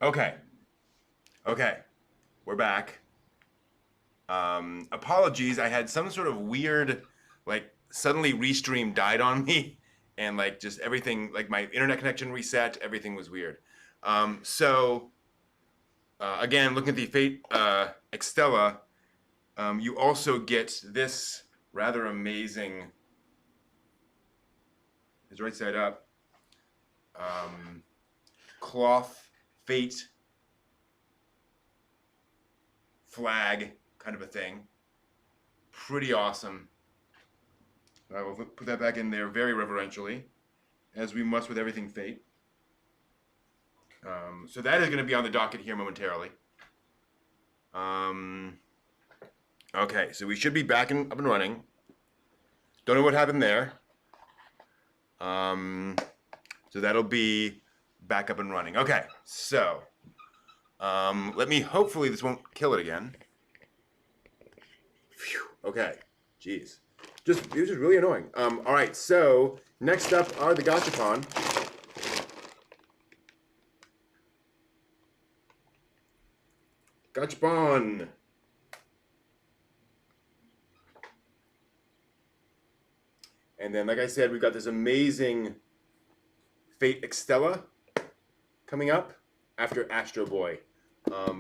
Okay. Okay. We're back. Apologies. I had some sort of weird, like, suddenly Restream died on me, and like just everything, like my internet connection reset. Everything was weird. Again, looking at the Fate Extella, you also get this rather amazing. Is right side up. Um, Cloth Fate flag kind of a thing. Pretty awesome. I will put that back in there very reverentially, as we must with everything Fate. So that is going to be on the docket here momentarily. Um, okay, so we should be up and running. Don't know what happened there. Um, so that'll be back up and running. Okay, so let me. Hopefully, this won't kill it again. Phew, okay, jeez, it was just really annoying. All right, so next up are the Gachapon. Gachapon. And then, like I said, we've got this amazing Fate Extella coming up after Astro Boy.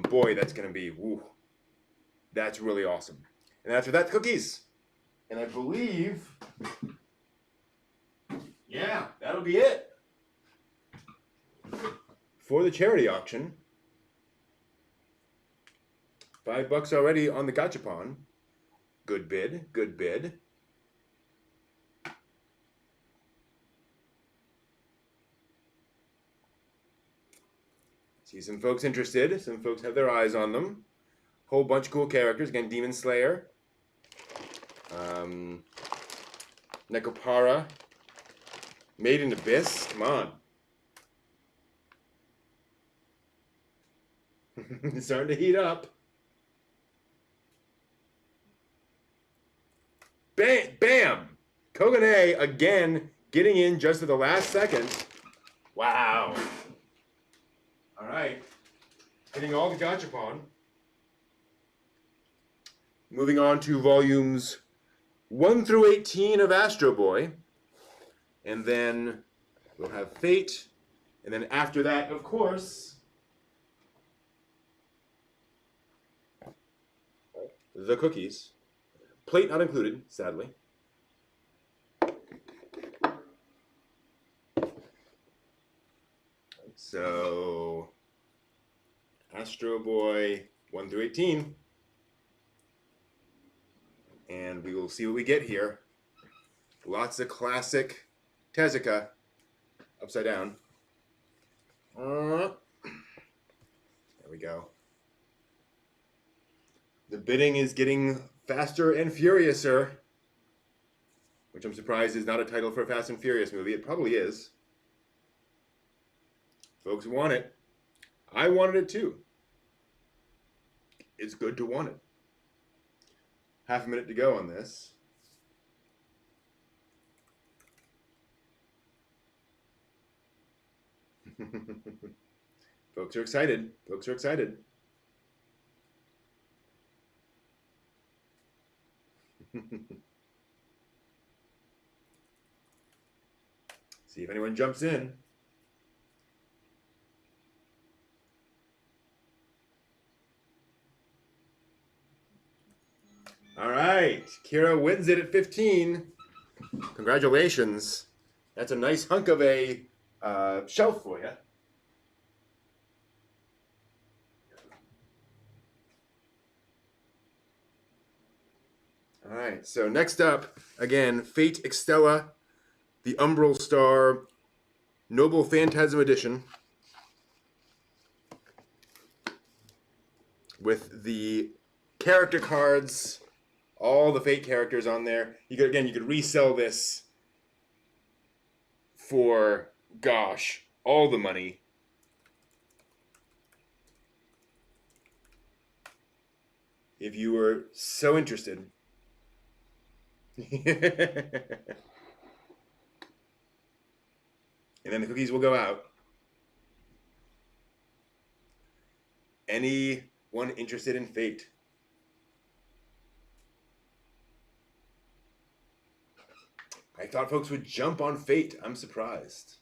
Boy, that's going to be, woo, that's really awesome. And after that, cookies. And I believe, yeah, that'll be it for the charity auction. $5 already on the Gachapon. Good bid, good bid. See some folks interested. Some folks have their eyes on them. Whole bunch of cool characters. Again, Demon Slayer. Nekopara. Made in Abyss. Come on. It's starting to heat up. Bam! Bam! Kogane again getting in just at the last second. Wow. All right. Hitting all the Gachapon. Moving on to volumes 1 through 18 of Astro Boy. And then we'll have Fate. And then after that, of course, the cookies. Plate not included, sadly. So, Astro Boy 1 through 18. And we will see what we get here. Lots of classic Tezuka. Upside down. There we go. The bidding is getting faster and furiouser, which I'm surprised is not a title for a Fast and Furious movie. It probably is. Folks want it. I wanted it too. It's good to want it. Half a minute to go on this. Folks are excited. Folks are excited. See if anyone jumps in. All right, Kira wins it at 15. Congratulations. That's a nice hunk of a shelf for you. All right, so next up, again, Fate Extella, the Umbral Star Noble Phantasm Edition, with the character cards, all the Fate characters on there. You could resell this for, gosh, all the money. If you were so interested. And then the cookies will go out. anyone interested in Fate? I thought folks would jump on Fate. I'm surprised.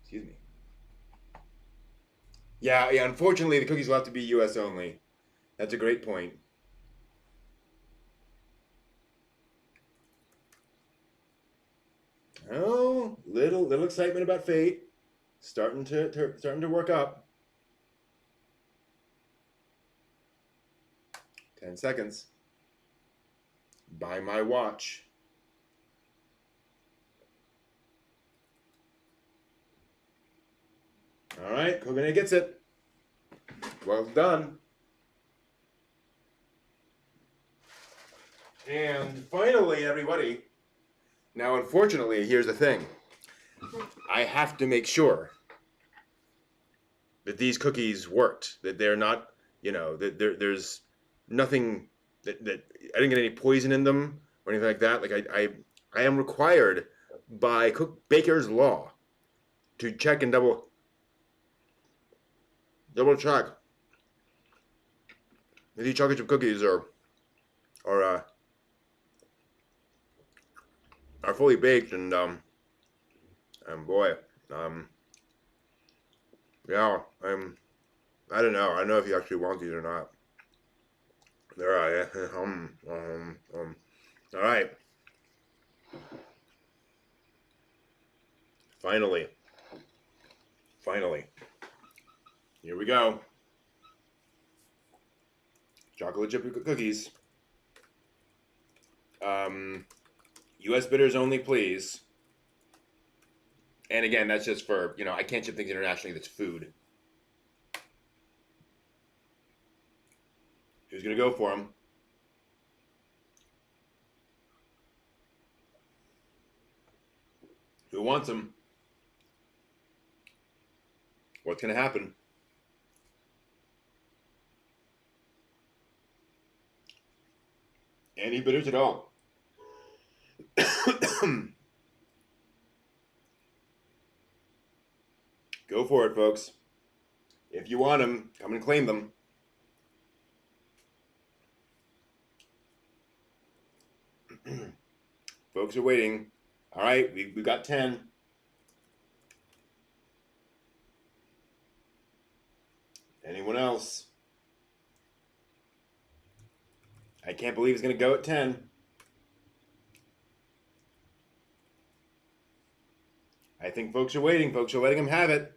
Excuse me. Yeah, unfortunately, the cookies will have to be US only. That's a great point. Oh, little excitement about Fate. Starting to work up. 10 seconds. Buy my watch. All right, Kogane gets it. Well done. And finally, everybody. Now, unfortunately, here's the thing. I have to make sure that these cookies worked. That they're not, that there's nothing that I didn't get any poison in them or anything like that. Like I am required by baker's law to check and double check that these chocolate chip cookies are fully baked and boy, yeah, I don't know. I don't know if you actually want these or not. There I all right. Finally. Here we go. Chocolate chip cookies. U.S. bidders only, please. And again, that's just for, I can't ship things internationally that's food. Who's going to go for them? Who wants them? What's going to happen? Any bidders at all? Go for it, folks. If you want them, come and claim them. Folks are waiting. All right, we got 10. Anyone else? I can't believe it's going to go at 10. I think folks are waiting. Folks are letting him have it.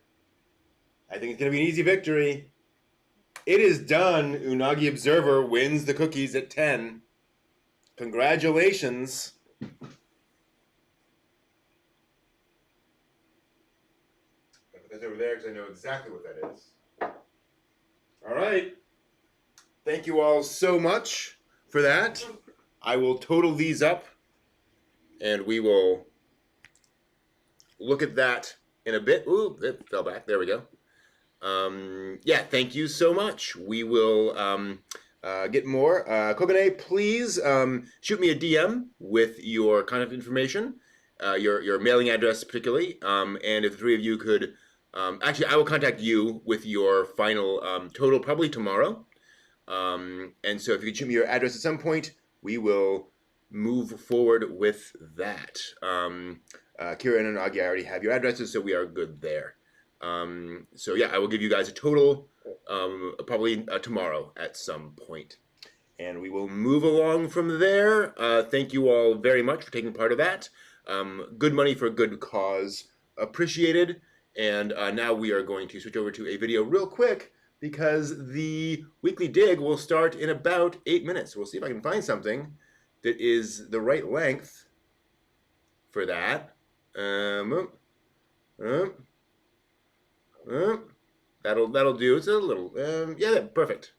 I think it's going to be an easy victory. It is done. Unagi Observer wins the cookies at 10. Congratulations. I'll put that over there because I know exactly what that is. All right. Thank you all so much for that. I will total these up and we will look at that in a bit. Ooh, it fell back. There we go. Yeah, thank you so much. We will get more. Kogane, please shoot me a DM with your contact information, your mailing address particularly, and if the three of you could, actually, I will contact you with your final total probably tomorrow. And so if you could shoot me your address at some point, we will move forward with that. Kira and Unagi, I already have your addresses, so we are good there. So yeah, I will give you guys a total probably tomorrow at some point. And we will move along from there. Thank you all very much for taking part of that. Good money for a good cause. Appreciated. And now we are going to switch over to a video real quick because the weekly dig will start in about 8 minutes. We'll see if I can find something that is the right length for that. That'll do. It's a little, yeah, perfect.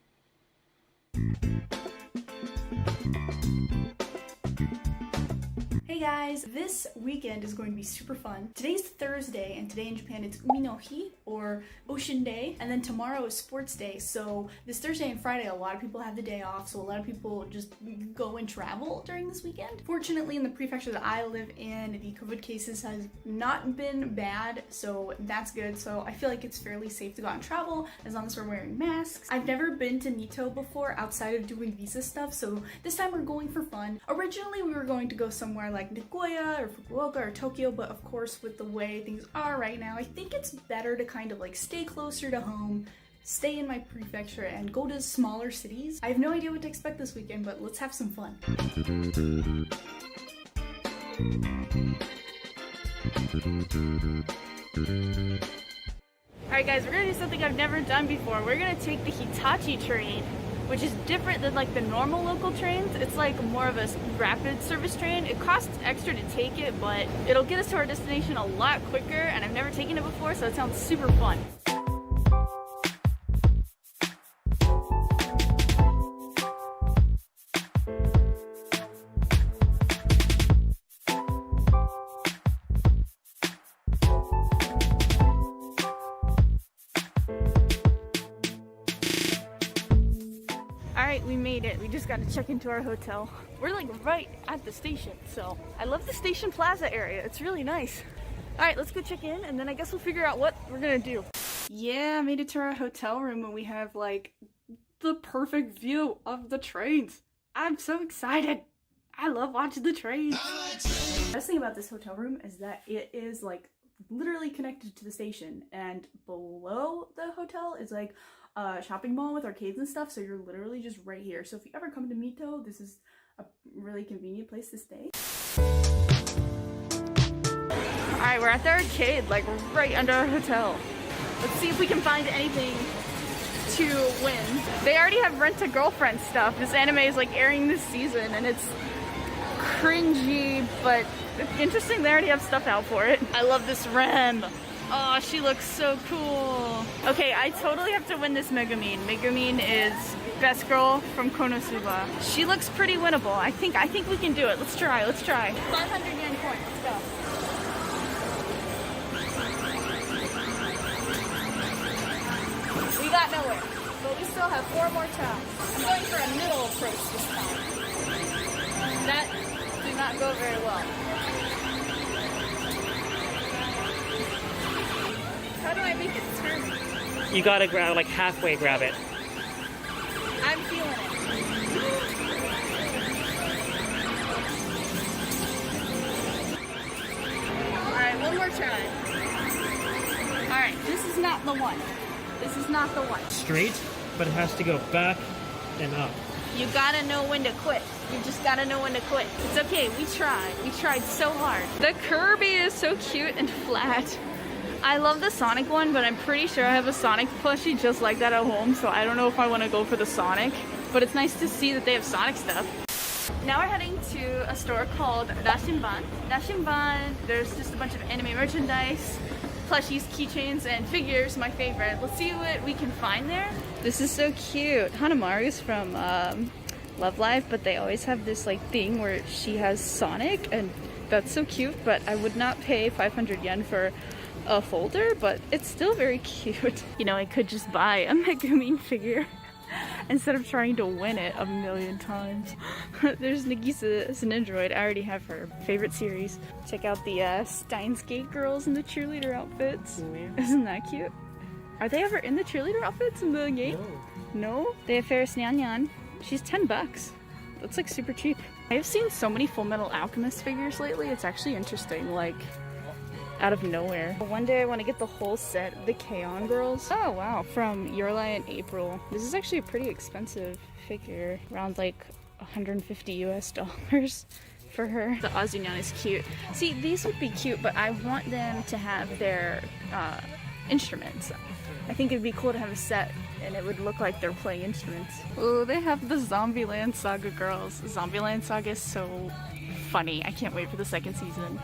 Hey guys, this weekend is going to be super fun. Today's Thursday, and today in Japan it's Umi no Hi, or Ocean Day, and then tomorrow is Sports Day. So this Thursday and Friday, a lot of people have the day off, so a lot of people just go and travel during this weekend. Fortunately, in the prefecture that I live in, the COVID cases has not been bad, so that's good. So I feel like it's fairly safe to go out and travel as long as we're wearing masks. I've never been to Mito before outside of doing visa stuff, so this time we're going for fun. Originally, we were going to go somewhere like Nagoya or Fukuoka or Tokyo, but of course, with the way things are right now, I think it's better to kind of like stay closer to home, stay in my prefecture, and go to smaller cities. I have no idea what to expect this weekend, but let's have some fun. Alright guys, we're gonna do something I've never done before. We're gonna take the Hitachi train, which is different than like the normal local trains. It's like more of a rapid service train. It costs extra to take it, but it'll get us to our destination a lot quicker, and I've never taken it before, so it sounds super fun. Alright, we made it. We just got to check into our hotel. We're like right at the station, so I love the station plaza area. It's really nice. Alright, let's go check in, and then I guess we'll figure out what we're gonna do. Yeah, I made it to our hotel room, and we have like the perfect view of the trains. I'm so excited. I love watching the trains. The best thing about this hotel room is that it is like literally connected to the station, and below the hotel is like a shopping mall with arcades and stuff, so you're literally just right here. So if you ever come to Mito, this is a really convenient place to stay. Alright, we're at the arcade, like right under our hotel. Let's see if we can find anything to win. They already have Rent-a-Girlfriend stuff. This anime is like airing this season, and it's cringy, but interesting. They already have stuff out for it. I love this Rem. Oh, she looks so cool. Okay, I totally have to win this Megumin. Megumin is best girl from Konosuba. She looks pretty winnable. I think we can do it. Let's try. 500 yen coin. Let's go. We got nowhere, but we still have 4 more tries. I'm going for a middle approach this time. That did not go very well. How do I make it turn? You gotta grab, like halfway grab it. I'm feeling it. Alright, one more try. Alright, this is not the one. This is not the one. Straight, but it has to go back and up. You gotta know when to quit. You just gotta know when to quit. It's okay, we tried. We tried so hard. The Kirby is so cute and flat. I love the Sonic one, but I'm pretty sure I have a Sonic plushie just like that at home, so I don't know if I want to go for the Sonic. But it's nice to see that they have Sonic stuff. Now we're heading to a store called Dashinban. Dashinban, there's just a bunch of anime merchandise, plushies, keychains, and figures, my favorite. Let's see what we can find there. This is so cute. Hanamaru's from Love Live, but they always have this like thing where she has Sonic, and that's so cute, but I would not pay 500 yen for a folder, but it's still very cute. You know, I could just buy a Megumin figure instead of trying to win it a million times. There's Nagisa as an android. I already have her favorite series. Check out the Steins Gate girls in the cheerleader outfits. Yeah. Isn't that cute? Are they ever in the cheerleader outfits in the game? No? They have Ferris Nyan Nyan. She's 10 bucks. That's like super cheap. I have seen so many Full Metal Alchemist figures lately. It's actually interesting, like out of nowhere. One day I want to get the whole set of the K-On! Girls. Oh wow, from Your Lie in April. This is actually a pretty expensive figure, around like 150 US dollars for her. The Azunyan is cute. See, these would be cute, but I want them to have their instruments. I think it'd be cool to have a set and it would look like they're playing instruments. Oh, they have the Zombieland Saga girls. Zombieland Saga is so funny. I can't wait for the second season.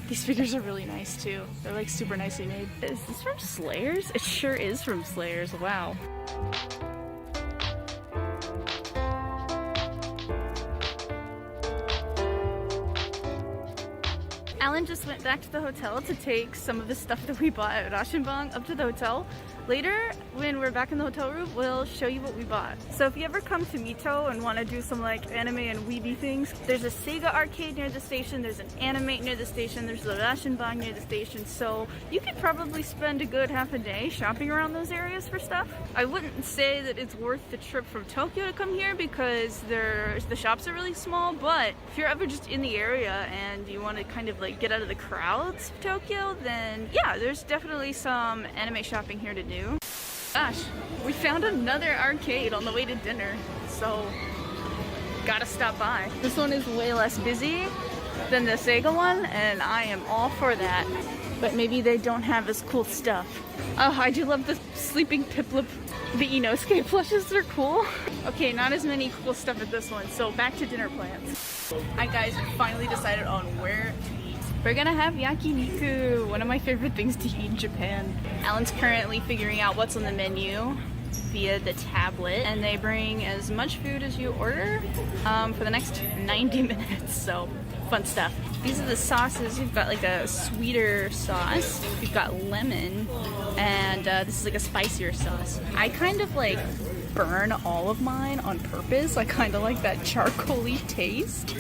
These figures are really nice too. They're like super nicely made. Is this from Slayers? It sure is from Slayers. Wow. Alan just went back to the hotel to take some of the stuff that we bought at Rashinbang up to the hotel. Later, when we're back in the hotel room, we'll show you what we bought. So if you ever come to Mito and want to do some like anime and weeby things, there's a Sega arcade near the station, there's an anime near the station, there's the Rashinbang near the station, so you could probably spend a good half a day shopping around those areas for stuff. I wouldn't say that it's worth the trip from Tokyo to come here because the shops are really small, but if you're ever just in the area and you want to kind of like get out of the crowds of Tokyo, then yeah, there's definitely some anime shopping here to do. Gosh, we found another arcade on the way to dinner, so gotta stop by. This one is way less busy than the Sega one, and I am all for that. But maybe they don't have as cool stuff. Oh, I do love the sleeping Piplup. The Inosuke plushes are cool. Okay, not as many cool stuff at this one, so back to dinner plans. Alright guys, we finally decided on where to eat. We're gonna have Yakiniku, one of my favorite things to eat in Japan. Alan's currently figuring out what's on the menu via the tablet, and they bring as much food as you order for the next 90 minutes, so fun stuff. These are the sauces. We've got like a sweeter sauce, we've got lemon, and this is like a spicier sauce. I kind of like burn all of mine on purpose. I kind of like that charcoaly taste.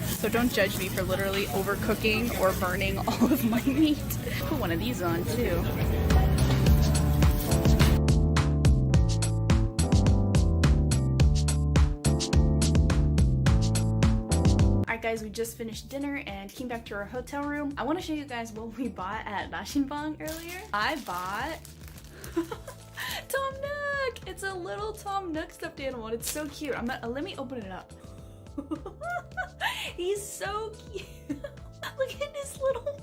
So don't judge me for literally overcooking or burning all of my meat. Put one of these on too. Alright guys, we just finished dinner and came back to our hotel room. I want to show you guys what we bought at Rashinbang earlier. I bought Tom Nook! It's a little Tom Nook stuffed animal. It's so cute. Let me open it up. He's so cute. Look at his little face.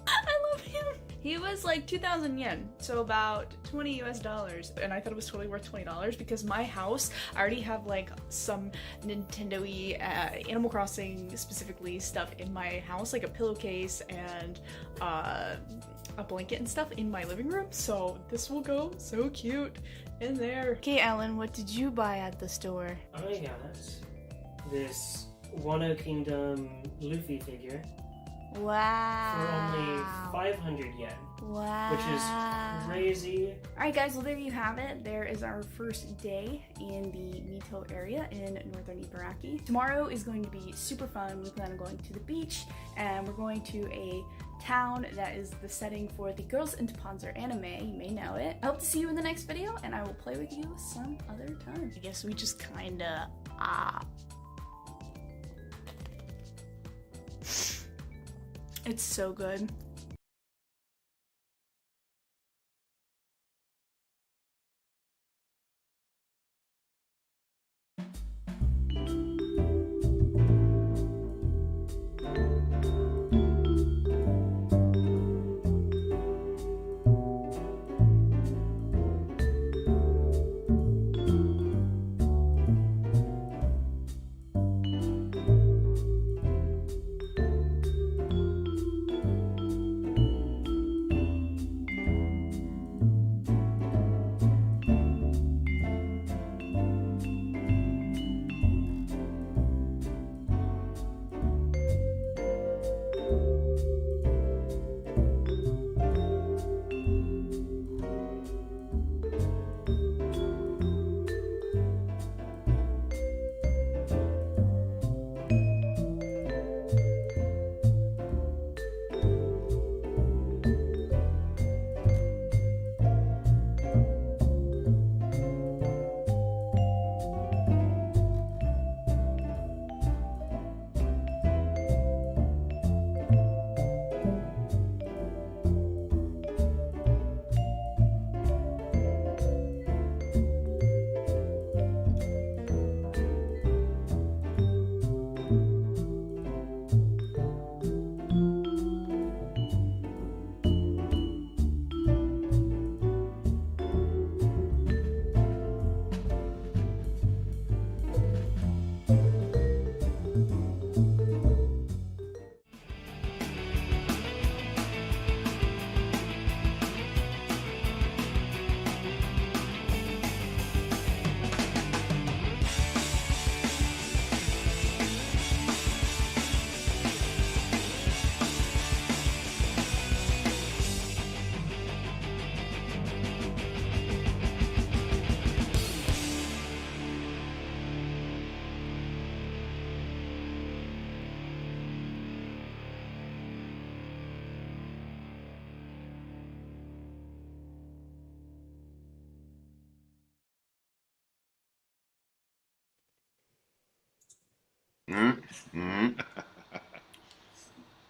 I love him. He was like 2,000 yen, so about $20 US, and I thought it was totally worth $20 because my house, I already have like some Nintendo-y Animal Crossing specifically stuff in my house, like a pillowcase and a blanket and stuff in my living room, so this will go so cute in there. Okay, Alan, what did you buy at the store? I got this Wano Kingdom Luffy figure Wow. for only 500 yen. Wow. Which is crazy. Alright guys, well there you have it. There is our first day in the Mito area in northern Ibaraki. Tomorrow is going to be super fun. We plan on going to the beach and we're going to a town that is the setting for the Girls into Panzer anime. You may know it. I hope to see you in the next video and I will play with you some other time. I guess we just kinda It's so good.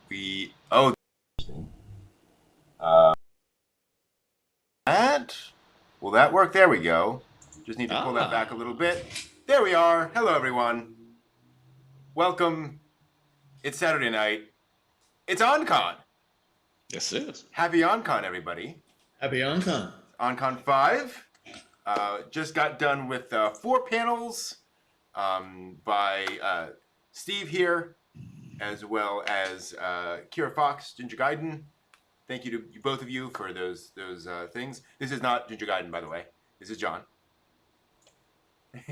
We that will that work? There we go. Just need to pull that back a little bit. There we are. Hello, everyone. Welcome. It's Saturday night. It's OnCon. Yes, it is. Happy OnCon, everybody. Happy OnCon. OnCon 5. Just got done with 4 panels by Steve here, as well as Kira Fox, Ginger Gaiden. Thank you to both of you for those things. This is not Ginger Gaiden, by the way. This is John.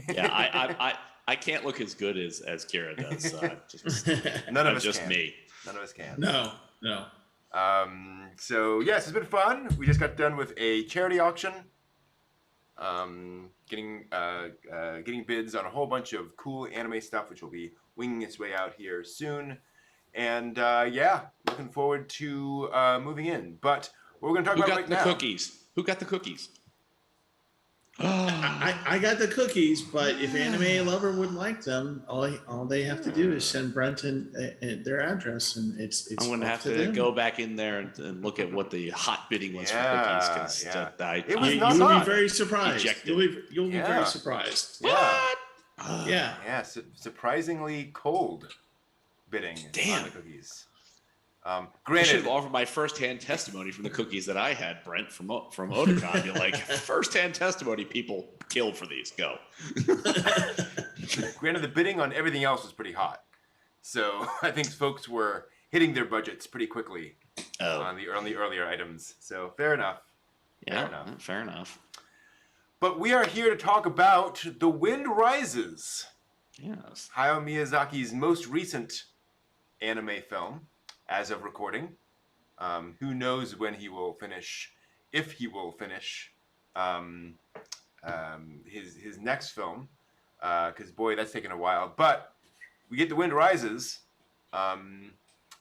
Yeah, I can't look as good as Kira does. None of us just can. me. None of us can. No. So yes, it's been fun. We just got done with a charity auction. Getting bids on a whole bunch of cool anime stuff, which will be winging its way out here soon. And yeah, looking forward to moving in. But what we're going to talk about right now. Who got the cookies? I got the cookies, but if Anime Lover would like them, all they have to do is send Brenton their address, and it's. I'm going to have to go back in there and look at what the hot bidding was for cookies, because it was not you'll hot. be very surprised. Ejected. You'll be very surprised. What? Yeah. Surprisingly cold bidding Damn. on the cookies. I should Granted, have offered my first-hand testimony from the cookies that I had, Brent, from Otakon. Be like, first-hand testimony, people killed for these. Go. granted, the bidding on everything else was pretty hot, so I think folks were hitting their budgets pretty quickly on the earlier items. So fair enough. Fair enough. But we are here to talk about The Wind Rises. Yes. Hayao Miyazaki's most recent anime film, as of recording. Who knows when he will finish, if he will finish his next film, because boy, that's taken a while. But we get The Wind Rises,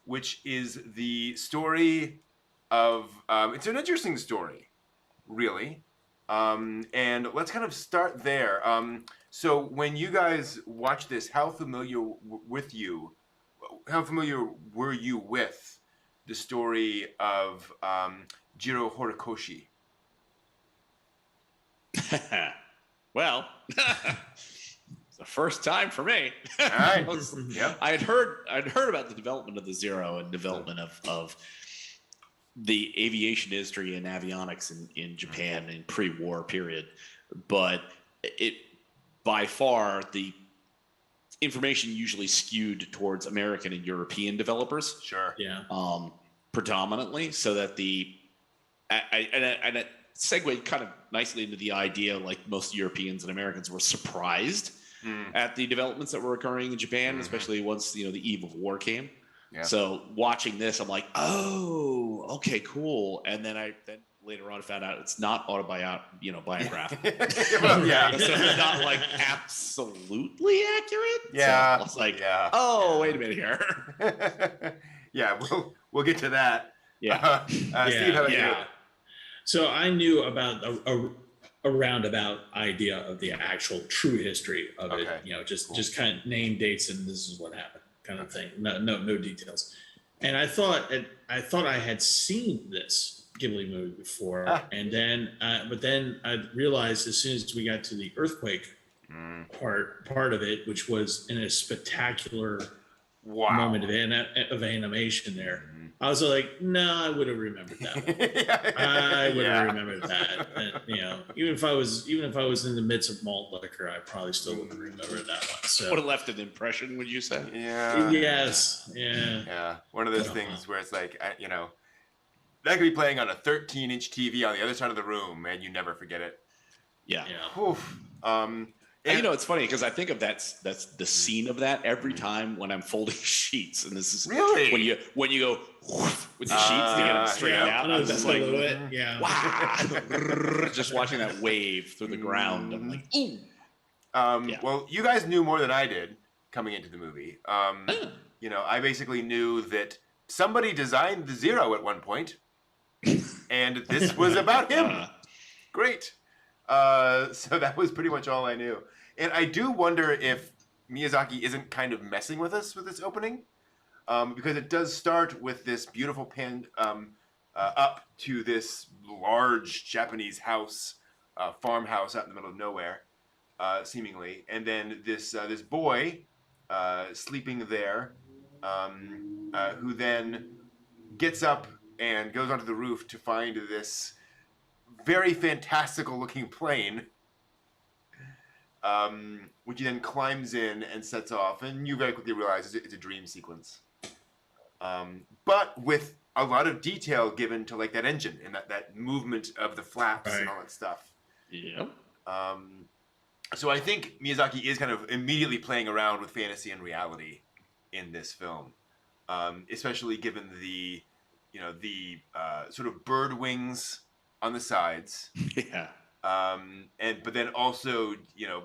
which is the story of, it's an interesting story, really. And let's kind of start there. So when you guys watch this, how familiar were you with the story of Jiro Horikoshi? Well, it's the first time for me. All right. Yep. I'd heard about the development of the Zero and development of the aviation industry and avionics in Japan in pre-war period, but it by far the information usually skewed towards American and European developers. Sure. Yeah. Predominantly, so that it segued kind of nicely into the idea, like most Europeans and Americans were surprised at the developments that were occurring in Japan, especially once the eve of war came. Yeah. So watching this, I'm like, oh, okay, cool. And then later on found out it's not biographical. Well, yeah. So it's not like absolutely accurate. Yeah. So it's like, wait a minute here. Yeah, we'll get to that. Yeah. Steve, how about you? So I knew about a roundabout idea of the actual true history of it. Just kind of name dates and this is what happened, kind of thing. No details. And I thought I had seen this Ghibli movie before, and then but then I realized as soon as we got to the earthquake part of it, which was in a spectacular moment of animation there. I was like, no, I would have remembered that. I would have remembered that. And, even if I was in the midst of malt liquor, I probably still would have remembered that one. So would have left an impression, would you say? Yeah. Yes. Yeah. Yeah. One of those things where it's like, that could be playing on a 13-inch TV on the other side of the room, and you never forget it. Yeah. Oof. And it's funny because I think of that's the scene of that every time when I'm folding sheets, and this is really when you go with the sheets to get them straightened out. I'm just like, wow, just watching that wave through the ground. I'm like, ooh. Well, you guys knew more than I did coming into the movie. I basically knew that somebody designed the Zero at one point, and this was about him. Great. So that was pretty much all I knew. And I do wonder if Miyazaki isn't kind of messing with us with this opening, because it does start with this beautiful pan up to this large Japanese house, farmhouse out in the middle of nowhere, seemingly, and then this boy sleeping there, who then gets up and goes onto the roof to find this very fantastical looking plane, which he then climbs in and sets off, and you very quickly realize it's a dream sequence, but with a lot of detail given to like that engine and that movement of the flaps and all that stuff. Yep. So I think Miyazaki is kind of immediately playing around with fantasy and reality in this film, especially given the sort of bird wings on the sides. Yeah. But then also,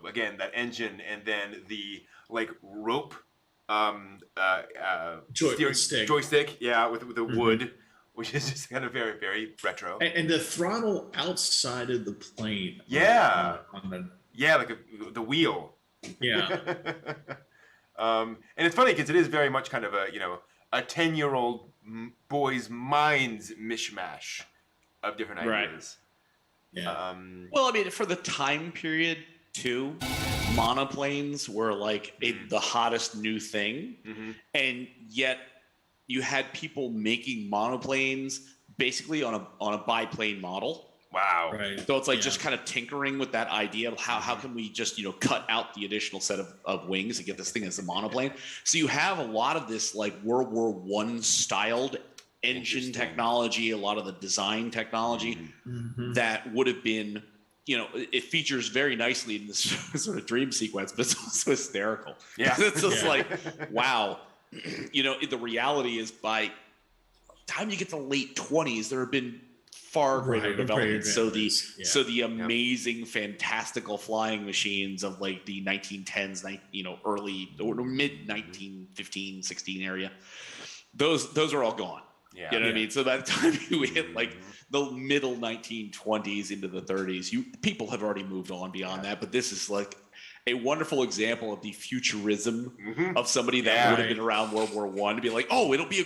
again, that engine, and then the like rope joystick, yeah, with the wood, which is just kind of very, very retro. And the throttle outside of the plane. Yeah. Yeah, like the wheel. Yeah. And it's funny because it is very much kind of a 10-year-old boy's mind's mishmash of different ideas. Right. Yeah. Well, I mean, for the time period too, monoplanes were like the hottest new thing, and yet you had people making monoplanes basically on a biplane model. Wow. Right. So it's like just kind of tinkering with that idea of how can we just, cut out the additional set of wings and get this thing as a monoplane. So you have a lot of this like World War I styled engine technology, a lot of the design technology that would have been, it features very nicely in this sort of dream sequence, but it's also hysterical. Yeah. It's just like, wow. The reality is by the time you get to the late 20s, there have been far greater development. So the amazing, fantastical flying machines of like the 1910s, early or mid 1915, 16 area, those are all gone. Yeah. You know what I mean? So by the time you hit like the middle 1920s into the 30s, people have already moved on beyond that. But this is like a wonderful example of the futurism of somebody that would have been around World War I to be like, oh, it'll be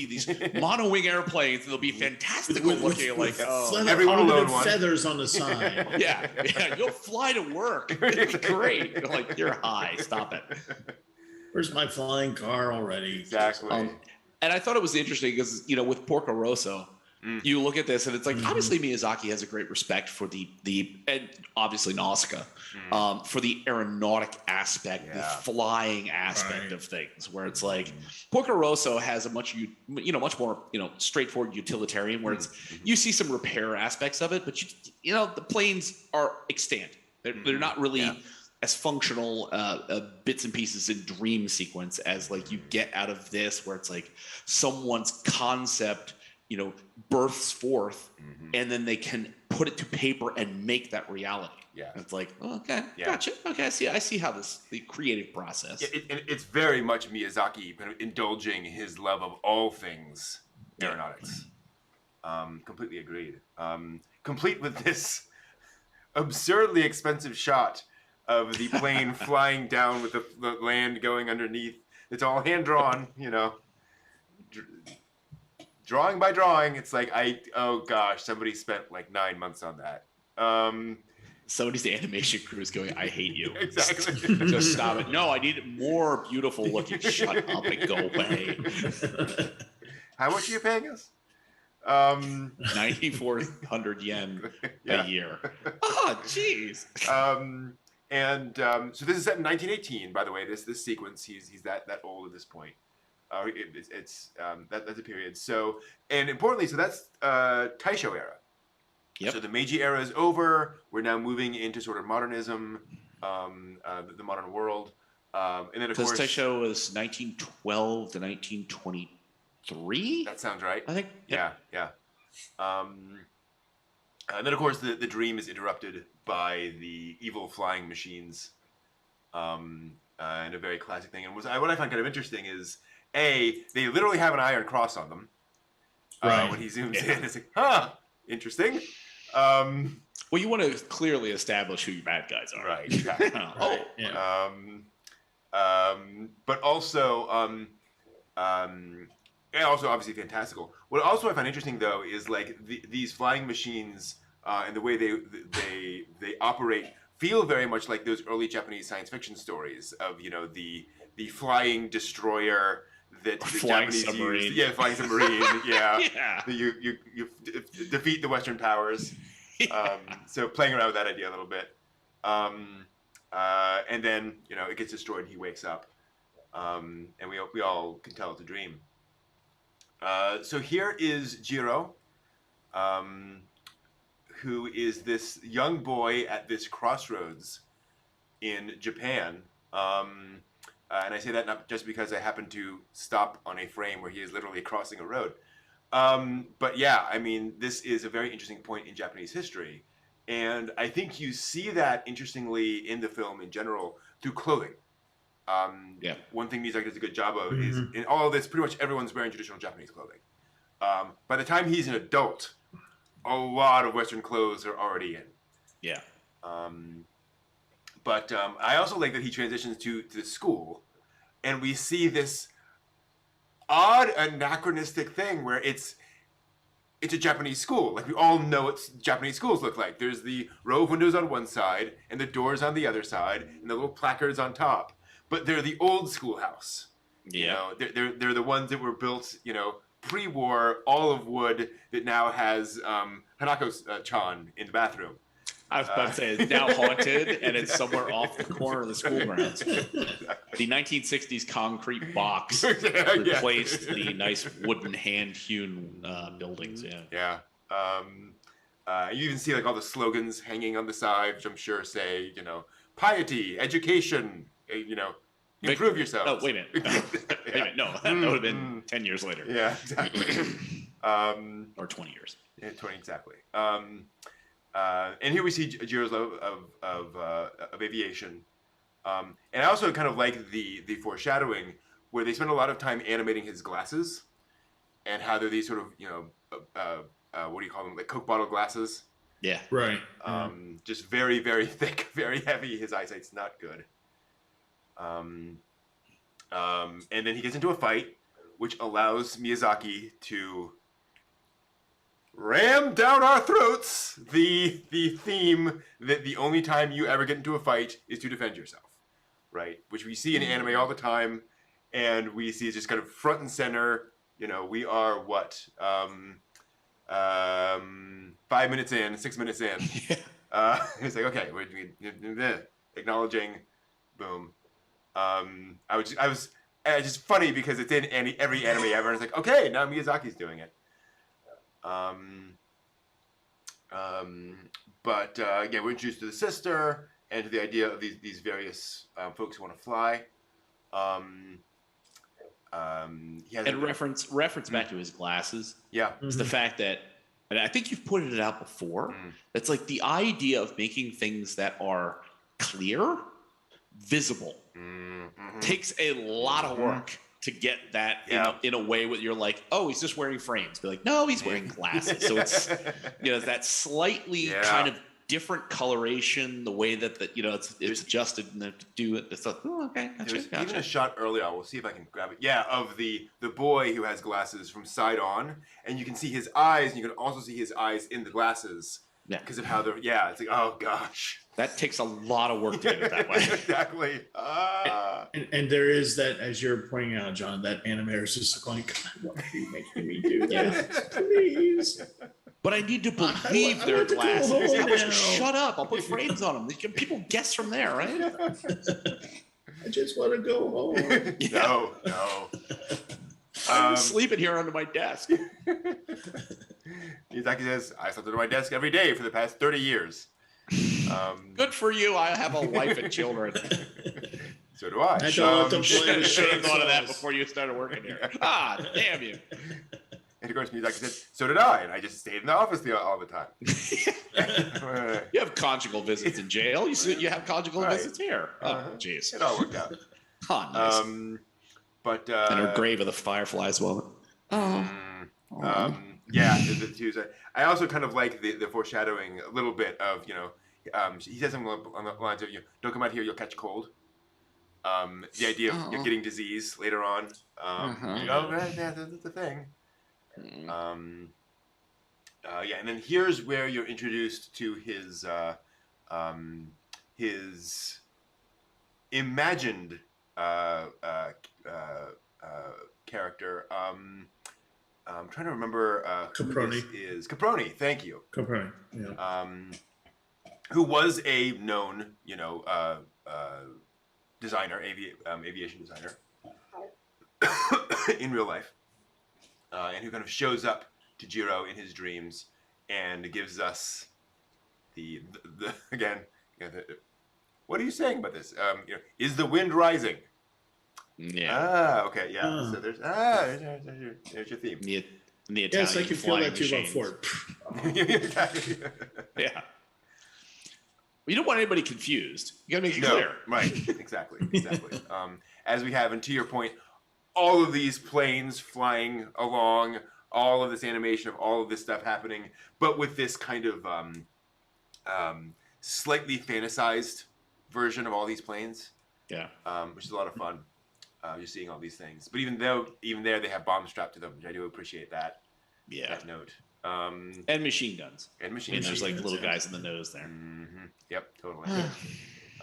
these mono-wing airplanes, and they'll be fantastical looking, like everyone will one feathers on the side. yeah, you'll fly to work. It's great. You're like, you're high. Stop it. Where's my flying car already? Exactly. And I thought it was interesting because, with Porco Rosso, you look at this and it's like, obviously Miyazaki has a great respect for the and obviously Nausicaa, for the aeronautic aspect, the flying aspect of things, where it's like Porco Rosso has a much more, straightforward utilitarian, where it's, you see some repair aspects of it, but the planes are extant. They're not really as functional bits and pieces in dream sequence as like you get out of this, where it's like someone's concept, births forth, and then they can put it to paper and make that reality. Yeah, and it's like, okay, gotcha. Okay, I see how the creative process. It's very much Miyazaki kind of indulging his love of all things aeronautics. Completely agreed. Complete with this absurdly expensive shot of the plane flying down with the land going underneath. It's all hand drawn, drawing by drawing. It's like, oh gosh, somebody spent like 9 months on that. Somebody's animation crew is going, I hate you. Exactly. Just stop it. No, I need it more beautiful looking. Shut up and go away. How much are you paying us? 9,400 yen a year. Oh, jeez. So this is set in 1918, by the way. This sequence, he's that old at this point. That's a period. So, and importantly, so that's Taisho era. Yep. So the Meiji era is over. We're now moving into sort of modernism, the modern world, and then of course Taisho was 1912 to 1923. That sounds right. I think. Yeah. And then of course the dream is interrupted by the evil flying machines, and a very classic thing. And what I find kind of interesting is they literally have an iron cross on them. When he zooms in, it's like, interesting. Well, you want to clearly establish who your bad guys are. Right. Exactly. but also and also obviously fantastical. What also I find interesting though is like these flying machines and the way they operate feel very much like those early Japanese science fiction stories of the flying destroyer that the flying Japanese submarine. used. Yeah, flying submarine. Yeah, Yeah. You defeat the Western powers. So playing around with that idea a little bit, and then it gets destroyed and he wakes up, and we all can tell it's a dream. So here is Jiro, who is this young boy at this crossroads in Japan. And I say that not just because I happen to stop on a frame where he is literally crossing a road. But yeah, I mean, this is a very interesting point in Japanese history. And I think you see that interestingly in the film in general through clothing. One thing Miyazaki does a good job of is in all of this, pretty much everyone's wearing traditional Japanese clothing. By the time he's an adult, a lot of Western clothes are already in. Yeah. But I also like that he transitions to the school, and we see this odd anachronistic thing where it's a Japanese school. Like we all know what Japanese schools look like. There's the row of windows on one side and the doors on the other side and the little placards on top. But they're the old schoolhouse. Yeah. They're the ones that were built, pre-war, all of wood that now has Hanako-chan in the bathroom. I was about to say it's now haunted and it's somewhere off the corner of the school grounds. The 1960s concrete box replaced the nice wooden hand-hewn buildings. Yeah. You even see like all the slogans hanging on the side, which I'm sure say, piety, education, improve yourself. Oh, wait a minute. Wait a minute. No, that would have been 10 years later. Yeah, exactly. Or 20 years. Yeah, 20 exactly. And here we see Jiro's love of aviation. And I also kind of like the foreshadowing where they spend a lot of time animating his glasses and how they're these sort of, what do you call them? Like Coke bottle glasses. Yeah. Right. Just very, very thick, very heavy. His eyesight's not good. And then he gets into a fight, which allows Miyazaki to ram down our throats the theme that the only time you ever get into a fight is to defend yourself, right? Which we see in anime all the time, and we see just kind of front and center. We are what 5 minutes in, 6 minutes in. It's like okay, we're acknowledging, boom. It's just funny because it's in every anime ever, and it's like okay, now Miyazaki's doing it. But again, we're introduced to the sister and to the idea of these various folks who want to fly. He has reference back to his glasses. Yeah, it's the fact that, and I think you've pointed it out before. That's like the idea of making things that are clear, visible, takes a lot of work. To get that in a way where you're like, oh, he's just wearing frames. Be like, no, he's wearing glasses. So it's that slightly kind of different coloration, the way that it's adjusted and to do it. It's like, oh, okay, gotcha. Even a shot earlier. We'll see if I can grab it. Yeah, of the boy who has glasses from side on, and you can see his eyes, and you can also see his eyes in the glasses. Yeah, because of how they're. Yeah, it's like, oh gosh. That takes a lot of work to get it that way. Exactly. And there is that, as you're pointing out, John, that animator is just going, God, why are you making me do this? Please. But I need to believe they're glasses. Shut up. I'll put frames on them. People guess from there, right? I just want to go home. No. I'm sleeping here under my desk. Miyazaki says, I slept under my desk every day for the past 30 years. Good for you. I have a wife and children. So do I. I don't should have thought of that before you started working here. Damn you. And of course, Miyazaki said, so did I. And I just stayed in the office all the time. You have conjugal visits in jail. You have conjugal visits here. Oh, jeez. It all worked out. Nice. And her grave of the fireflies moment. Yeah, I also kind of like the foreshadowing a little bit of, he says something on the lines of, don't come out here, you'll catch cold. The idea of getting disease later on. Oh, right, yeah, that's the thing. Yeah, and then here's where you're introduced to his imagined character. I'm trying to remember who Caproni. this is. Caproni, thank you. Caproni, yeah. Who was a known, designer, aviation designer in real life, and who kind of shows up to Jiro in his dreams and gives us the again. What are you saying about this? Is the wind rising? Yeah. Okay, yeah. So there's your theme. The Italian Yes, I can feel flying that too about machines. Ford. Yeah. You don't want anybody confused. You gotta make it clear. Right. Exactly. As we have, and to your point, all of these planes flying along, all of this animation of all of this stuff happening, but with this kind of slightly fantasized version of all these planes. Yeah. Which is a lot of fun. You're seeing all these things, but even there they have bombs strapped to them, which I do appreciate that. Yeah. That note. And machine guns. There's like little guys in the nose there. Mm-hmm. Yep, totally.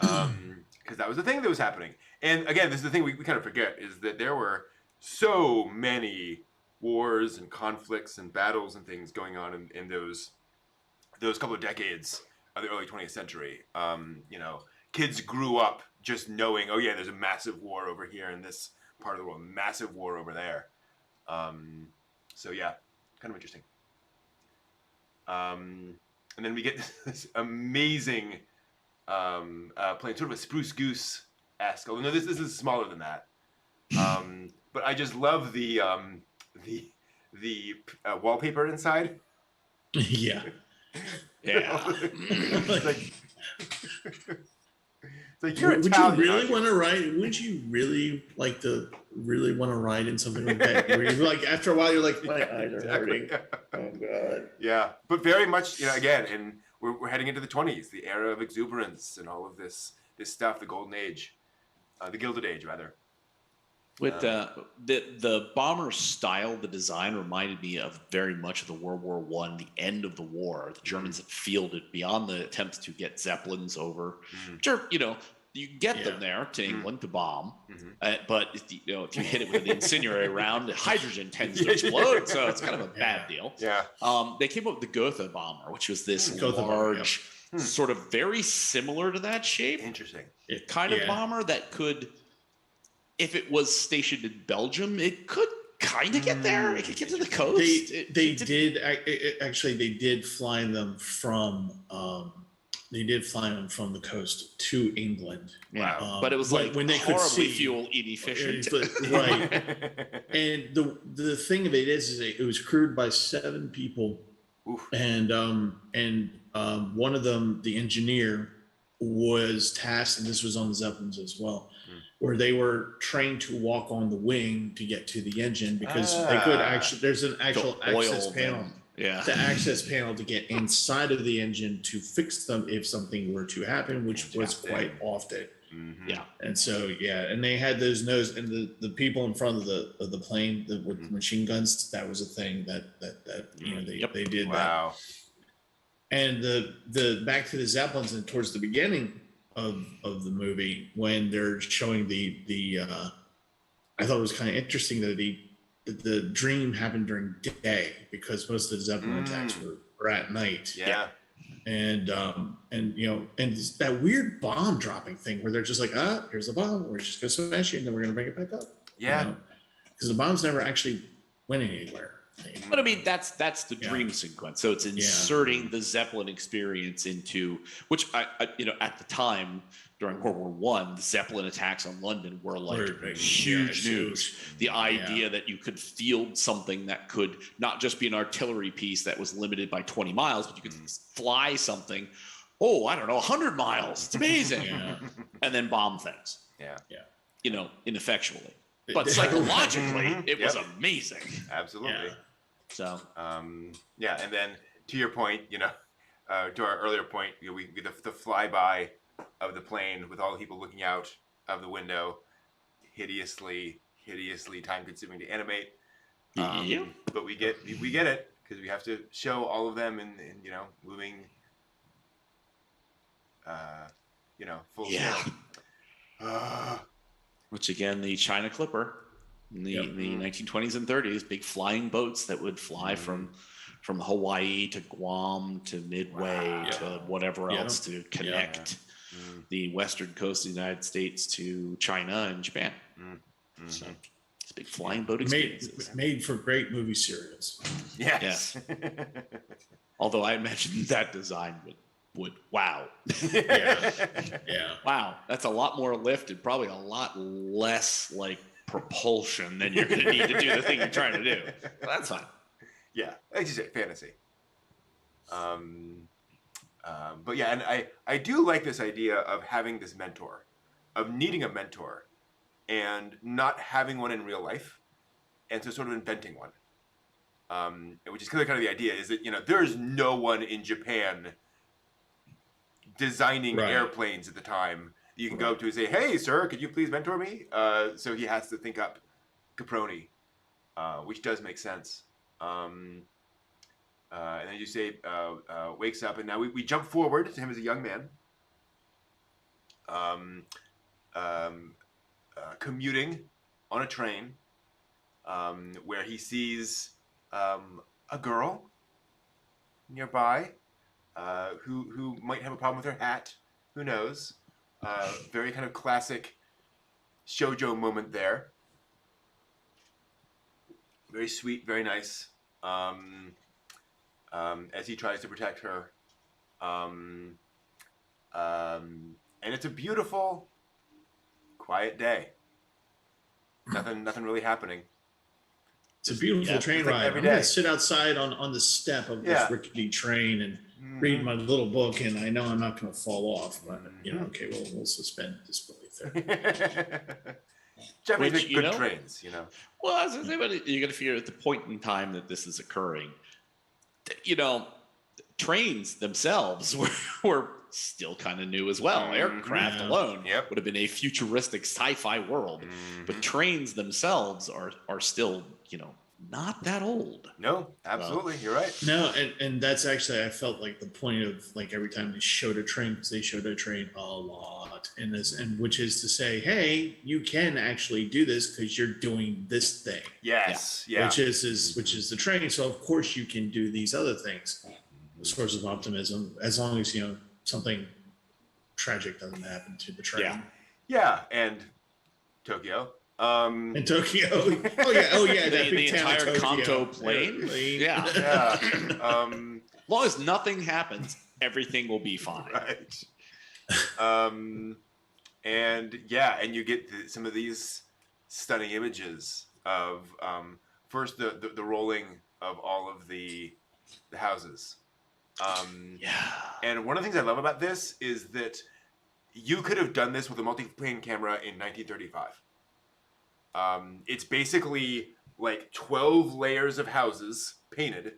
Because that was the thing that was happening. And again, this is the thing we kind of forget, is that there were so many wars and conflicts and battles and things going on in those couple of decades of the early 20th century. Kids grew up just knowing, oh yeah, there's a massive war over here in this part of the world, massive war over there. So yeah, kind of interesting. And then we get this amazing plane, sort of a spruce goose-esque. Although no, this is smaller than that. But I just love the wallpaper inside. Yeah. Yeah. It's like you're Would Italian, you really aren't you? want to ride? Would you really like to really want to ride in something like that? Where you're like, after a while, you're like, my eyes are hurting. Oh god. Yeah, but very much, again, and we're heading into the 20s, the era of exuberance and all of this stuff, the golden age, the Gilded Age, rather. With the bomber style, the design reminded me of very much of the World War I, the end of the war. The Germans had fielded beyond the attempts to get Zeppelins over. Sure, you can get them there to England to bomb, but if you hit it with an incendiary round, hydrogen tends to explode, so it's kind of a bad deal. Yeah. They came up with the Gotha bomber, which was this Gotha large, sort of very similar to that shape, Interesting. kind of bomber that could, if it was stationed in Belgium, it could kind of get there. It could get to the coast. They did fly them from. They did fly them from the coast to England. Wow. But it was when they could horribly see, fuel inefficient. Right. And the thing of it is it was crewed by 7 people. Oof. And one of them, the engineer, was tasked, and this was on the Zeppelins as well, where they were trained to walk on the wing to get to the engine because they could actually. There's an actual access panel. The access panel to get inside of the engine to fix them if something were to happen, which was quite often. Yeah. And so and they had those nose, and the people in front of the plane with machine guns. That was a thing that they did. Wow. That. And the back to the Zeppelins, and towards the beginning of the movie when they're showing the I thought it was kind of interesting that the dream happened during day because most of the Zeppelin attacks were at night. Yeah. And that weird bomb dropping thing where they're just like, here's the bomb, we're just gonna smash it and then we're gonna bring it back up. Yeah. Because the bombs never actually went anywhere. But I mean, that's the dream sequence. So it's inserting the Zeppelin experience into, which I at the time during World War I, the Zeppelin attacks on London were like huge news. The idea that you could field something that could not just be an artillery piece that was limited by 20 miles, but you could fly something, 100 miles. It's amazing. And then bomb things. Yeah. Ineffectually. But psychologically, it was amazing. Absolutely. Yeah. So, and then to your point, to our earlier point, we the flyby of the plane with all the people looking out of the window, hideously time-consuming to animate. Yep. But we get it because we have to show all of them in moving, full Yeah. scale. Which again, the China Clipper in the 1920s and 30s, big flying boats that would fly from Hawaii to Guam to Midway to whatever else to connect the western coast of the United States to China and Japan. So it's a big flying boat experience. Made for great movie serials. Yes. Although I imagine that design would wow. Yeah. Wow, that's a lot more lift and probably a lot less like propulsion than you're going to need to do the thing you're trying to do. But that's fine. Yeah, like you say, fantasy. But yeah, and I do like this idea of having this mentor, of needing a mentor, and not having one in real life, and so sort of inventing one. Which is kind of the idea is that there is no one in Japan designing airplanes at the time you can go up to and say, "Hey, sir, could you please mentor me?" So he has to think up Caproni, which does make sense. And then you say, wakes up, and now we jump forward to him as a young man, commuting on a train, where he sees a girl nearby, who might have a problem with her hat. Who knows? Very kind of classic shoujo moment there. Very sweet, very nice. As he tries to protect her. And it's a beautiful, quiet day. Nothing really happening. It's a beautiful train ride. Every I'm day. going to sit outside on the step of this rickety train and read my little book, and I know I'm not going to fall off. But okay, we'll suspend disbelief there. Japanese Which, make good trains, Well, as I say, but you got to figure at the point in time that this is occurring, trains themselves were still kind of new as well. Aircraft alone would have been a futuristic sci-fi world, but trains themselves are still, not that old. No, absolutely, you're right. No, and that's actually, I felt like the point of like every time they showed a train, because they showed a train a lot in this, and which is to say, hey, you can actually do this because you're doing this thing. Yes, which is the train. So of course you can do these other things. A source of optimism, as long as something tragic doesn't happen to the train. Yeah, and Tokyo. In Tokyo. Oh yeah. The entire Kanto plain. Yeah. As long as nothing happens, everything will be fine. Right. And you get some of these stunning images of first the rolling of all of the houses. And one of the things I love about this is that you could have done this with a multi-plane camera in 1935. It's basically like 12 layers of houses painted,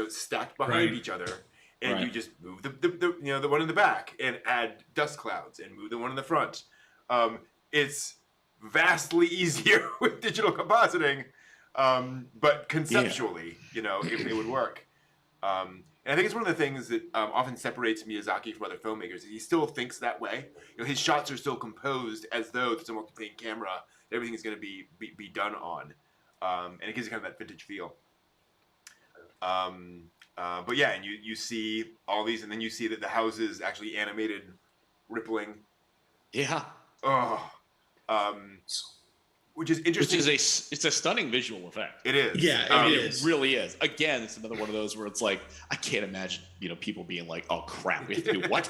stacked behind each other, and you just move the one in the back and add dust clouds and move the one in the front. It's vastly easier with digital compositing, but conceptually, it would work. And I think it's one of the things that often separates Miyazaki from other filmmakers. He still thinks that way. His shots are still composed as though it's a multi-plane camera. Everything is going to be done on, and it gives you kind of that vintage feel. But yeah, and you see all these, and then you see that the houses actually animated, rippling. Yeah. Oh. Which is interesting. It's a stunning visual effect. It is. Yeah, it is. It really is. Again, it's another one of those where it's like, I can't imagine, people being like, oh crap, we have to do what?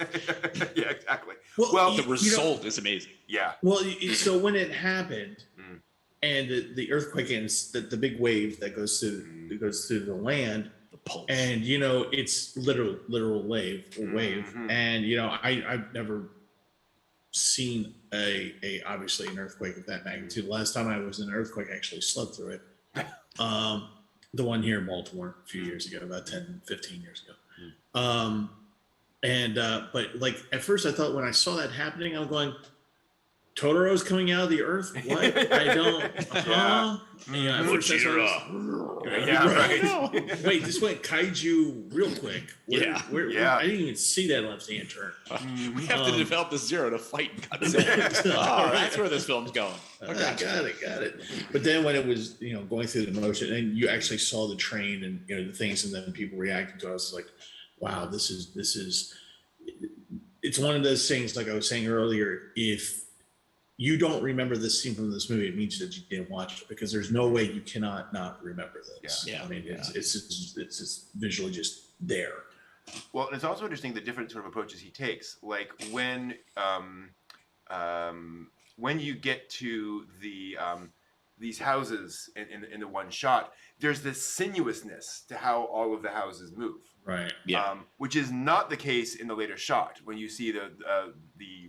Yeah, exactly. Well, the result is amazing. Yeah. Well, so when it happened, and the earthquake and the big wave that goes through the land, The pulse. and it's literal wave, and I've never seen obviously an earthquake of that magnitude. The last time I was in an earthquake, I actually slept through it. The one here in Baltimore a few years ago, about 10, 15 years ago. But like at first I thought when I saw that happening, I'm going, Totoro's coming out of the earth? What? I don't. Yeah, at first that's what I was- Yeah, right. Wait, this went kaiju real quick. Yeah. Yeah. I didn't even see that left-hand turn. We have to develop the Zero to fight Godzilla. Oh, that's where this film's going. Okay, got it. But then when it was, going through the motion, and you actually saw the train and the things, and then people reacting to us, like, wow, this is. It's one of those things, like I was saying earlier. If you don't remember this scene from this movie, it means that you didn't watch it, because there's no way you cannot not remember this. Yeah. I mean, it's just visually just there. Well, and it's also interesting the different sort of approaches he takes. Like when you get to the these houses in the one shot, there's this sinuousness to how all of the houses move. Right. Yeah. Which is not the case in the later shot. When you see the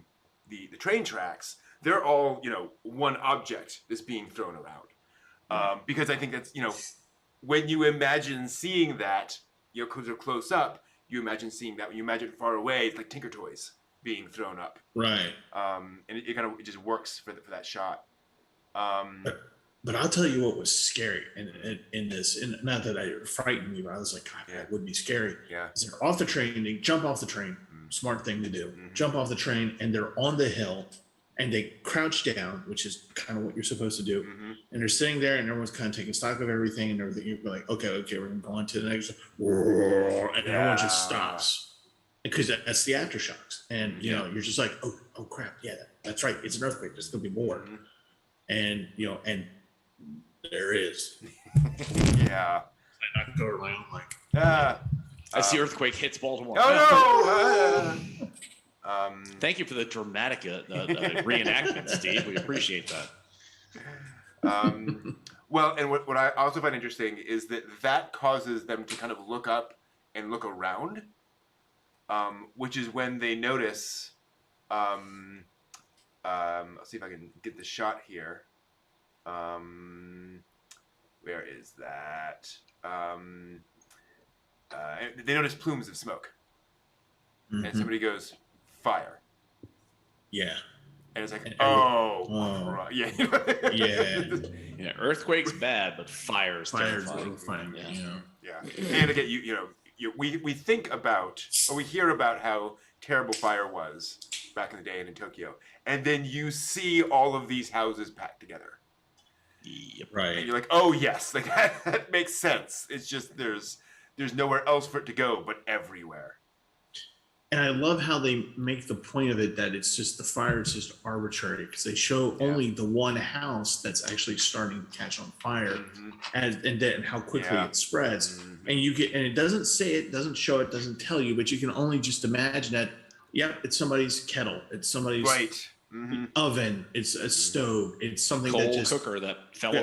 train tracks, they're all one object that's being thrown around. Because I think that's when you imagine seeing that because they're close up, you imagine seeing that. When you imagine far away, it's like Tinker Toys being thrown up. Right. And it just works for that shot. But I'll tell you what was scary in this, and not that it frightened me, but I was like, God, that would be scary. Yeah. Is they're off the train, they jump off the train, smart thing to do. Jump off the train, and they're on the hill, and they crouch down, which is kind of what you're supposed to do. And they're sitting there, and everyone's kind of taking stock of everything and everything. You're like, okay, we're going to go on to the next, and everyone just stops. Because that's the aftershocks. And, you're just like, oh crap, yeah, that's right. It's an earthquake. There's going to be more. And, and there is. Yeah. I not go around like. As the earthquake hits Baltimore. Oh no! Thank you for the dramatic reenactment, Steve. We appreciate that. Well, and what I also find interesting is that causes them to kind of look up and look around, which is when they notice. I'll see if I can get the shot here. Where is that? They notice plumes of smoke, and somebody goes, "Fire!" Yeah, and it's like, And yeah, yeah. Earthquake's bad, but fire's Fire's terrifying. yeah. And again, we think about, or we hear about how terrible fire was back in the day and in Tokyo, and then you see all of these houses packed together. Yep. Right. And you're like, oh yes, like that makes sense. It's just there's nowhere else for it to go but everywhere. And I love how they make the point of it that it's just the fire is just arbitrary, because they show only the one house that's actually starting to catch on fire, and then how quickly it spreads. And it doesn't say it, doesn't show it, doesn't tell you, but you can only just imagine that. Yep, it's somebody's kettle, it's somebody's oven, it's a stove, it's something Coal that just cooker that fell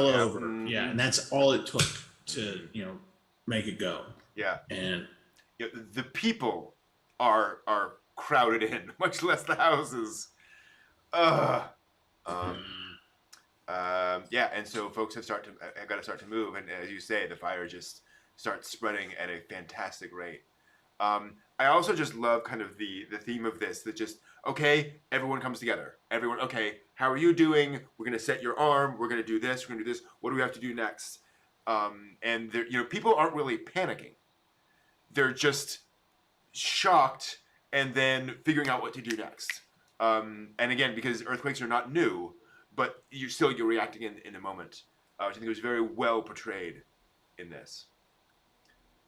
over. Yeah, and that's all it took to make it go. Yeah, and the people are crowded in, much less the houses. Yeah, and so folks have got to start to move, and as you say, the fire just starts spreading at a fantastic rate. I also just love kind of the theme of this, that just, okay, everyone comes together. Everyone, okay, how are you doing? We're going to set your arm. We're going to do this. We're going to do this. What do we have to do next? And people aren't really panicking. They're just shocked and then figuring out what to do next. And again, because earthquakes are not new, but you're reacting in the moment. Which I think was very well portrayed in this.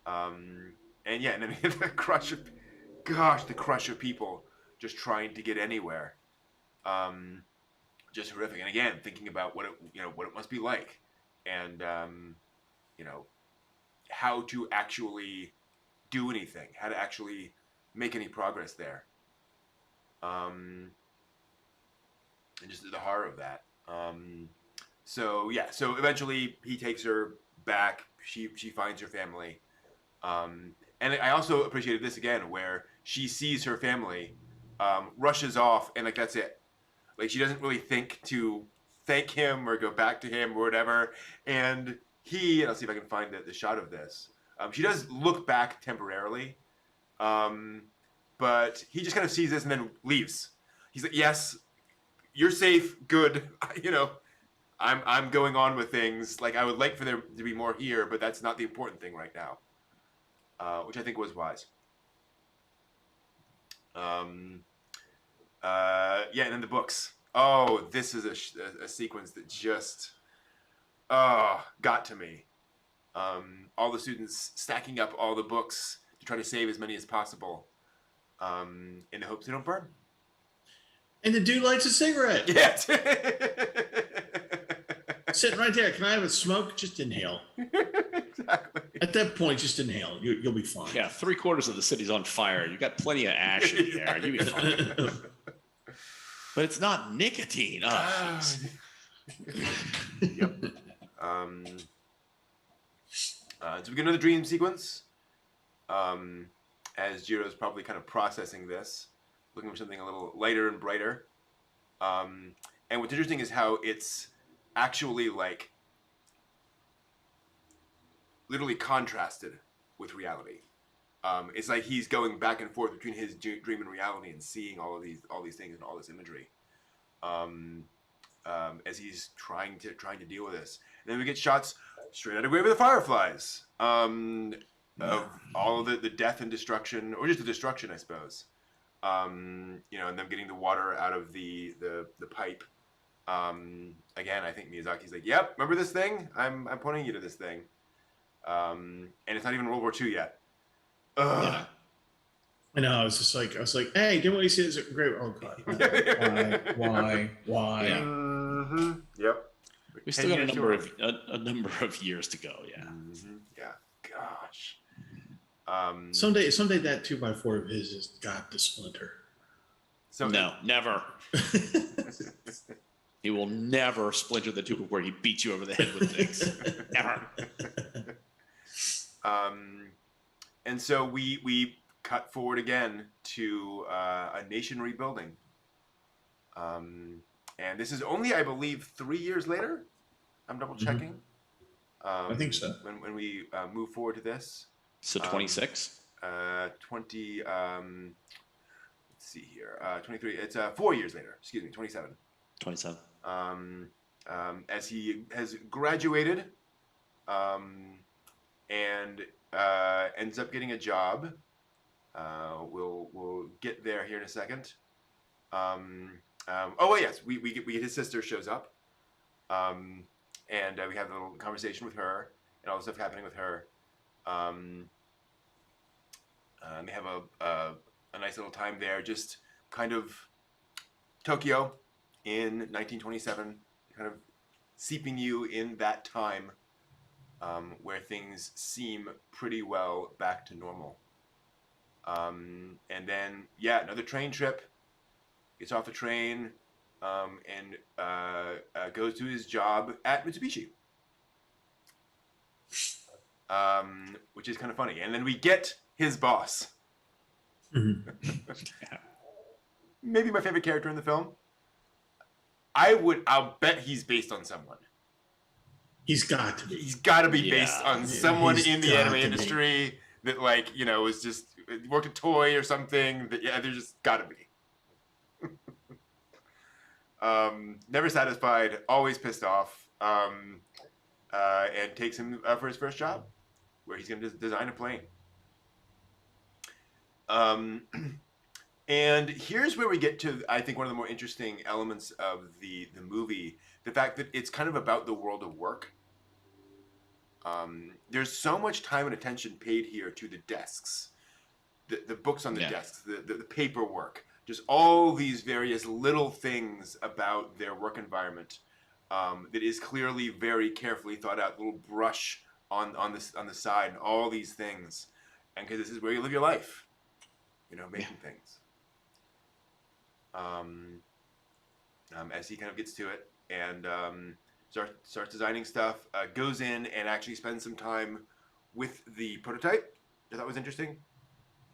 And yeah, and then the crush of people just trying to get anywhere. Just horrific. And again, thinking about what it must be like, and how to actually do anything, how to actually make any progress there. And just the horror of that. So eventually he takes her back. She finds her family. And I also appreciated this again, where she sees her family, rushes off, and like that's it. Like she doesn't really think to thank him or go back to him or whatever. And I'll see if I can find the shot of this. She does look back temporarily, but he just kind of sees this and then leaves. He's like, yes, you're safe, good. You know, I'm going on with things. Like, I would like for there to be more here, but that's not the important thing right now. Which I think was wise. Yeah, and then the books. Oh, this is a sequence that just got to me. All the students stacking up all the books to try to save as many as possible, in the hopes they don't burn. And the dude lights a cigarette. Yeah. Sitting right there. Can I have a smoke? Just inhale. Exactly. At that point, just inhale. You'll be fine. Yeah, 3/4 of the city's on fire. You got plenty of ash in there. You'll be fine. But it's not nicotine. Oh, Yep. So we get another dream sequence. As Jiro's probably kind of processing this, looking for something a little lighter and brighter. And what's interesting is how it's actually like literally contrasted with reality. It's like he's going back and forth between his dream and reality and seeing all these things and all this imagery. As he's trying to deal with this. And then we get shots straight out of Grave of the Fireflies. Of all of the death and destruction, or just the destruction, I suppose. You know, and them getting the water out of the pipe. Again, I think Miyazaki's like, yep, remember this thing? I'm pointing you to this thing. And it's not even World War II yet. Ugh. Yeah. I know. I was like, hey, didn't we see this? Great. Oh God. Why? Yeah. Mm-hmm. Yep. We still got a number of years to go. Yeah. Mm-hmm. Yeah. Gosh. Someday that 2x4 of his has got to splinter. So No, never. He will never splinter the tube where he beats you over the head with things. Never. And so we cut forward again to a nation rebuilding. And this is only, I believe, 3 years later. I'm double checking. I think so. When we move forward to this. So 26? 20, let's see here. 23, it's 4 years later. Excuse me, 27. 27. As he has graduated and ends up getting a job. We'll get there here in a second. Oh yes, we get his sister shows up, and we have a little conversation with her and all the stuff happening with her. And they have a nice little time there, just kind of Tokyo in 1927, kind of seeping you in that time where things seem pretty well back to normal. And then, yeah, another train trip. Gets off the train and goes to his job at Mitsubishi. Which is kind of funny. And then we get his boss. Maybe my favorite character in the film. I'll bet he's based on someone. He's got to be. He's got to be based on someone in the anime be. industry that, like, you know, was just worked a toy or something. That, yeah, there's just got to be. Never satisfied, always pissed off, and takes him for his first job, where he's going to design a plane. And here's where we get to, I think, one of the more interesting elements of the movie, the fact that it's kind of about the world of work. There's so much time and attention paid here to the desks, the books on the desks, the paperwork, just all these various little things about their work environment that is clearly very carefully thought out, little brush on the side, and all these things. And because this is where you live your life, you know, making things. As he kind of gets to it and starts designing stuff, goes in and actually spends some time with the prototype. I thought was interesting.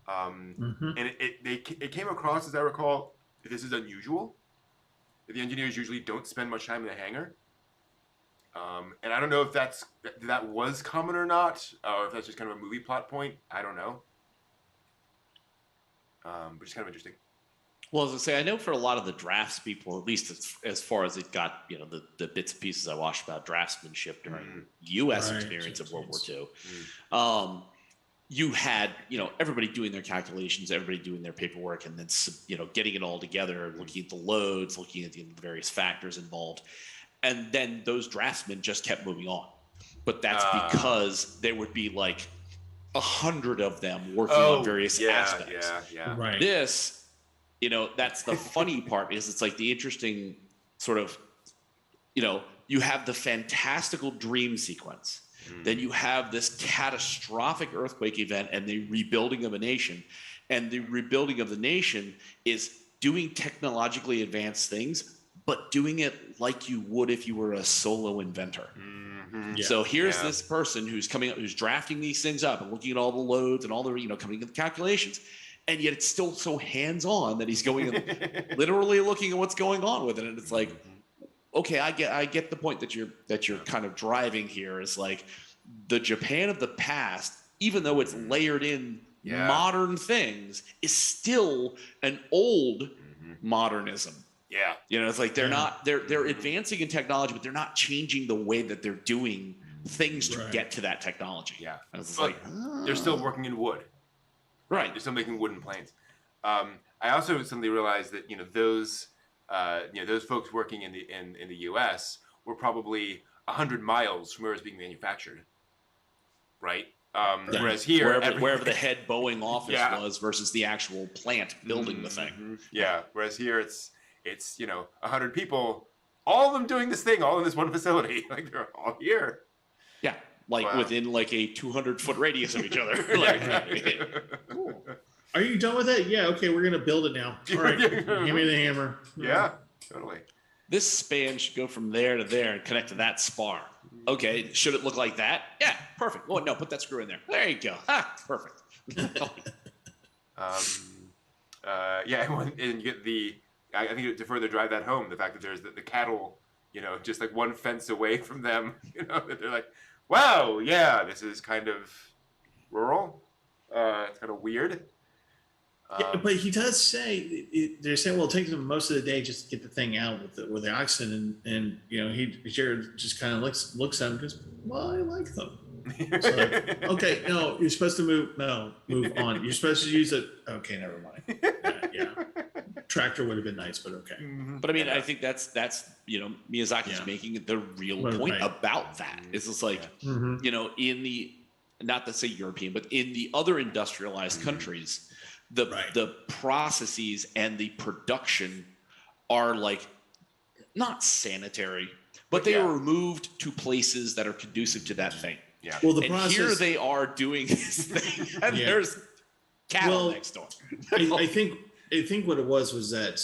And it came across, as I recall, that this is unusual. That the engineers usually don't spend much time in the hangar. And I don't know if that was common or not, or if that's just kind of a movie plot point. I don't know. But it's kind of interesting. Well, as I say, I know for a lot of the drafts people, at least as far as it got, the bits and pieces I watched about draftsmanship during U.S. experience of World War II, you had, everybody doing their calculations, everybody doing their paperwork, and then, getting it all together, looking at the loads, looking at the various factors involved. And then those draftsmen just kept moving on. But that's because there would be like 100 of them working on various aspects. Yeah. Right. This, that's the funny part, is it's like the interesting sort of, you have the fantastical dream sequence. Then you have this catastrophic earthquake event and the rebuilding of a nation. And the rebuilding of the nation is doing technologically advanced things, but doing it like you would if you were a solo inventor. Yeah. So here's this person who's coming up, who's drafting these things up and looking at all the loads and all the, coming to the calculations. And yet it's still so hands-on that he's going and literally looking at what's going on with it. And it's like, okay, I get the point that you're kind of driving here, is like the Japan of the past, even though it's layered in modern things, is still an old modernism. Yeah. It's like they're advancing in technology, but they're not changing the way that they're doing things to get to that technology. Yeah. And it's But they're still working in wood. Right. They're still making wooden planes. I also suddenly realized that those folks working in the U.S. were probably 100 miles from where it was being manufactured. Right. Whereas here, wherever the head Boeing office was versus the actual plant building the thing. Yeah. Whereas here it's 100 people, all of them doing this thing, all in this one facility. Like they're all here. Yeah. Like within like a 200-foot radius of each other. Cool. Are you done with it? Yeah. Okay. We're going to build it now. All right. Give me the hammer. Yeah, totally. This span should go from there to there and connect to that spar. Okay. Should it look like that? Yeah. Perfect. Oh, no. Put that screw in there. There you go. Perfect. And you get I think to further drive that home, the fact that there's the cattle, just like one fence away from them, that they're like, wow, yeah, this is kind of rural. It's kind of weird. But he does say they're saying, well, it takes them most of the day just to get the thing out with the oxen, and Jared just kind of looks at him and goes, well, I like them. So like, okay, no, you're supposed to move on. You're supposed to use it. Okay, never mind. Yeah. Tractor would have been nice, but okay. But I mean, I think that's Miyazaki's making the real point about that. It's just like, in the, not to say European, but in the other industrialized countries, the processes and the production are like not sanitary, but they are removed to places that are conducive to that thing. Yeah. Well, here they are doing this thing, and there's cattle next door. I think what it was that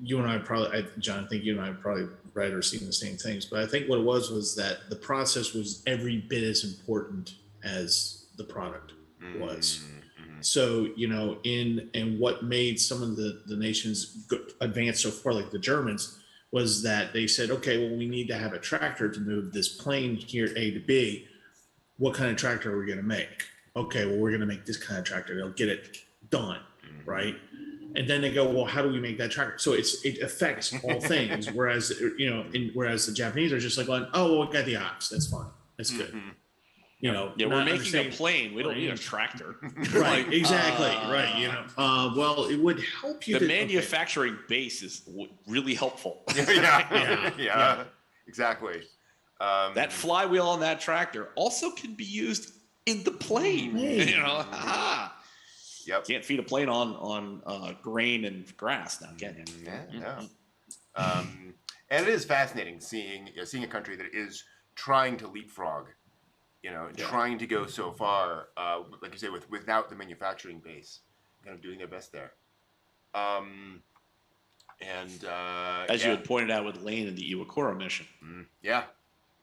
you and I probably, John, I think you and I probably read or seen the same things, but I think what it was that the process was every bit as important as the product was. So, and what made some of the nations advance so far, like the Germans, was that they said, okay, well, we need to have a tractor to move this plane here A to B. What kind of tractor are we going to make? Okay, well, we're going to make this kind of tractor. They'll get it done, right? And then they go, well, how do we make that tractor? So it affects all things. Whereas the Japanese are just like going, oh, well, we got the ox. That's fine. That's good. We're making a plane. We don't need a tractor. Right. Exactly. Right. Well, it would help you. The manufacturing base is really helpful. Yeah. Exactly. That flywheel on that tractor also can be used in the plane. Yep. Can't feed a plane on grain and grass now, can you? Yeah, no. And it is fascinating seeing a country that is trying to leapfrog, trying to go so far, like you say, without the manufacturing base, kind of doing their best there. As you had pointed out with Lane and the Iwakura mission.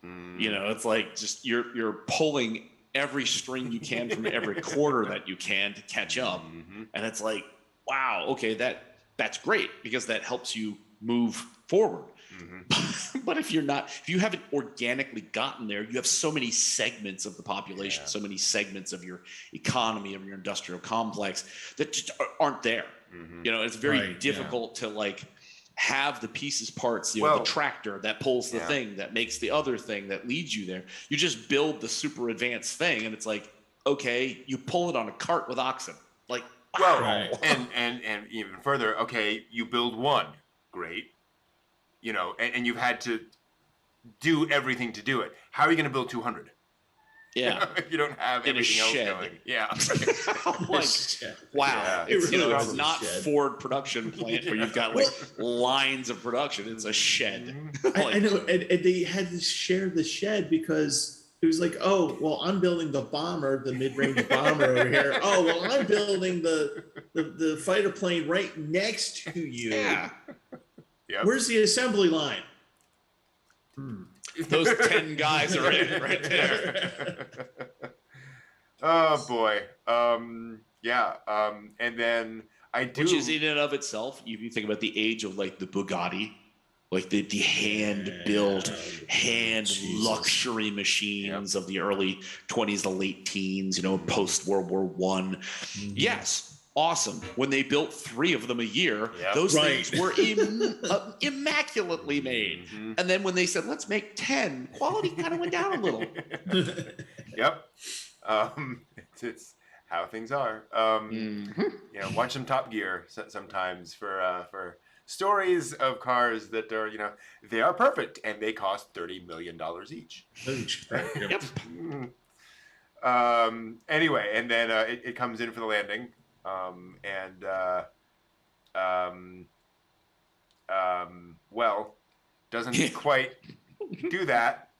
It's like just you're pulling every string you can from every quarter that you can to catch up. And it's like, wow, okay, that's great because that helps you move forward. But if you haven't organically gotten there, you have so many segments of the population, so many segments of your economy, of your industrial complex that just aren't there. It's very difficult to like have the pieces, parts, the tractor that pulls the thing that makes the other thing that leads you there. You just build the super advanced thing, and it's like, okay, you pull it on a cart with oxen. Like, and even further, okay, you build one, great, and you've had to do everything to do it. How are you going to build 200? Yeah, if you don't have everything else going. Yeah. Wow. It's not Ford production plant where you've got like lines of production. It's a shed. I know, and they had to share the shed because it was like, oh, well, I'm building the bomber, the mid-range bomber over here. Oh, well, I'm building the fighter plane right next to you. Yeah. Yep. Where's the assembly line? Those 10 guys are in right there. Oh boy. And then I do, which is in and of itself, if you think about the age of like the Bugatti, like the hand-built, luxury machines of the early 20s, the late teens, post-World War I. Yes. Awesome. When they built 3 of them a year, those things were immaculately made. And then when they said, let's make 10, quality kind of went down a little. Yep. It's how things are. Watch some Top Gear sometimes for stories of cars that are, they are perfect and they cost $30 million each. Yep. Anyway, and then it comes in for the landing. Doesn't quite do that.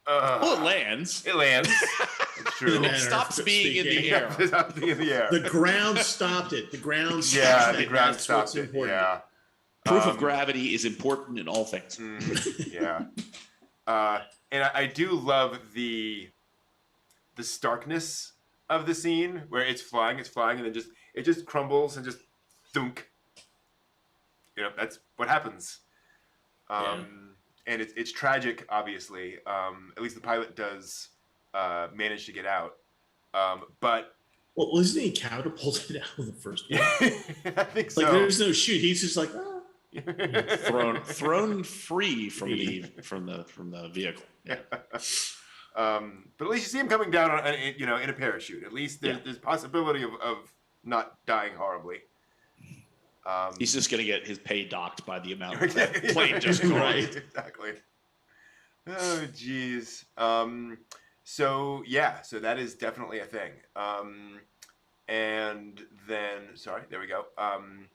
Well, it lands. It lands. It's true. It stops being in the air. It stops being in the air. The ground stopped it. The ground stopped yeah, it. the ground That's stopped what's it. important. Yeah. Proof of gravity is important in all things. Yeah. And I do love the starkness of the scene where it's flying, and then it just crumbles and just thunk. That's what happens. And it's tragic, obviously. At least the pilot does manage to get out. But well, wasn't he catapulted out of the first one? I think so. Like there's no chute. He's just like thrown free from the vehicle. Yeah. But at least you see him coming down in a parachute. At least there's possibility of not dying horribly. He's just gonna get his pay docked by the amount of that plane just going. Right, exactly. Oh geez. So that is definitely a thing. And then there we go. And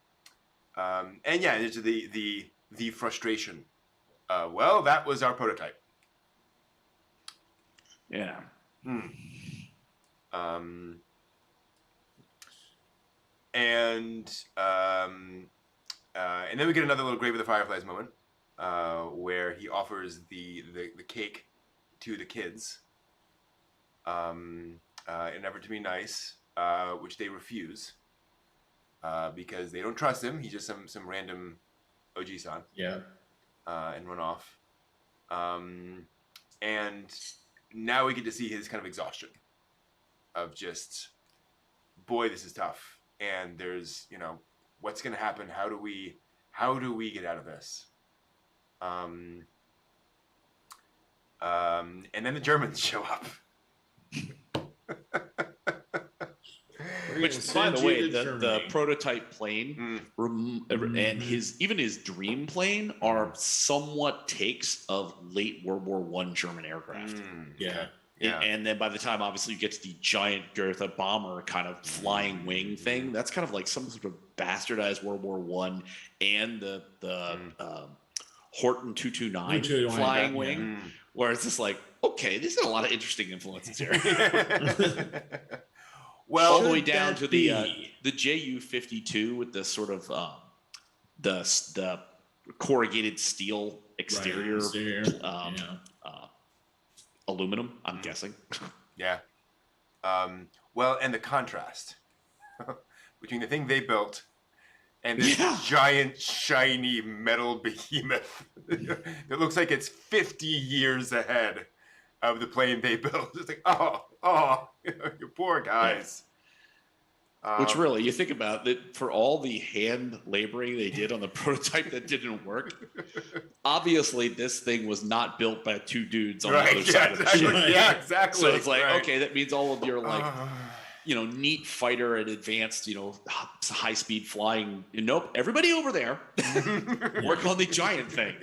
there's the frustration. That was our prototype. Yeah. And then we get another little Grave of the Fireflies moment, where he offers the cake to the kids, in an effort to be nice, which they refuse, because they don't trust him. He's just some random Oji-san. Yeah. And run off. And now we get to see his kind of exhaustion of just, boy, this is tough. And there's, what's going to happen? How do we get out of this? And then the Germans show up. Which, by the way, the prototype plane and his dream plane are somewhat takes of late World War I German aircraft. Yeah. Yeah. And then by the time, obviously, you get to the giant Goethe bomber kind of flying wing thing, that's kind of like some sort of bastardized World War I and the Horton 229 flying wing, where it's just like, okay, there's a lot of interesting influences here. Well, all the way down to the Ju-52 with the sort of the corrugated steel exterior, aluminum, I'm guessing. Yeah. And the contrast between the thing they built and this giant, shiny metal behemoth that looks like it's 50 years ahead of the plane they built. It's like, you poor guys. Which really, you think about that, for all the hand laboring they did on the prototype that didn't work, obviously this thing was not built by two dudes on the other side of the ship. Yeah, exactly. So it's like, okay, that means all of your neat fighter and advanced, high speed flying. Nope, everybody over there, work on the giant thing.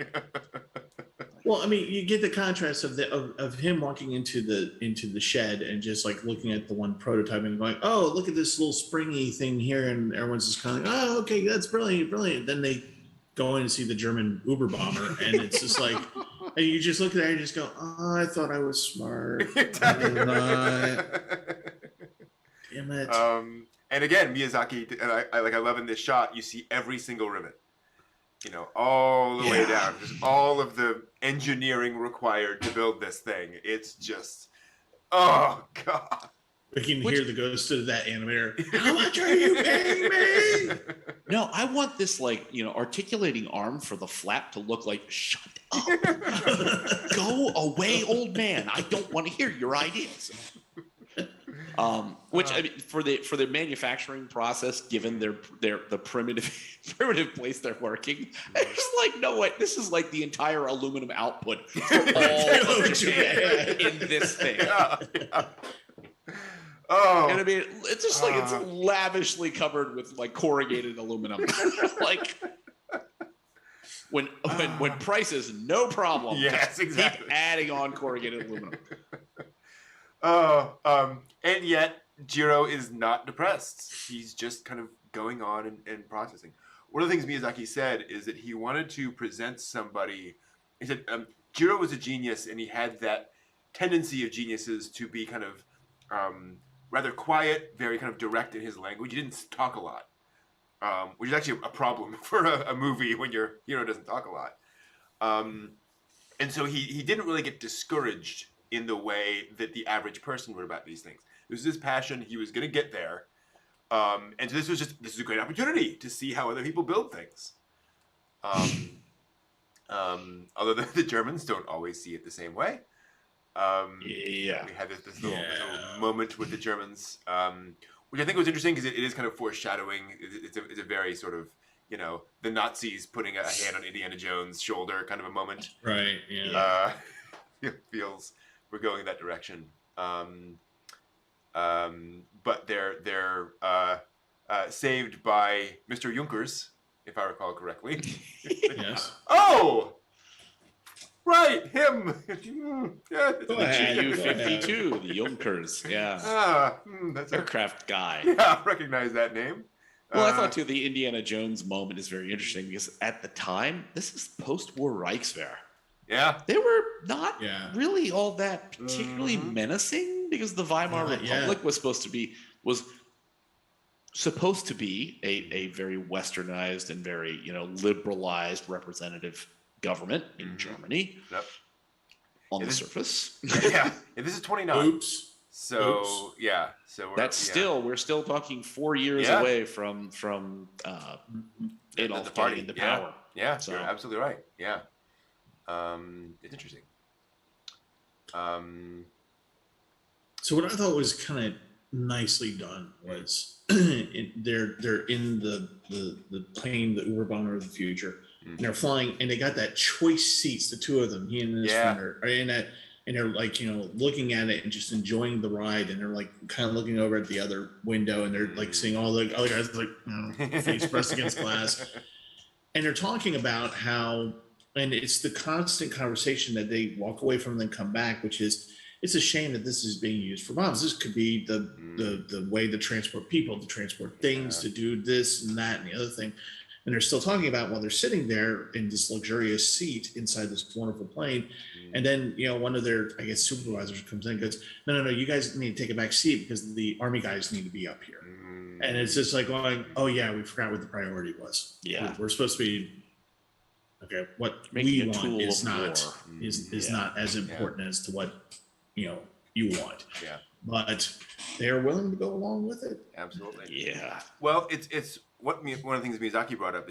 Well, I mean, you get the contrast of him walking into the shed and just like looking at the one prototype and going, "Oh, look at this little springy thing here," and everyone's just kind of like, "Oh, okay, that's brilliant." Then they go in and see the German Uber bomber, and it's just like, and you just look at it and just go, "Oh, I thought I was smart." I'm not. Damn it. And again, Miyazaki, and I love in this shot, you see every single rivet. All the way down. Just all of the engineering required to build this thing. It's just, oh, God. We can hear the ghost of that animator. How much are you paying me? No, I want this, articulating arm for the flap to look like, shut up. Go away, old man. I don't want to hear your ideas. Which I mean, for the manufacturing process, given the primitive place they're working, it's just like, no way, this is like the entire aluminum output for all of Japan in this thing. Yeah. Oh, and I mean, it's just like it's lavishly covered with like corrugated aluminum. Like when price is no problem, yes, exactly. Keep adding on corrugated aluminum. And yet Jiro is not depressed. He's just kind of going on and processing. One of the things Miyazaki said is that he wanted to present somebody. He said Jiro was a genius, and he had that tendency of geniuses to be kind of rather quiet, very kind of direct in his language. He didn't talk a lot, which is actually a problem for a movie when your hero doesn't talk a lot. And so he didn't really get discouraged in the way that the average person would about these things. It was his passion. He was going to get there. And so this is a great opportunity to see how other people build things. Although the Germans don't always see it the same way. We had this little moment with the Germans, which I think was interesting because it is kind of foreshadowing. It's a very sort of, the Nazis putting a hand on Indiana Jones' shoulder kind of a moment. Right, yeah. It feels we're going in that direction. But they're saved by Mr. Junkers, if I recall correctly. Yes. Oh! Right, him. Yeah, The GU-52, the Junkers, that's aircraft guy. Yeah, I recognize that name. Well, I thought too the Indiana Jones moment is very interesting because at the time, this is post-war Reichswehr. Yeah, they were not really all that particularly menacing because the Weimar Republic was supposed to be a very westernized and very liberalized representative government in Germany. Yep. On the surface. Yeah, this is 29. Oops. So yeah, so we're still talking 4 years away from Adolf getting into power. Yeah, so you're absolutely right. Yeah. It's interesting. So what I thought was kind of nicely done was they're in the plane, the Uber bomber of the future, and they're flying, and they got that choice seats, the two of them, he and his friend are in that, and they're like looking at it and just enjoying the ride, and they're like kind of looking over at the other window, and they're like seeing all the other guys like face pressed against glass, and they're talking about how. And it's the constant conversation that they walk away from and then come back, which is, it's a shame that this is being used for bombs. This could be the way to transport people, to transport things, to do this and that and the other thing. And they're still talking about while they're sitting there in this luxurious seat inside this wonderful plane. And then, one of their, I guess, supervisors comes in and goes, no, you guys need to take a back seat because the Army guys need to be up here. And it's just like going, oh yeah, we forgot what the priority was. Yeah. We're supposed to be, okay, what we want is not as important as to what you want. Yeah. But they're willing to go along with it. Absolutely. Yeah. Well, it's one of the things Miyazaki brought up,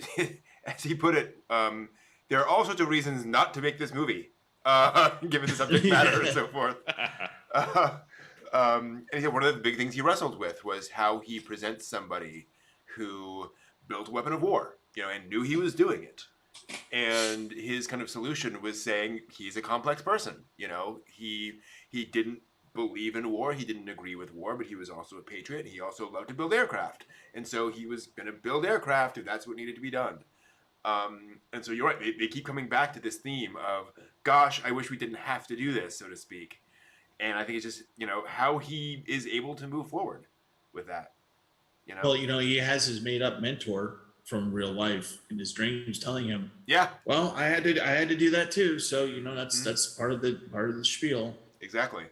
as he put it, there are all sorts of reasons not to make this movie, given the subject matter and so forth. And he said one of the big things he wrestled with was how he presents somebody who built a weapon of war, and knew he was doing it. And his kind of solution was saying he's a complex person. He didn't believe in war. He didn't agree with war, but he was also a patriot. He also loved to build aircraft. And so he was going to build aircraft if that's what needed to be done. And so you're right. They keep coming back to this theme of, gosh, I wish we didn't have to do this, so to speak. And I think it's just, how he is able to move forward with that. Well, he has his made up mentor from real life in his dreams telling him, yeah, well, I had to do that too. So, that's part of the spiel. Exactly.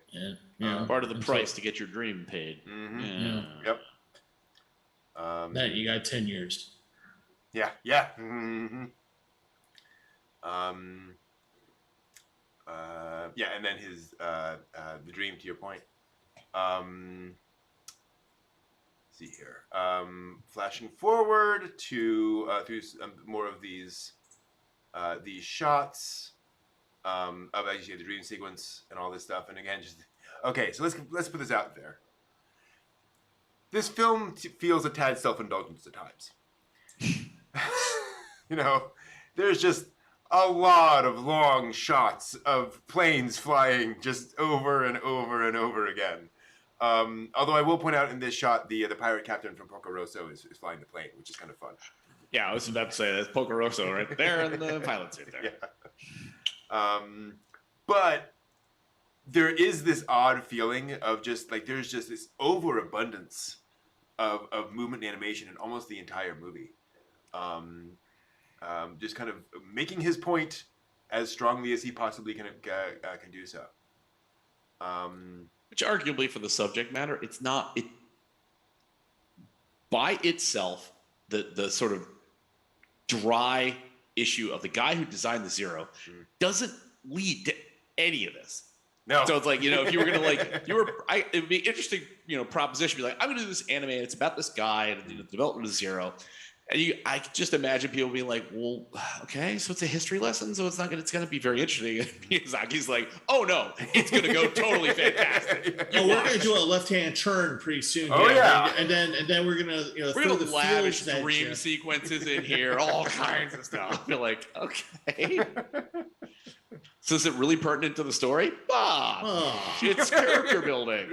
Yeah. Part of the price to get your dream paid. Mm-hmm. Yeah. Yep. That you got 10 years. Yeah. Mm-hmm. And then his the dream, to your point. See here. Flashing forward to through more of these shots of, as you say, the dream sequence and all this stuff. And again, so let's put this out there. This film feels a tad self-indulgent at times. There's just a lot of long shots of planes flying just over and over and over again. Although I will point out in this shot, the pirate captain from Porco Rosso is flying the plane, which is kind of fun. Yeah, I was about to say that's Porco Rosso right there in the pilot suit there. Yeah. But there is this odd feeling of just like there's just this overabundance of movement and animation in almost the entire movie. Just kind of making his point as strongly as he possibly can do so. Which arguably for the subject matter, it's not it by itself, the sort of dry issue of the guy who designed the Zero doesn't lead to any of this. No. So it's like, if you were gonna it would be interesting, proposition. Be like, I'm gonna do this anime, and it's about this guy and the development of Zero. And I could just imagine people being like, well, okay, so it's a history lesson, so it's gonna be very interesting. And Miyazaki's like, oh no, it's gonna go totally fantastic. We're gonna do a left-hand turn pretty soon. Oh yeah, and then we're gonna we're gonna lavish dream sequences in here, all kinds of stuff. You're like, okay. So is it really pertinent to the story? It's character building.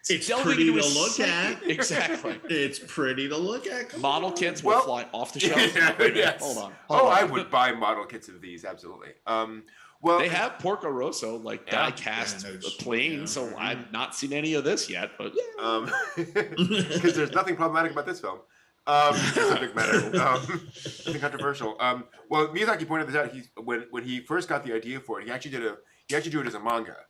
It's pretty to look at. Exactly. It's pretty to look at. Model kits will fly off the shelf. Yes. Hold on. I would buy model kits of these, absolutely. Well, they have Porco Rosso die cast plane, so I've not seen any of this yet. But because there's nothing problematic about this film. Subject matter, nothing controversial. Well, Miyazaki pointed this out. When he first got the idea for it, he actually drew it as a manga.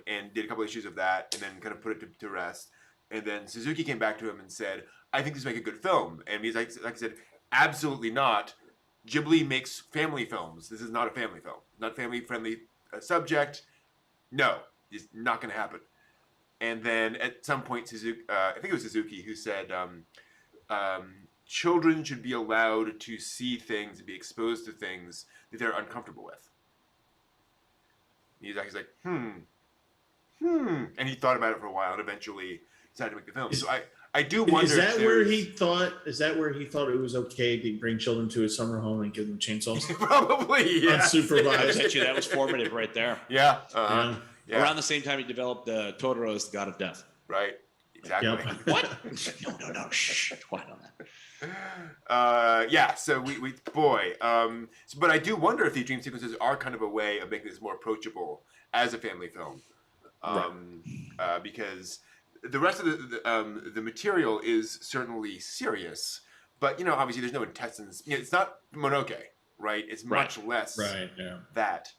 And did a couple issues of that, and then kind of put it to rest. And then Suzuki came back to him and said, "I think this would make a good film." And he's like I said, "Absolutely not. Ghibli makes family films. This is not a family film. Not family-friendly subject. No, it's not going to happen." And then at some point, Suzuki, I think it was Suzuki, who said, "Children should be allowed to see things and be exposed to things that they're uncomfortable with." He's like, and he thought about it for a while and eventually decided to make the film. So I do wonder. Is that where he thought it was okay to bring children to his summer home and give them chainsaws? Probably, yeah. Unsupervised. That was formative right there. Yeah. Yeah. Around the same time he developed Totoro as the God of Death. Right. Exactly. Yep. What? No. Shh. Quiet on that. Yeah. So we boy. But I do wonder if these dream sequences are kind of a way of making this more approachable as a family film. Because the rest of the material is certainly serious, but obviously there's no intestines. It's not Mononoke, right? It's much less that.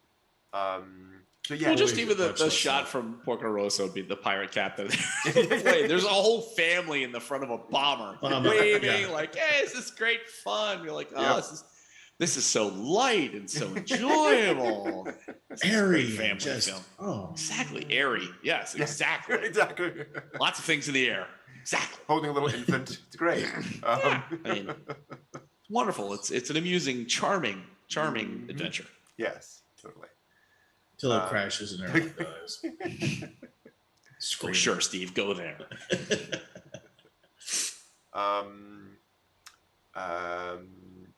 So yeah, well, just even the shot from Porco Rosso being the pirate captain. There's a whole family in the front of a bomber waving like, "Hey, this is great fun." You're like, "Oh, this is so light and so enjoyable." Airy family film. Oh, exactly, airy. Yes, exactly. Exactly. Lots of things in the air. Exactly. holding a little infant. It's great. I mean, wonderful. It's an amusing, charming adventure. Yes, totally. Till it crashes and everyone dies. Oh, sure, Steve, go there.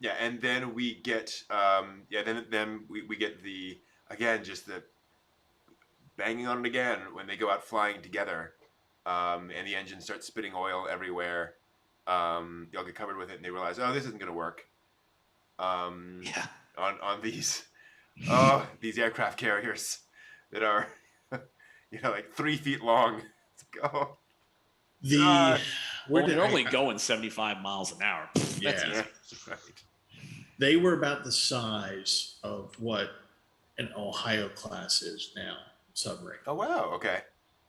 Yeah, and then we get then we get the again just the banging on it again when they go out flying together, and the engine starts spitting oil everywhere. They all get covered with it, and they realize, oh, this isn't going to work. Yeah. On these these aircraft carriers that are like 3 feet long. It's like, oh, Well, they're only going 75 miles an hour. That's easy. Right. They were about the size of what an Ohio class is now, submarine. Oh wow, okay.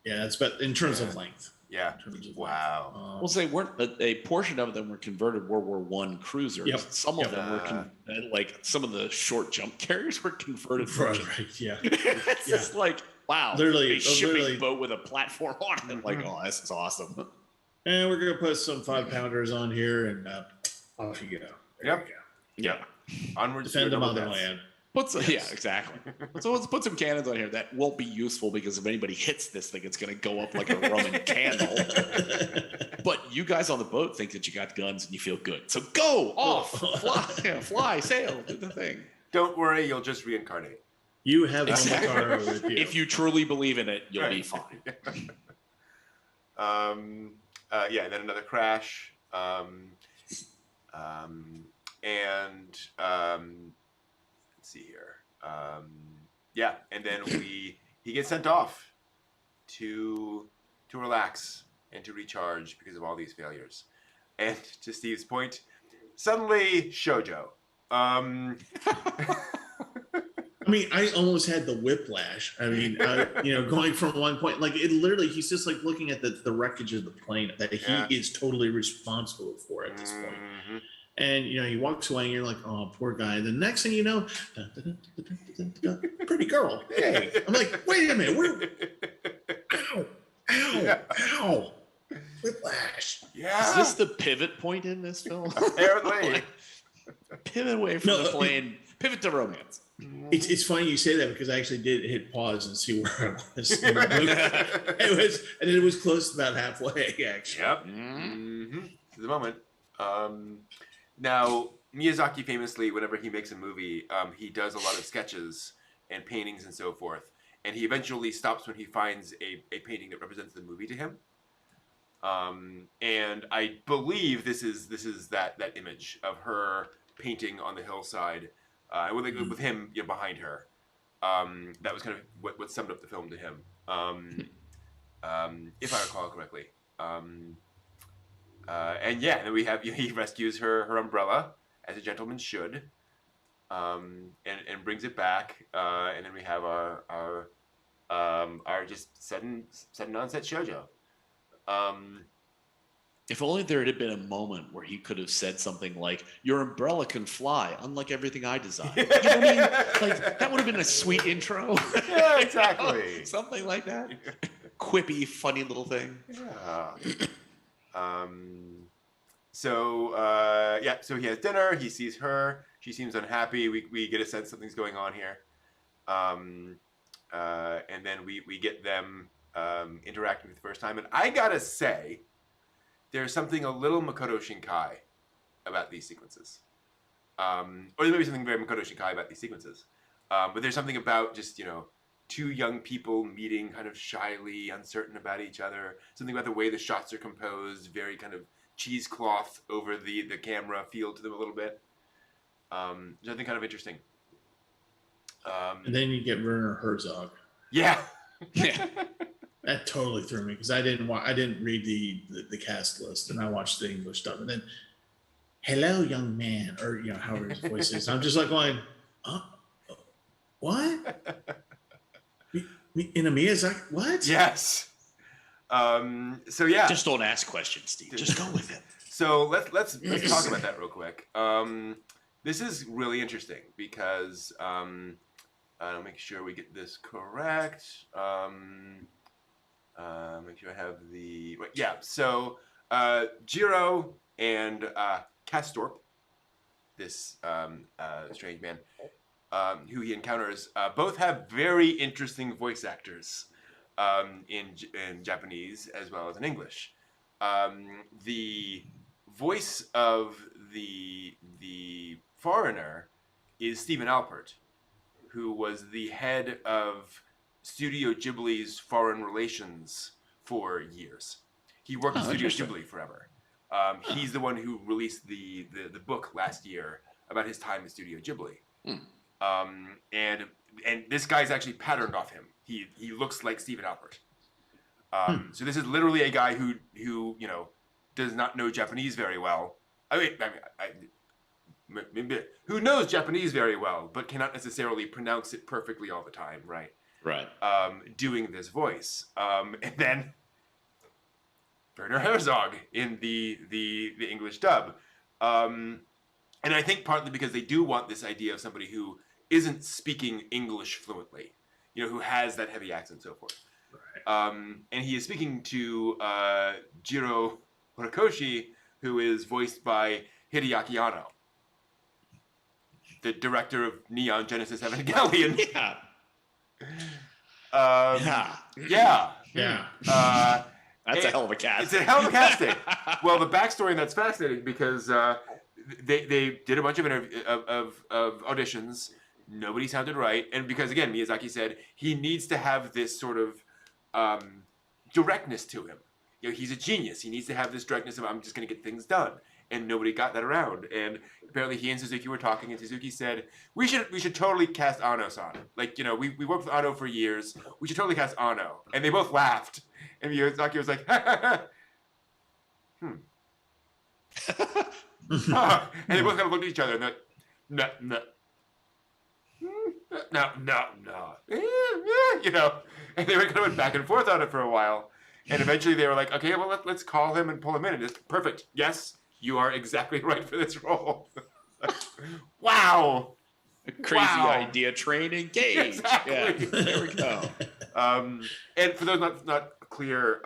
Yeah, that's about in terms of length. Yeah. In terms of Wow. Well, they weren't. A portion of them were converted World War I cruisers. Yep. Some of them were like some of the short jump carriers were converted. Right. Yeah. It's just like wow. Literally, a shipping boat with a platform on it. Like, oh, this is awesome. And we're gonna put some 5-pounders on here, and off you go. There you go. Yeah. Onwards Defend to the another motherland. Yeah, exactly. So let's put some cannons on here. That won't be useful because if anybody hits this thing, it's going to go up like a Roman candle. But you guys on the boat think that you got guns and you feel good. So go off, fly, sail, do the thing. Don't worry, you'll just reincarnate. You have Omakara with you. If you truly believe in it, you'll be fine. Yeah, and then another crash. Let's see here. Yeah, and then he gets sent off to relax and to recharge because of all these failures. And to Steve's point, suddenly shoujo. I mean, I almost had the whiplash. I mean, going from one point, like it literally, he's just like looking at the wreckage of the plane that he is totally responsible for at this point. Mm-hmm. And, he walks away and you're like, oh, poor guy. The next thing you know, pretty girl. Hey, I'm like, wait a minute. Ow. Whiplash. Yeah. Is this the pivot point in this film? Apparently. Pivot away from the plane. Pivot to romance. It's funny you say that because I actually did hit pause and see where I was. It was close to about halfway, actually. Yep. Mm-hmm. To the moment. Now, Miyazaki famously, whenever he makes a movie, he does a lot of sketches and paintings and so forth. And he eventually stops when he finds a painting that represents the movie to him. And I believe this is that image of her painting on the hillside, with him behind her. That was kind of what summed up the film to him, if I recall correctly. And then we have he rescues her umbrella as a gentleman should, and brings it back, and then we have our just sudden onset shoujo. If only there had been a moment where he could have said something like, "Your umbrella can fly, unlike everything I designed." You know what I mean? Like that would have been a sweet intro. Yeah, exactly. Something like that. Quippy, funny little thing. Yeah. So he has dinner. He sees her. She seems unhappy. We get a sense something's going on here. And then we get them interacting for the first time. And I gotta say, there's something a little Makoto Shinkai about these sequences. Or there may be something very Makoto Shinkai about these sequences. But there's something about just, two young people meeting kind of shyly, uncertain about each other. Something about the way the shots are composed, very kind of cheesecloth over the camera feel to them a little bit. Which I think kind of interesting. And then you get Werner Herzog. Yeah. Yeah. That totally threw me because I didn't read the cast list and I watched the English stuff and then, hello, young man, or however his voice is. I'm just like going, what? In a Miyazaki, what? Yes. So yeah. Just don't ask questions, Steve. Just go with it. So let's talk about that real quick. This is really interesting because I'll make sure we get this correct. Make sure I have the right. Yeah. So Jiro and Castorp, this strange man who he encounters, both have very interesting voice actors in Japanese as well as in English. The voice of the foreigner is Stephen Alpert, who was the head of Studio Ghibli's foreign relations for years. He worked at Studio Ghibli forever. He's the one who released the book last year about his time at Studio Ghibli. And this guy's actually patterned off him. He looks like Stephen Alpert. So this is literally a guy who does not know Japanese very well. Who knows Japanese very well, but cannot necessarily pronounce it perfectly all the time, right? Right. Doing this voice, and then Werner Herzog in the English dub, and I think partly because they do want this idea of somebody who isn't speaking English fluently, who has that heavy accent, and so forth. Right. And he is speaking to Jiro Horikoshi, who is voiced by Hideaki Anno, the director of Neon Genesis Evangelion. Yeah. Yeah. That's a hell of a cast. It's a hell of a casting. Well, the backstory in that's fascinating because they did a bunch of auditions. Nobody sounded right, and because again, Miyazaki said he needs to have this sort of directness to him. He's a genius. He needs to have this directness of I'm just going to get things done, and nobody got that around. And apparently, he and Suzuki were talking, and Suzuki said we should totally cast Anno-san. Like we worked with Anno for years. We should totally cast Anno, and they both laughed. And Miyazaki was like, and they both kind of looked at each other and they're like, no. And they kind of went back and forth on it for a while. And eventually they were like, okay, well, let's call him and pull him in. And it's perfect. Yes, you are exactly right for this role. Wow. A crazy idea, train, engage. Exactly. Yeah, there we go. And for those not clear,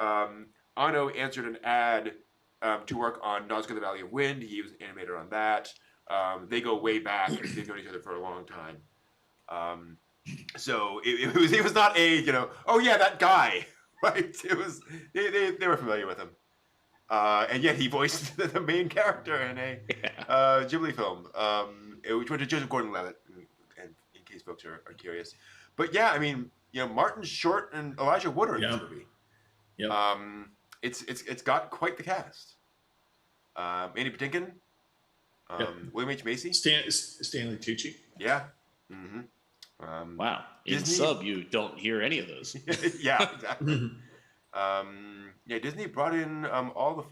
Anno answered an ad to work on Nausicaa the Valley of Wind. He was an animator on that. They go way back. They've known each other for a long time. So it was not a oh yeah, that guy, right? It was they were familiar with him, and yet he voiced the main character in a Ghibli film, which went to Joseph Gordon-Levitt, and in case folks are curious. But yeah, I mean, Martin Short and Elijah Wood are in this movie. Yep. It's got quite the cast. Andy Patinkin, William H. Macy, Stanley Tucci. Yeah. Mm-hmm. Wow. In Disney, sub, you don't hear any of those. Yeah, exactly. Disney brought in all the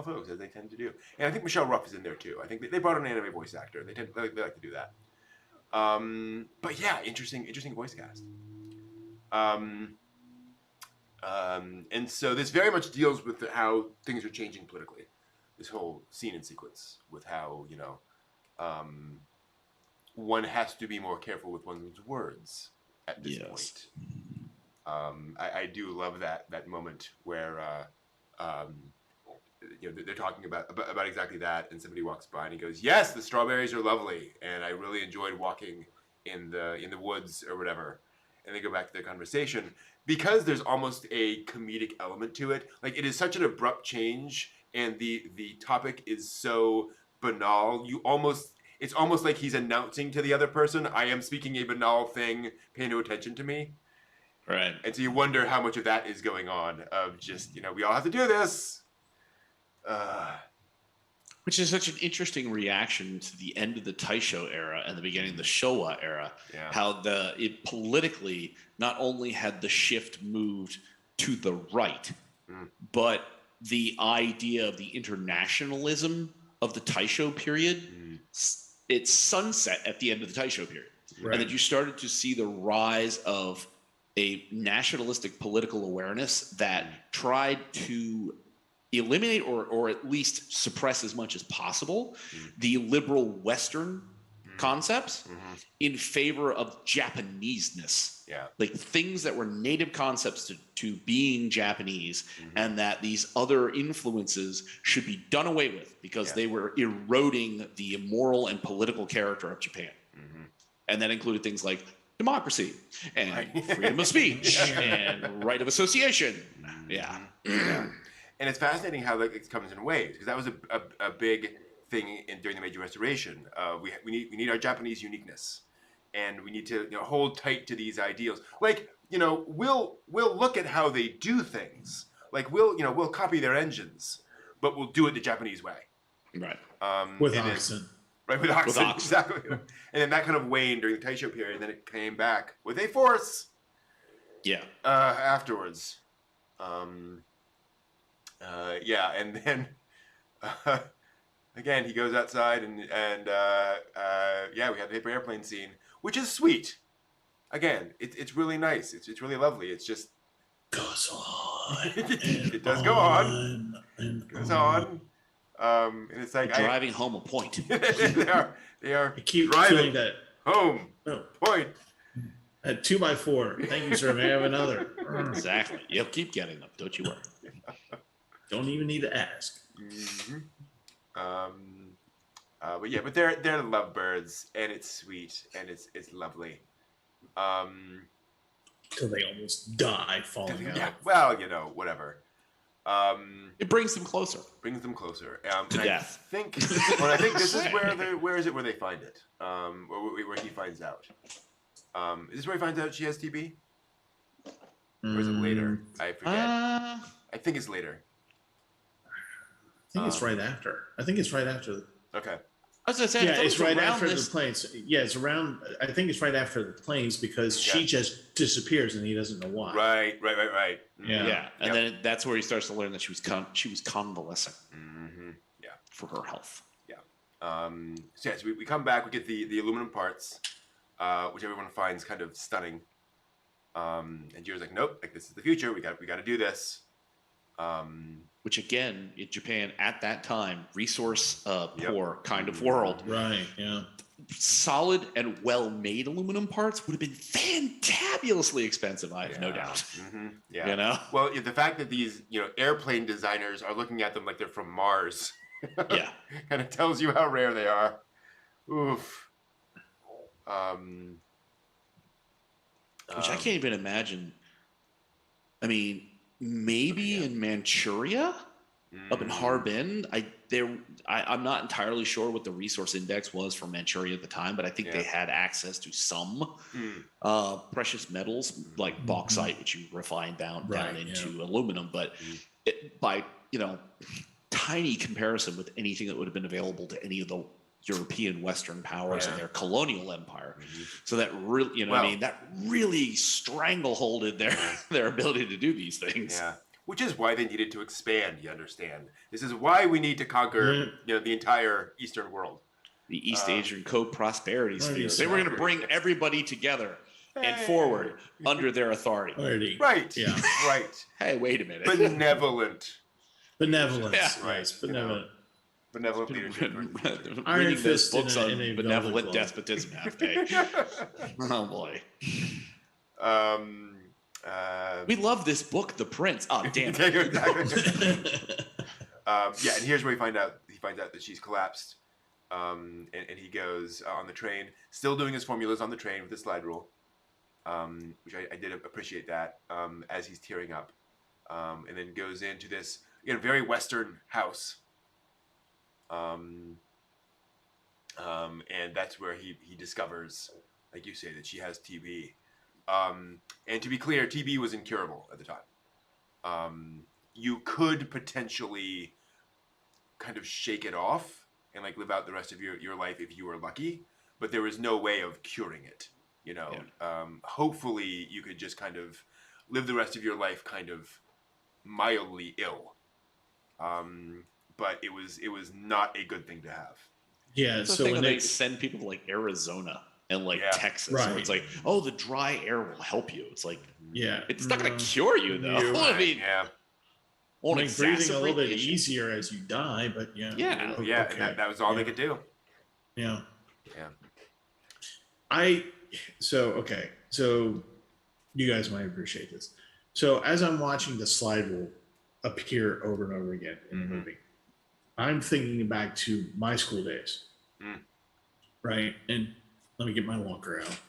folks, as they tend to do, and I think Michelle Ruff is in there too. I think they brought in an anime voice actor. They like to do that. But yeah, interesting voice cast. And so this very much deals with how things are changing politically. This whole scene and sequence with how one has to be more careful with one's words at this point. I do love that moment where they're talking about exactly that, and somebody walks by and he goes, "Yes, the strawberries are lovely, and I really enjoyed walking in the woods or whatever." And they go back to their conversation because there's almost a comedic element to it. Like, it is such an abrupt change, and the topic is so banal. It's almost like he's announcing to the other person, "I am speaking a banal thing. Pay no attention to me." Right. And so you wonder how much of that is going on. Of just we all have to do this. Which is such an interesting reaction to the end of the Taisho era and the beginning of the Showa era. Yeah. How it politically not only had the shift moved to the right, but the idea of the internationalism of the Taisho period, it sunset at the end of the Taisho period. Right. And that you started to see the rise of a nationalistic political awareness that tried to eliminate or at least suppress as much as possible the liberal Western concepts in favor of Japaneseness. Yeah. Like things that were native concepts to being Japanese, and that these other influences should be done away with because they were eroding the moral and political character of Japan. And that included things like democracy and freedom of speech and right of association. Yeah. And it's fascinating how it comes in waves, because that was a big thing during the Meiji Restoration. We need our Japanese uniqueness, and we need to hold tight to these ideals. Like we'll look at how they do things. Like we'll copy their engines, but we'll do it the Japanese way. Right. With oxen. Right, with oxen, exactly. And then that kind of waned during the Taisho period, and then it came back with a force. Yeah. Afterwards. And then again he goes outside and we have the paper airplane scene, which is sweet. Again, it's really nice. It's really lovely. It's just goes on. It does go on. And goes on. And it's like driving home a point. they are I keep driving feeling that home point. At 2x4. Thank you, sir. May I have another? Exactly. You'll keep getting them. Don't you worry. Don't even need to ask. But they're lovebirds, and it's sweet, and it's lovely. Till they almost die falling out. Yeah. Well, whatever. It brings them closer. To death. I think this is where is it where they find it? Where he finds out. Is this where he finds out she has TB? Or is it later? I forget. I think it's later. I think it's right after. Okay. I was gonna say, it's right after the planes. Yeah, it's around. I think it's right after the planes because she just disappears and he doesn't know why. Right. Yeah. And then that's where he starts to learn that she was convalescing. Yeah. For her health. Yeah. So we come back. We get the aluminum parts, which everyone finds kind of stunning. And Jiro's like, nope, like this is the future. We got to do this. Which again, in Japan at that time, resource poor kind of world. Right. Yeah. Solid and well-made aluminum parts would have been fantabulously expensive. I have no doubt. Yeah. Well, the fact that these airplane designers are looking at them like they're from Mars. Yeah. Kind of tells you how rare they are. Oof. Which I can't even imagine. I mean, maybe in Manchuria, up in Harbin. I'm not entirely sure what the resource index was for Manchuria at the time, but I think they had access to some precious metals like bauxite, which you refine down into aluminum. But by tiny comparison with anything that would have been available to any of the European Western powers and their colonial empire. So that really, that really strangleholded their ability to do these things. Yeah. Which is why they needed to expand, you understand. This is why we need to conquer, the entire Eastern world. The East Asian co-prosperity sphere. They were going to bring everybody together and forward under their authority. Right. Yeah. Right. Hey, wait a minute. Benevolence. Benevolence. Right. Yes, benevolent. Benevolent leadership. Reading this book's on in a benevolent despotism half day. Oh boy. We love this book, The Prince. Oh, damn it. And here's where he finds out that she's collapsed. And he goes on the train, still doing his formulas on the train with the slide rule, which I did appreciate that, as he's tearing up. And then goes into this very Western house. And that's where he discovers, like you say, that she has TB. And to be clear, TB was incurable at the time. You could potentially kind of shake it off and like live out the rest of your life if you were lucky, but there was no way of curing it. Hopefully you could just kind of live the rest of your life kind of mildly ill. But it was not a good thing to have. Yeah. So when they send people to like Arizona and like Texas, where it's like, oh, the dry air will help you. It's like, it's not going to cure you though. I mean, won't breathing a little bit easier as you die, but and that was all they could do. Yeah. So you guys might appreciate this. So as I'm watching the slide rule appear over and over again in the movie, I'm thinking back to my school days, right? And let me get my walker out.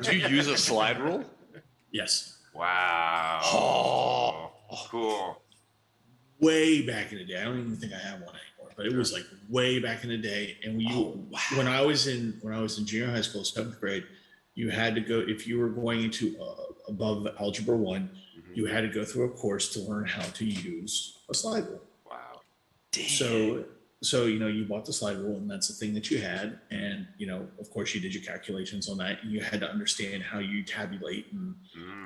Do you use a slide rule? Yes. Wow. Oh, Cool. Way back in the day, I don't even think I have one anymore, but it was like way back in the day. And when I was in junior high school, 7th grade, you had to go, if you were going into above algebra 1, you had to go through a course to learn how to use a slide rule. Wow. Damn. So you bought the slide rule, and that's the thing that you had. And of course, you did your calculations on that. And you had to understand how you tabulate and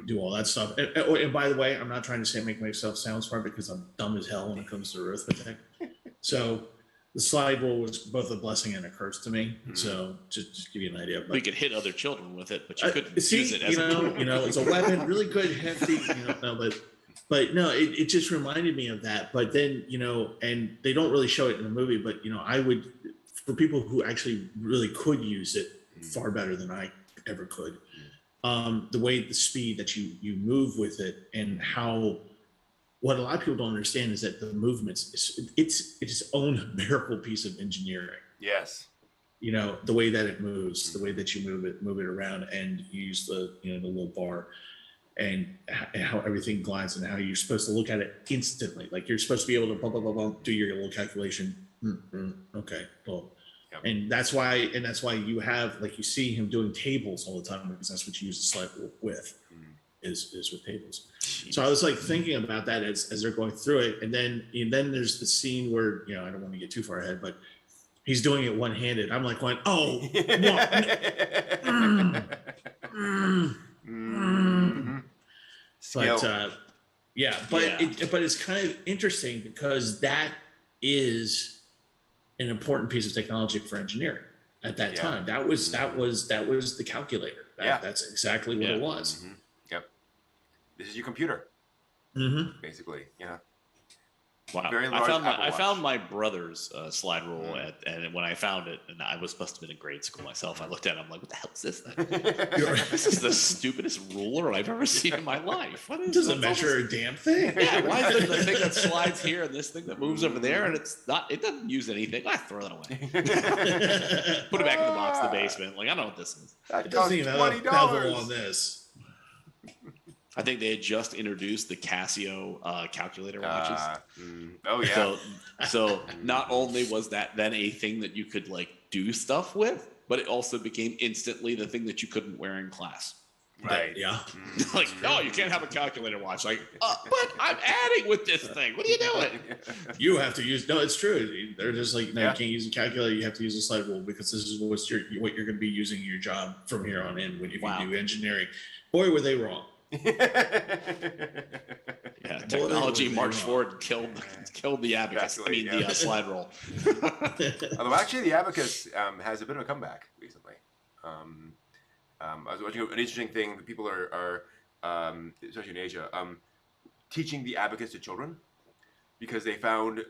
do all that stuff. And by the way, I'm not trying to make myself sound smart, because I'm dumb as hell when it comes to arithmetic. So the slide rule was both a blessing and a curse to me. So just give you an idea. We could hit other children with it, but you couldn't use it as a tool. It's a weapon, really good, hefty. But no, it just reminded me of that. But then, and they don't really show it in the movie, but I would, for people who actually really could use it far better than I ever could, the way, the speed that you move with it, and how, what a lot of people don't understand is that the movements, it's its own miracle piece of engineering. Yes. The way that it moves, the way that you move it around, and you use the little bar, and how everything glides, and how you're supposed to look at it instantly. Like, you're supposed to be able to blah, blah, blah, blah, do your little calculation. Okay, cool. Yep. And that's why you have, like, you see him doing tables all the time, because that's what you use the slide rule with, is with tables. Jeez. So I was like thinking about that as they're going through it. And then there's the scene where, I don't want to get too far ahead, but he's doing it one-handed. I'm like going, oh, but but it's kind of interesting, because that is an important piece of technology for engineering at that time. That was the calculator. That's exactly what it was. Yep. This is your computer. Basically. Yeah. Wow. Very large I found my brother's slide rule and when I found it, and I was supposed to have been in grade school myself, I looked at it, I'm like, what the hell is this thing? This is the stupidest ruler I've ever seen in my life. What is it? Doesn't measure a damn thing. Yeah, why is it the thing that slides here and this thing that moves over there, and it doesn't use anything? I throw that away. Put it back in the box in the basement. Like, I don't know what this is. That costs $20 on this. I think they had just introduced the Casio calculator watches. Oh yeah. So not only was that then a thing that you could like do stuff with, but it also became instantly the thing that you couldn't wear in class. Right. Yeah. Like, no, you can't have a calculator watch. Like, but I'm adding with this thing. What are you doing? You have to use. No, it's true. They're just like, no, you can't use a calculator. You have to use a slide rule, because this is what you're going to be using in your job from here on in if you do engineering. Boy, were they wrong. Technology marched forward and killed the abacus. Exactly, the slide rule. Although actually the abacus has a bit of a comeback recently. I was watching an interesting thing that people are especially in Asia, teaching the abacus to children, because they found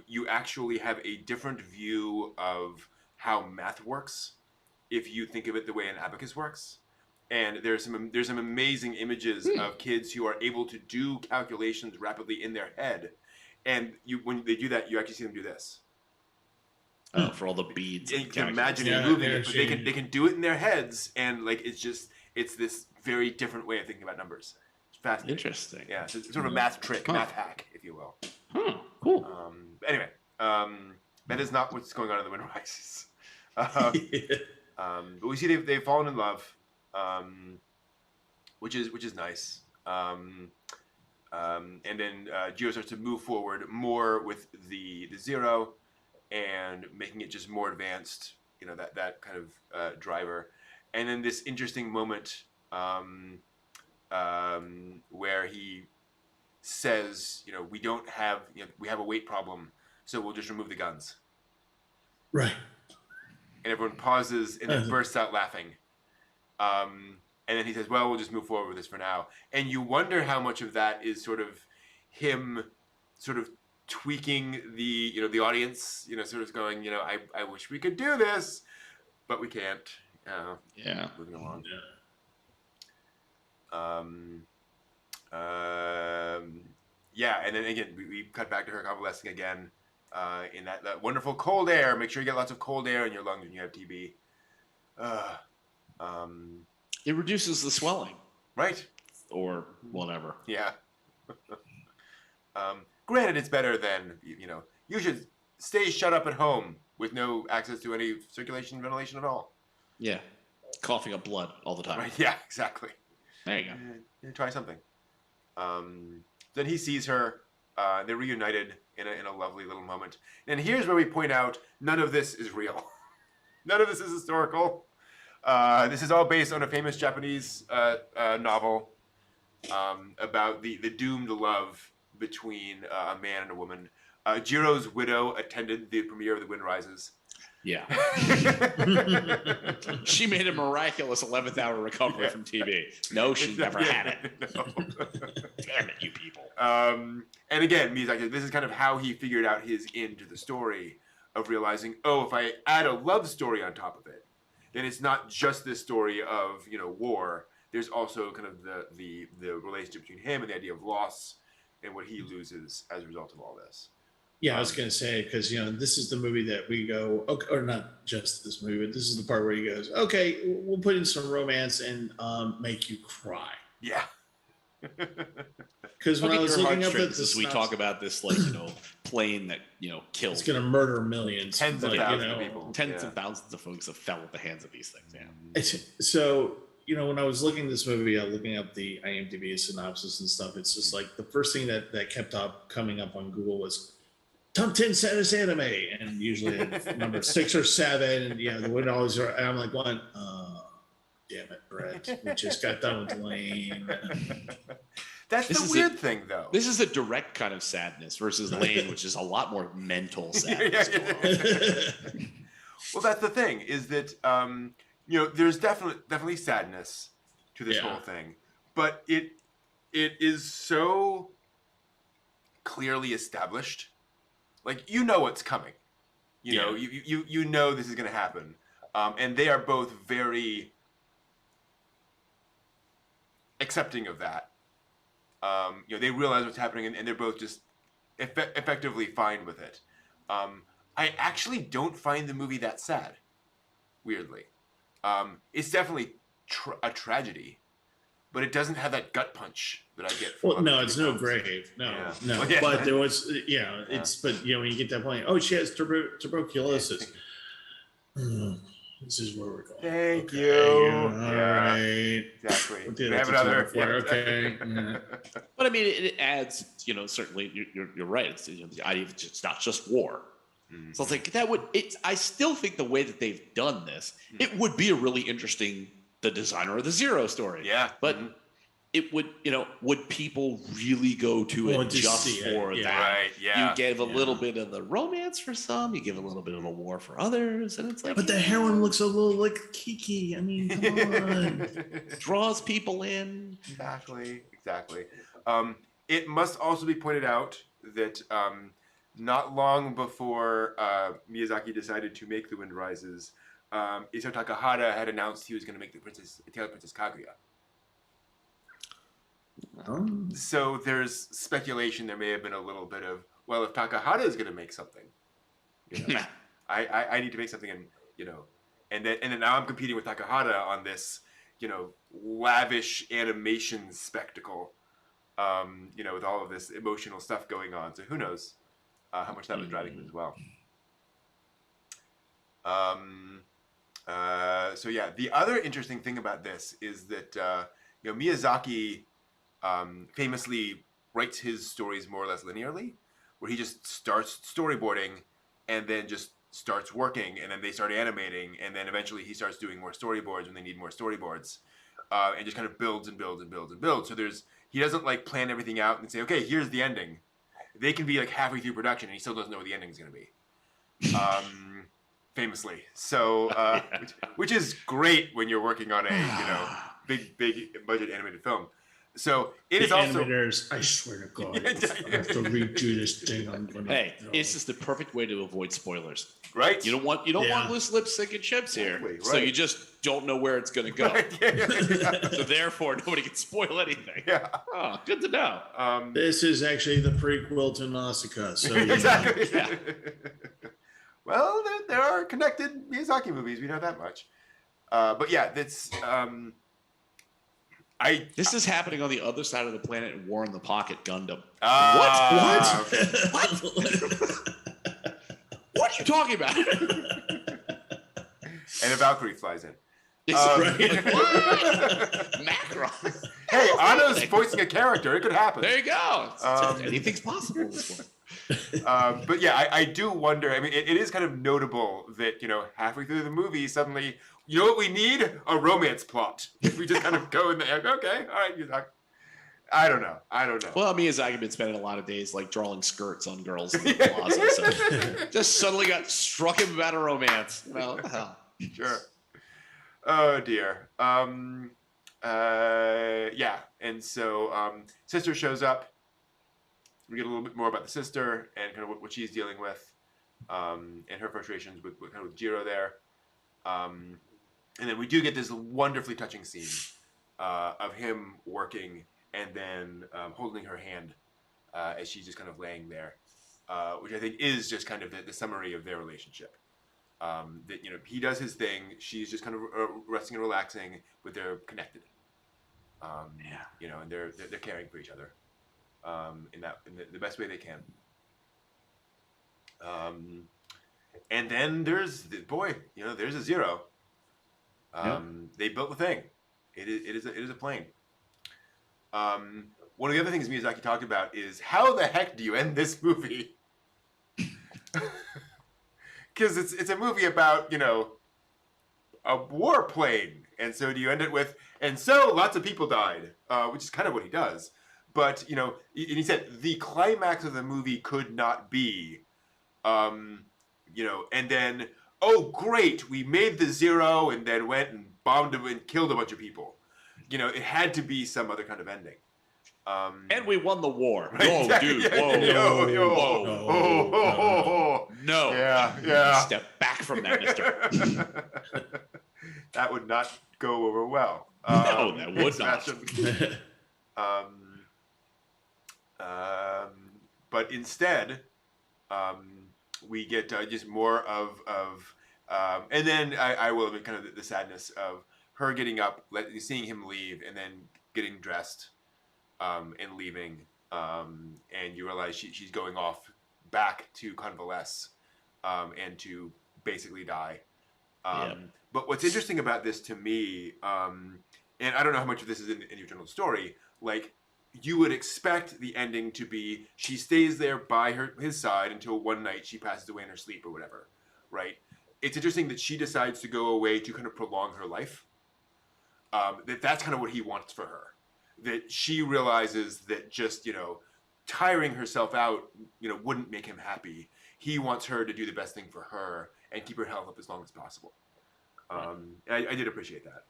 you actually have a different view of how math works if you think of it the way an abacus works. And there's some amazing images of kids who are able to do calculations rapidly in their head, and when they do that, you actually see them do this. For all the beads. And you can imagine it moving it, but they can do it in their heads, and like it's this very different way of thinking about numbers. It's fascinating. Interesting. Yeah, so it's sort of a math trick, math hack, if you will. Cool. Anyway, that is not what's going on in the Wind Rises. But we see they've fallen in love. Which is nice. And then Geo starts to move forward more with the Zero, and making it just more advanced. That kind of driver. And then this interesting moment where he says, we don't have, we have a weight problem, so we'll just remove the guns. Right. And everyone pauses and then bursts out laughing. And then he says, well, we'll just move forward with this for now. And you wonder how much of that is sort of him sort of tweaking the audience, sort of going, I wish we could do this, but we can't, Yeah. Moving along. Yeah, and then again, we cut back to her convalescing again in that wonderful cold air. Make sure you get lots of cold air in your lungs when you have TB. It reduces the swelling. Right. Or whatever. Yeah. Granted, it's better than, you should stay shut up at home with no access to any circulation and ventilation at all. Yeah. Coughing up blood all the time. Right. Yeah, exactly. There you go. Try something. Then he sees her. They're reunited in a lovely little moment. And here's where we point out none of this is real. None of this is historical. This is all based on a famous Japanese novel about the doomed love between a man and a woman. Jiro's widow attended the premiere of The Wind Rises. Yeah. She made a miraculous 11th hour recovery from TB. No, she never had it. No. Damn it, you people. And again, Miyazaki, this is kind of how he figured out his end to the story of realizing, if I add a love story on top of it, then it's not just this story of, war. There's also kind of the relationship between him and the idea of loss and what he loses as a result of all this. Yeah, I was going to say, because, this is the movie that we go, okay, or not just this movie, but this is the part where he goes, okay, we'll put in some romance and make you cry. Yeah. Because when I was looking up at this, we talk about this, plane that, kills. It's going to murder millions. Tens of thousands of people. Tens of thousands of folks have fell at the hands of these things, yeah. So, when I was looking at this movie, looking up the IMDb synopsis and stuff, it's just like the first thing that kept coming up on Google was top 10 saddest anime, and usually number 6 or 7, and the Wind always. And I'm like, what? Damn it, Brett! We just got done with Lane. That's the weird thing, though. This is a direct kind of sadness versus Lane, which is a lot more mental sadness. Well, that's the thing, is that there's definitely sadness to this whole thing, but it is so clearly established. Like, what's coming. You know this is going to happen. And they are both very accepting of that. They realize what's happening, and they're both just effectively fine with it. I actually don't find the movie that sad, weirdly. It's definitely a tragedy, but it doesn't have that gut punch that I get from Well, no, it's no grave. No. Well, yeah. But there was, it's, but, when you get that point, she has tuberculosis. This is where we're going. Thank you. Yeah, all right. Exactly. Okay, We have another. Okay. Yeah. But I mean, it adds, certainly you're right. It's the idea of it's not just war. Mm-hmm. So it's like I still think the way that they've done this, it would be a really interesting, the designer of the Zero story. Yeah. But it would, would people really go to it just for that? Right, yeah. You gave a little bit of the romance for some, you give a little bit of the war for others, and it's like... But the heroine looks a little like Kiki. I mean, come on. Draws people in. Exactly. It must also be pointed out that not long before Miyazaki decided to make The Wind Rises, Isao Takahata had announced he was going to make the Tale of Princess Kaguya. So there's speculation there may have been a little bit of, well, if Takahata is going to make something, I need to make something, and then now I'm competing with Takahata on this, lavish animation spectacle, with all of this emotional stuff going on. So who knows how much that was driving him as well. So yeah, the other interesting thing about this is that Miyazaki famously writes his stories more or less linearly, where he just starts storyboarding and then just starts working, and then they start animating, and then eventually he starts doing more storyboards when they need more storyboards, and just kind of builds and builds and builds and builds. So he doesn't plan everything out and say, okay, here's the ending. They can be halfway through production and he still doesn't know what the ending is going to be. Famously. So, which is great when you're working on a big budget animated film. So it The is also. animators, I swear to God, if I have to redo this thing, I'm gonna. Hey, it's just the perfect way to avoid spoilers. Right. You don't want loose lips sinking ships here. Exactly, So right. you just don't know where it's going to go. Yeah. So therefore, nobody can spoil anything. Yeah. Oh, good to know. This is actually the prequel to Nausicaa. So Exactly. Yeah. Well, there are connected Miyazaki movies. We know that much. But yeah, that's. This is happening on the other side of the planet in War in the Pocket Gundam. What? What are you talking about? And a Valkyrie flies in. Macron. Hey, Anno's voicing a character. It could happen. There you go. Anything's possible in this one. But yeah, I do wonder. I mean, it is kind of notable that, halfway through the movie, suddenly, you know what we need? A romance plot. We just kind of go in there. Okay, all right, Miyazaki. I don't know. Well, Miyazaki been spending a lot of days like drawing skirts on girls in the plaza, so just suddenly got struck him about a romance. Well, what the hell? Sure. Oh dear. Yeah, and so sister shows up. We get a little bit more about the sister and kind of what she's dealing with, and her frustrations with Jiro there. And then we do get this wonderfully touching scene of him working and then holding her hand as she's just kind of laying there, which I think is just kind of the summary of their relationship. That he does his thing, she's just kind of resting and relaxing, but they're connected. And they're caring for each other in the best way they can. And then there's there's a Zero. They built the thing. It is a plane. One of the other things Miyazaki talked about is how the heck do you end this movie? Because it's a movie about a warplane, and so do you end it with and so lots of people died, which is kind of what he does. But and he said the climax of the movie could not be, and then oh great, we made the Zero and then went and bombed him and killed a bunch of people. It had to be some other kind of ending. And we won the war. Right, Whoa, exactly, dude. yeah, Whoa. No. Yeah. Step back from that, mister. That would not go over well. No, that would not. But instead, we get just more of and then I will admit kind of the sadness of her getting up, seeing him leave, and then getting dressed and leaving, and you realize she's going off back to convalesce and to basically die. But what's interesting about this to me, and I don't know how much of this is in the original story, like you would expect the ending to be she stays there by his side until one night she passes away in her sleep or whatever, right? It's interesting that she decides to go away to kind of prolong her life. That's kind of what he wants for her. That she realizes that just, tiring herself out, wouldn't make him happy. He wants her to do the best thing for her and keep her health up as long as possible. I did appreciate that.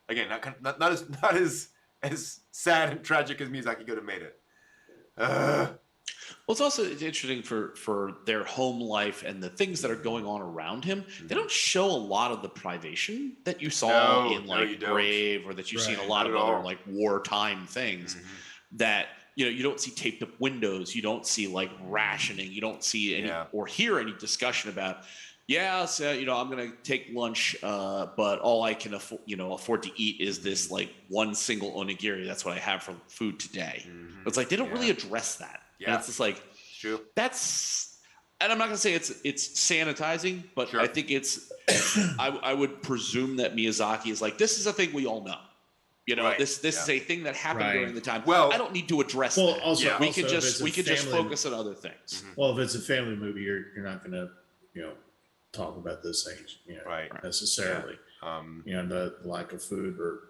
Again, not as sad and tragic as Miyazaki could have made it. Well, it's also interesting for their home life and the things that are going on around him. They don't show a lot of the privation that you saw in Brave, or that you see in a lot of other like wartime things. That you don't see taped up windows, you don't see like rationing, you don't see any or hear any discussion about. Yeah, so I'm gonna take lunch, but all I can afford to eat is this like one single onigiri. That's what I have for food today. It's like they don't really address that. Yeah, and it's just like true. That's, and I'm not gonna say it's sanitizing, but sure. I think it's. I would presume that Miyazaki is like, this is a thing we all know. This is a thing that happened during the time. Well, I don't need to address that. Also, we can just focus on other things. Well, if it's a family movie, you're not gonna talk about those things, necessarily. Yeah. The lack of food or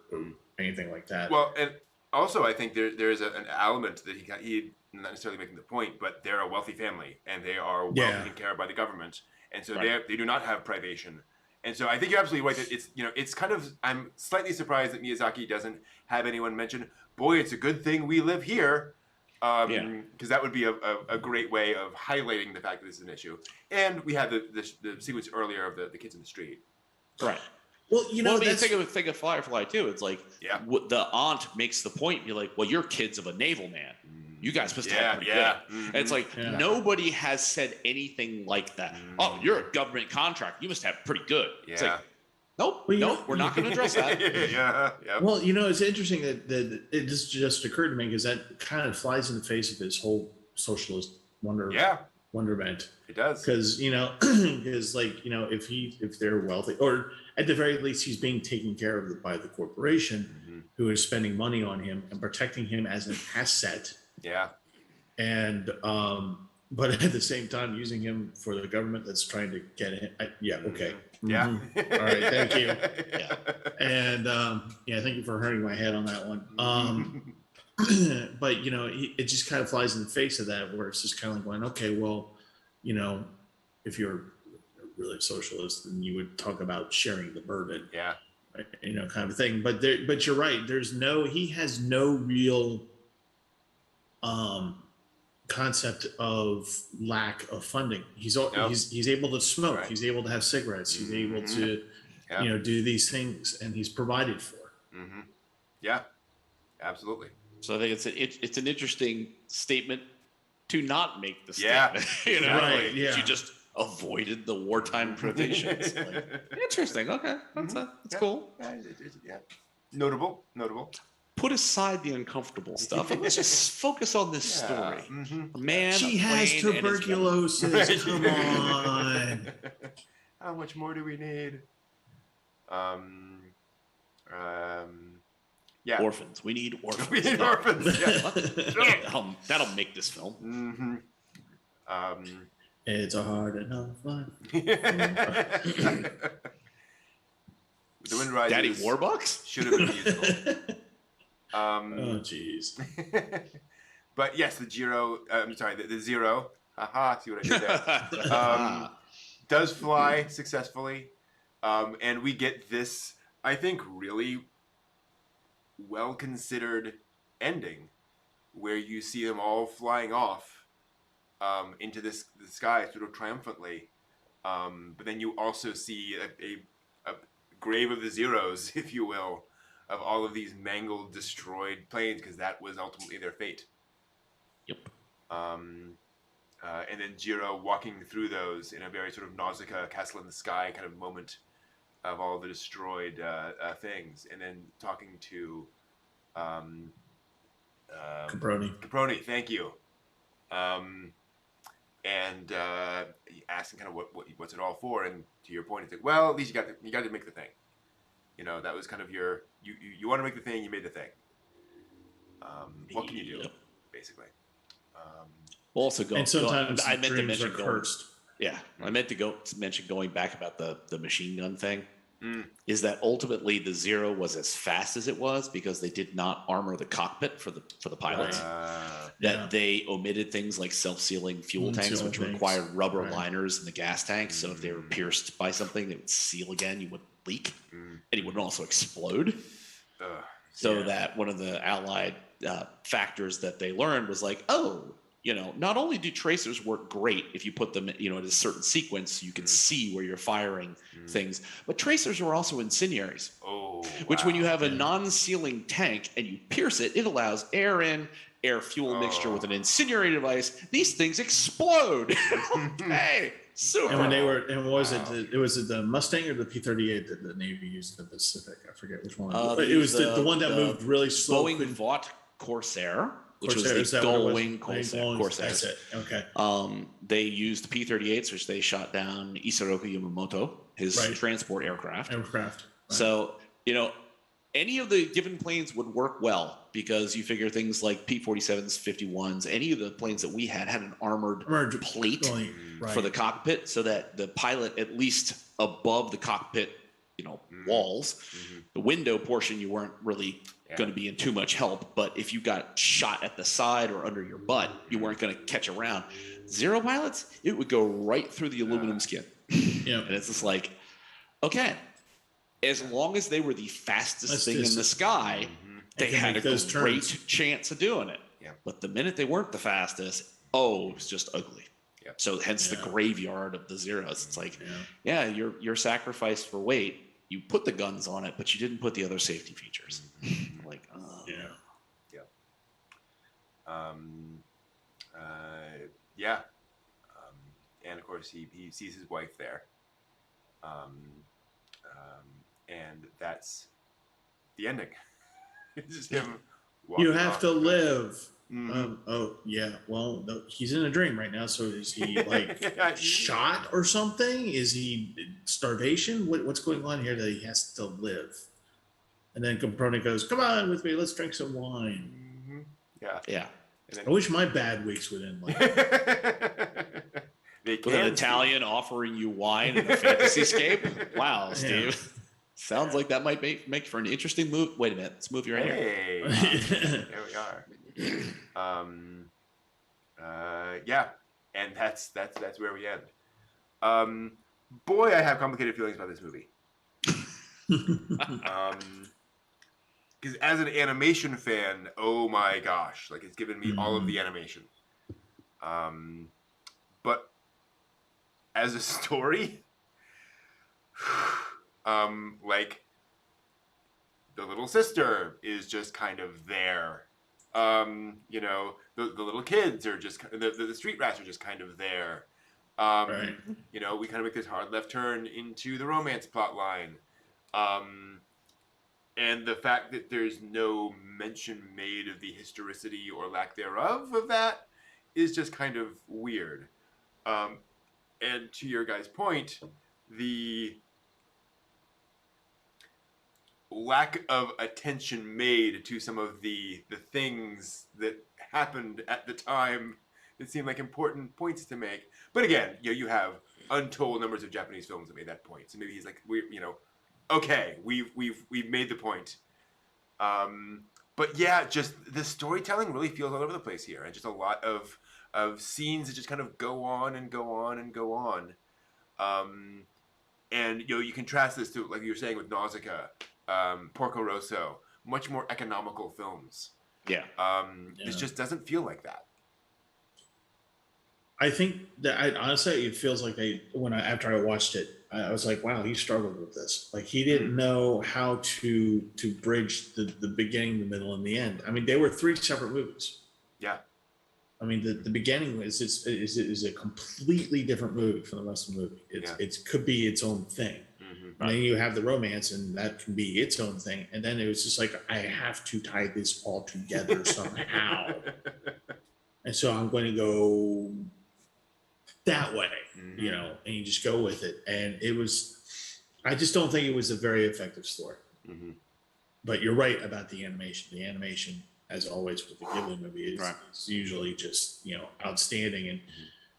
anything like that. Well, and also I think there is an element that he not necessarily making the point, but they're a wealthy family and they are well taken care of by the government, and so they do not have privation, And so I think you're absolutely right that it's kind of, I'm slightly surprised that Miyazaki doesn't have anyone mention, boy, it's a good thing we live here. Because that would be a great way of highlighting the fact that this is an issue. And we had the sequence earlier of the kids in the street. Right. Well, think of Firefly too. It's like the aunt makes the point. You're like, well, you're kids of a naval man. You guys must have pretty good. Mm-hmm. And it's like nobody has said anything like that. Oh, you're a government contractor. You must have pretty good. Yeah. It's like, nope, we're not going to address that. Yeah. Well, it's interesting that it just occurred to me because that kind of flies in the face of his whole socialist wonderment. It does. Because if they're wealthy, or at the very least he's being taken care of by the corporation who is spending money on him and protecting him as an asset. Yeah. And but at the same time using him for the government that's trying to get him. Okay. Yeah. All right. Thank you. Yeah. And thank you for hurting my head on that one. But it just kind of flies in the face of that, where it's just kind of like going, okay, well, if you're really a socialist, then you would talk about sharing the burden. Yeah. Kind of thing. But you're right. He has no real concept of lack of funding. He's able to smoke. Right. He's able to have cigarettes. He's able to, do these things, and he's provided for. Mm-hmm. Yeah, absolutely. So I think it's an interesting statement to not make the statement. Right? You just avoided the wartime provisions. Interesting. Okay, that's cool. Yeah, notable. Put aside the uncomfortable stuff and let's just focus on this story. A man, she has tuberculosis. Come on. How much more do we need? Orphans. We need orphans. We need orphans. Yeah. That'll make this film. It's a hard enough life. The Wind Rises. Daddy Warbucks should have been musical. Oh jeez. But yes, the Zero. Haha, see what I did there. Does fly successfully, and we get this, I think, really well considered ending, where you see them all flying off into the sky sort of triumphantly, but then you also see a grave of the Zeros, if you will, of all of these mangled, destroyed planes, because that was ultimately their fate. Yep. And then Jiro walking through those in a very sort of Nausicaa, Castle in the Sky kind of moment of all the destroyed things, and then talking to Caproni, thank you. And asking kind of what's it all for, and to your point, it's like, well, at least you got to make the thing. That was kind of your you want to make the thing, you made the thing. What can you do, basically? We'll also go. And sometimes I meant to mention cursed. Yeah, I meant to mention going back about the machine gun thing. Is that ultimately the Zero was as fast as it was because they did not armor the cockpit for the pilots. They omitted things like self-sealing fuel tanks, which required rubber liners in the gas tanks. So if they were pierced by something, they would seal again. You wouldn't leak, and it would also explode. That one of the Allied factors that they learned was like, not only do tracers work great if you put them, in a certain sequence, you can see where you're firing things, but tracers are also incendiaries. Which when you have a non-sealing tank and you pierce it, it allows air in, air-fuel mixture with an incendiary device. These things explode. Hey, super. And when they were, and was it the Mustang or the P-38 that the Navy used in the Pacific? I forget which one. It was the one that moved really slow. Boeing Vought Corsair. Which Corsair, was the Gullwing Corsair. That's it. Okay. They used the P-38s, which they shot down Isoroku Yamamoto, his transport aircraft. Right. So, any of the given planes would work well because you figure things like P-47s, 51s, any of the planes that we had an armored plate for the cockpit so that the pilot, at least above the cockpit, walls, the window portion, you weren't really going to be in too much help. But if you got shot at the side or under your butt, you weren't going to catch around. Zero pilots, it would go right through the aluminum skin. And it's just like, okay, as long as they were the fastest thing in the sky, they had a great chance of doing it. Yeah. But the minute they weren't the fastest, it was just ugly. Yep. So hence the graveyard of the Zeros. It's like, you're sacrificed for weight. You put the guns on it, but you didn't put the other safety features. Like, and of course he sees his wife there. And that's the ending. It's just him walking You have off. to live. Mhm. Well, no, he's in a dream right now. So is he like shot or something? Is he starvation? What's going on here that he has to live? And then Caproni goes, "Come on with me. Let's drink some wine." Mm-hmm. Yeah. Yeah. I wish my bad weeks would end like that. With an Italian offering you wine in a fantasy scape? Wow, Steve. Sounds like that might make for an interesting move. Wait a minute. Let's move your hair. Hey. There we are. And that's where we end. Boy, I have complicated feelings about this movie. Because as an animation fan, oh my gosh, like it's given me all of the animation. But as a story, like the little sister is just kind of there. The little kids are just the street rats are just kind of there. Right. We kind of make this hard left turn into the romance plot line. And the fact that there's no mention made of the historicity or lack thereof of that is just kind of weird. And to your guys' point, the lack of attention made to some of the things that happened at the time that seemed like important points to make. But again, you have untold numbers of Japanese films that made that point. So maybe he's like, okay, we've made the point. But yeah, just the storytelling really feels all over the place here, and just a lot of scenes that just kind of go on and go on and go on. And you contrast this to, like you were saying, with Nausicaa, Porco Rosso, much more economical films. Yeah. This just doesn't feel like that. I think that honestly, it feels like after I watched it, I was like, wow, he struggled with this. Like he didn't know how to bridge the beginning, the middle, and the end. I mean, they were 3 separate movies. Yeah. I mean, the beginning is a completely different movie from the rest of the movie. It could be its own thing. Mm-hmm. And then you have the romance, and that can be its own thing. And then it was just like, I have to tie this all together somehow. And so I'm going to go that way, and you just go with it. And I just don't think it was a very effective story. Mm-hmm. But you're right about the animation. The animation, as always with the Ghibli movie, is usually just, outstanding. And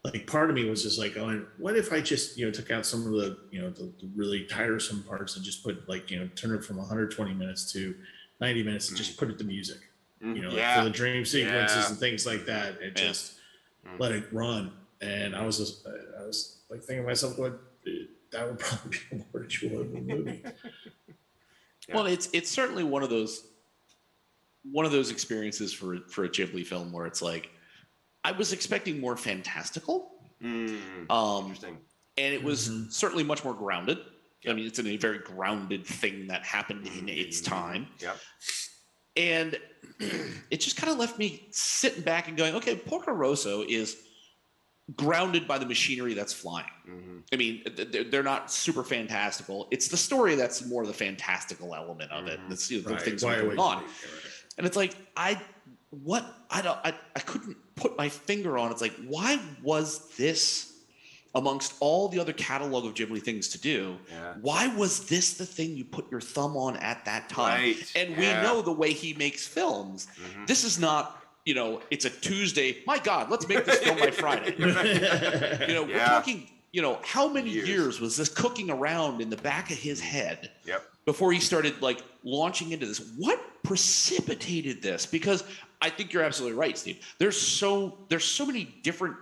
like part of me was just like going, what if I just, took out some of the, the really tiresome parts and just put turn it from 120 minutes to 90 minutes and just put it to music, like for the dream sequences and things like that, and just let it run. And I was like thinking to myself, going, that would probably be a more enjoyable movie. Well, it's certainly one of those experiences for a Ghibli film where it's like, I was expecting more fantastical. Interesting. And it was certainly much more grounded. Yep. I mean, it's a very grounded thing that happened in its time. Yep. And it just kind of left me sitting back and going, okay, Porco Rosso is grounded by the machinery that's flying. Mm-hmm. I mean, they're not super fantastical. It's the story that's more the fantastical element of it. That's the things that are going on. And it's like, I couldn't put my finger on. It's like, why was this, amongst all the other catalog of Ghibli things to do, why was this the thing you put your thumb on at that time? Right. And we know the way he makes films. Mm-hmm. This is not, it's a Tuesday. My God, let's make this film by Friday. We're talking, how many years was this cooking around in the back of his head before he started launching into this? What precipitated this? Because I think you're absolutely right, Steve. There's so many different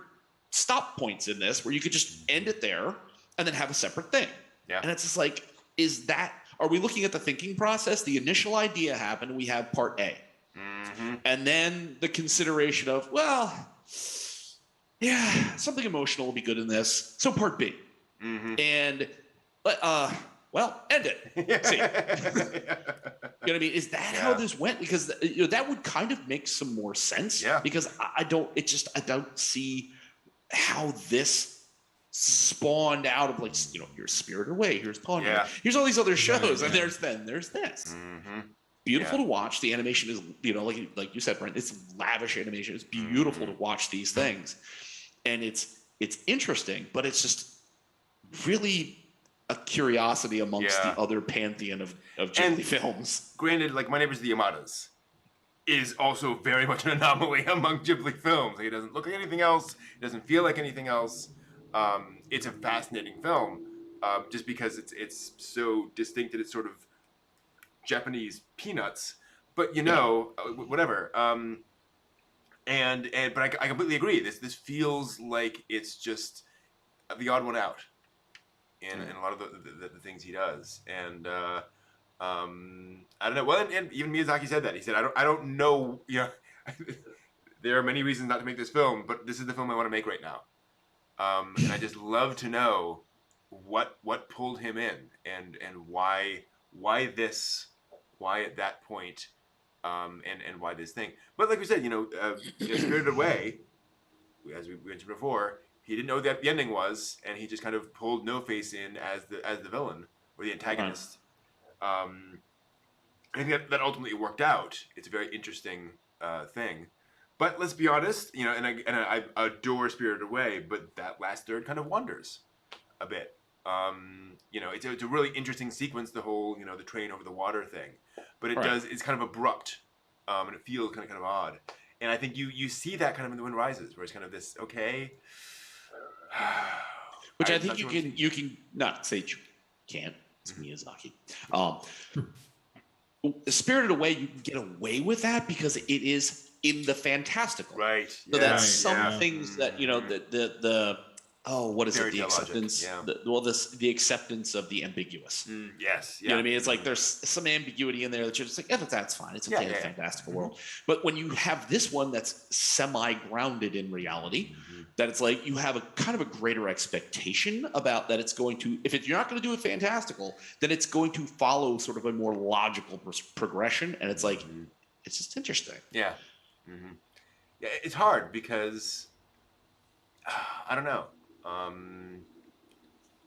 stop points in this where you could just end it there and then have a separate thing. Yeah. And it's just like, are we looking at the thinking process? The initial idea happened. We have part A. And then the consideration of, well, yeah, something emotional will be good in this. So part B. And, well, end it. See. You know what I mean? Is that how this went? Because that would kind of make some more sense. Yeah. Because I don't see how this spawned out of, like, here's Spirited Away, here's Pawn, here's all these other shows, and there's this. Beautiful to watch. The animation is, like you said, Brent, it's lavish animation. It's beautiful to watch these things, and it's interesting, but it's just really a curiosity amongst the other pantheon of Ghibli films. Granted, like My Neighbors the Yamadas is also very much an anomaly among Ghibli films. Like, it doesn't look like anything else. It doesn't feel like anything else. It's a fascinating film, just because it's so distinct that it's sort of Japanese peanuts, but whatever. But I completely agree. This feels like it's just the odd one out in a lot of the things he does, and I don't know. Well, and even Miyazaki said that. He said, I don't know. There are many reasons not to make this film, but this is the film I want to make right now. And I just love to know what pulled him in, and why at that point, and why this thing. But like we said, Spirited Away, as we mentioned before, he didn't know what the ending was, and he just kind of pulled No Face in as the villain or the antagonist. I think that ultimately worked out. It's a very interesting thing. But let's be honest, and I adore Spirited Away, but that last third kind of wanders a bit. It's a really interesting sequence, the whole, the train over the water thing. But it's kind of abrupt, and it feels kind of odd. And I think you see that kind of in The Wind Rises, where it's kind of this, okay. Which I think you can not say you can't. It's Miyazaki. Spirited Away, you can get away with that because it is in the fantastical. Right. So that's some things that, what is it? The acceptance. The acceptance of the ambiguous. Yes. You know what I mean? It's like there's some ambiguity in there that you're just like, that's fine. It's okay in a fantastical world. But when you have this one that's semi-grounded in reality, that it's like you have a kind of a greater expectation about that it's going to, if you're not going to do it fantastical, then it's going to follow sort of a more logical progression. And it's like, it's just interesting. Yeah. Yeah, it's hard because, I don't know.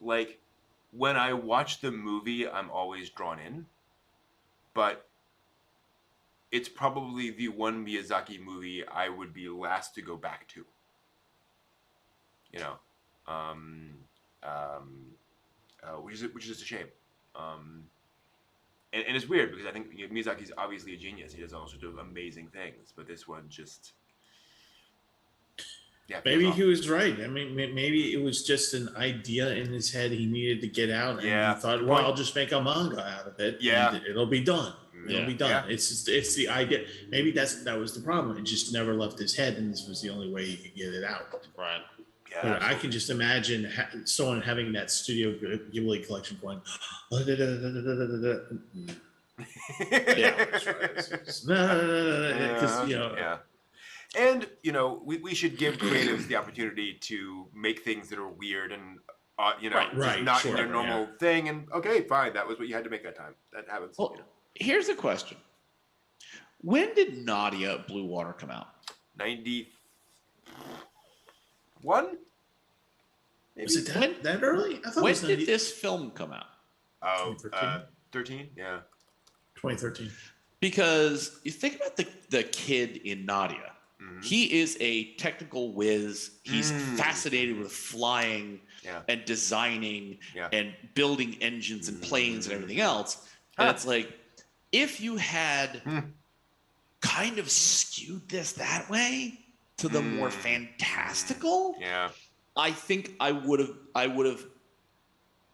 Like, when I watch the movie, I'm always drawn in, but it's probably the one Miyazaki movie I would be last to go back to. Which is just a shame. And it's weird because I think Miyazaki's obviously a genius. He does all sorts of amazing things, but this one just. Yeah, maybe he was right. I mean, maybe it was just an idea in his head he needed to get out, and he thought, "Well, I'll just make a manga out of it. Yeah, and it'll be done. It'll be done." Yeah. It's the idea. Maybe that was the problem. It just never left his head, and this was the only way he could get it out. Right. Yeah, but I can just imagine someone having that Studio Ghibli collection going, And we should give creatives the opportunity to make things that are weird and not in their normal thing. And okay, fine, that was what you had to make that time. That happens. Well, here's a question: when did Nadia Blue Water come out? 91? Was it that early? I thought when it was did this film come out? Oh, 13? Yeah. 2013. Because you think about the kid in Nadia. He is a technical whiz. He's fascinated with flying and designing and building engines and planes and everything else. And it's like, if you had kind of skewed this that way to the more fantastical, I think I would have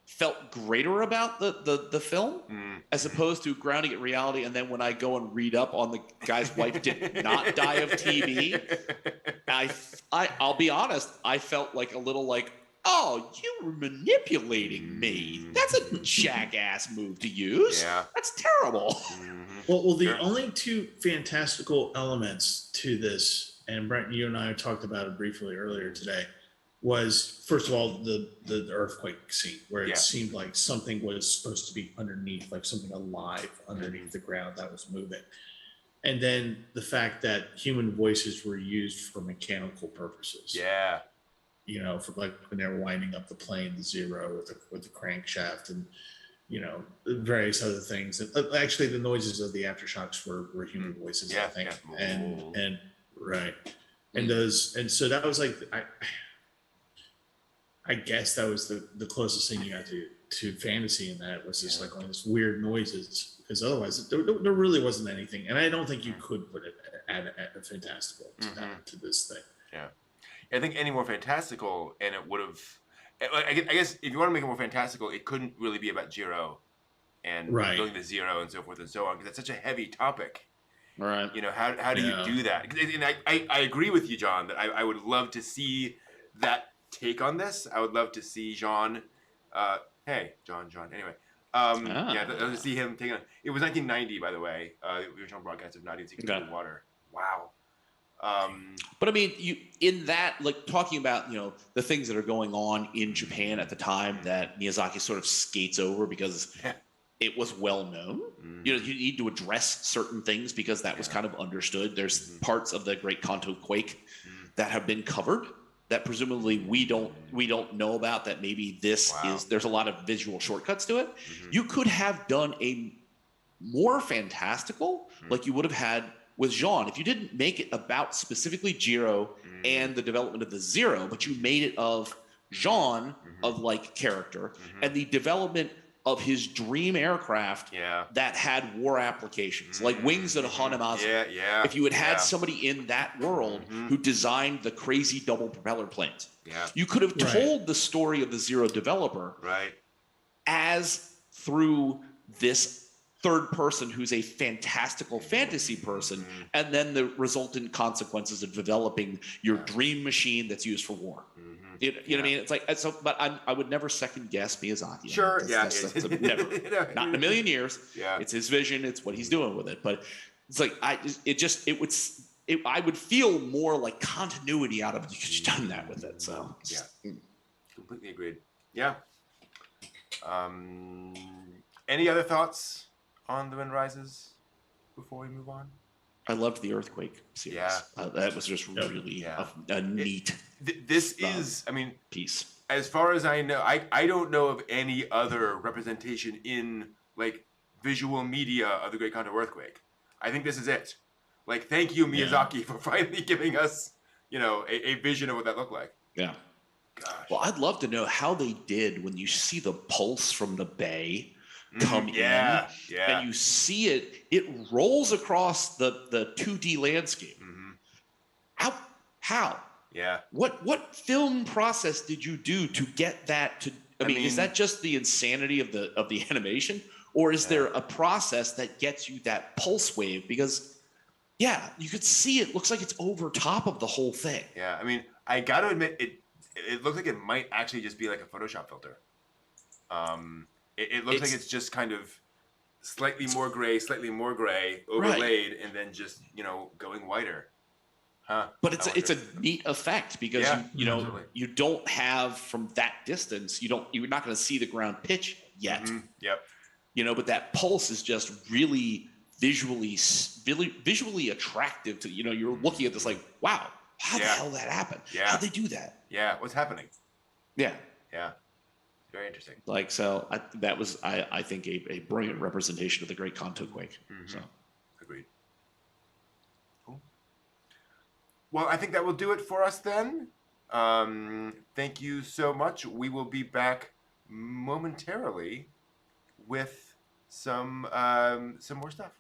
felt greater about the film as opposed to grounding it in reality. And then when I go and read up on the guy's wife did not die of TB, I'll be honest, I felt like a little like, oh, you were manipulating me. That's a jackass move to use. Yeah. That's terrible. Well, the Sure. only two fantastical elements to this, and Brent, you and I talked about it briefly earlier today, was first of all the earthquake scene where it seemed like something was supposed to be underneath, like something alive underneath the ground that was moving. And then the fact that human voices were used for mechanical purposes. Yeah. You know, for like when they were winding up the plane, the Zero with the crankshaft, and you know, various other things. And actually, the noises of the aftershocks were human voices, I think. Yeah. And right, and so that was like I guess that was the closest thing you got to fantasy in that was just like all this weird noises, because otherwise there really wasn't anything, and I don't think you could put it at a fantastical to this thing. Yeah. I think any more fantastical, and it would have. I guess if you want to make it more fantastical, it couldn't really be about Jiro and building the Zero and so forth and so on, because it's such a heavy topic. Right. You know, how do you do that? And I agree with you, John, that I would love to see that take on this. I would love to see John. Hey, John. Anyway. Yeah, I'd love to see him take on. It was 1990, by the way. The original broadcast of Not Even Secrets of Water. Wow. But I mean, you in that, like, talking about, you know, the things that are going on in Japan at the time that Miyazaki sort of skates over because it was well known. You know, you need to address certain things because that was kind of understood. There's parts of the Great Kanto quake that have been covered that presumably we don't know about, that maybe this is, there's a lot of visual shortcuts to it. You could have done a more fantastical, like you would have had with Jean, if you didn't make it about specifically Jiro and the development of the Zero, but you made it of Jean, of like character, and the development of his dream aircraft that had war applications, like Wings of Hanamazu. If you had somebody in that world who designed the crazy double propeller planes, you could have told the story of the Zero developer as through this third person who's a fantastical fantasy person, and then the resultant consequences of developing your dream machine that's used for war. You know what I mean? It's like, so, but I would never second guess Miyazaki. Sure, that's never, not in a million years. It's his vision. It's what he's doing with it. But it's like, I would feel more like continuity out of it because you've done that with it. So completely agreed. Yeah. Any other thoughts on The Wind Rises before we move on? I loved the Earthquake series. That was just really a neat. This is, I mean, piece. As far as I know, I don't know of any other representation in like visual media of the Great Kanto Earthquake. I think this is it. Like, thank you, Miyazaki, for finally giving us, you know, a vision of what that looked like. Yeah. Gosh. Well, I'd love to know how they did when you see the pulse from the bay come in, and you see it rolls across the 2D landscape. How? Yeah. What film process did you do to get that to? I mean, is that just the insanity of the animation, or is there a process that gets you that pulse wave? Because you could see it looks like it's over top of the whole thing. Yeah, I mean, I got to admit, it looks like it might actually just be like a Photoshop filter. It looks like it's just kind of slightly more gray, overlaid, and then just, you know, going whiter. Huh. But it's a neat effect because you know you don't have, from that distance, you're not going to see the ground pitch yet. Yep. You know, but that pulse is just really visually attractive to, you know, you're looking at this like, wow, how the hell that happened? How'd they do that? Yeah, what's happening? Yeah. Very interesting. Like, so that was, I think, a brilliant representation of the Great Kanto quake. So. Agreed. Cool. Well, I think that will do it for us then. Thank you so much. We will be back momentarily with some more stuff.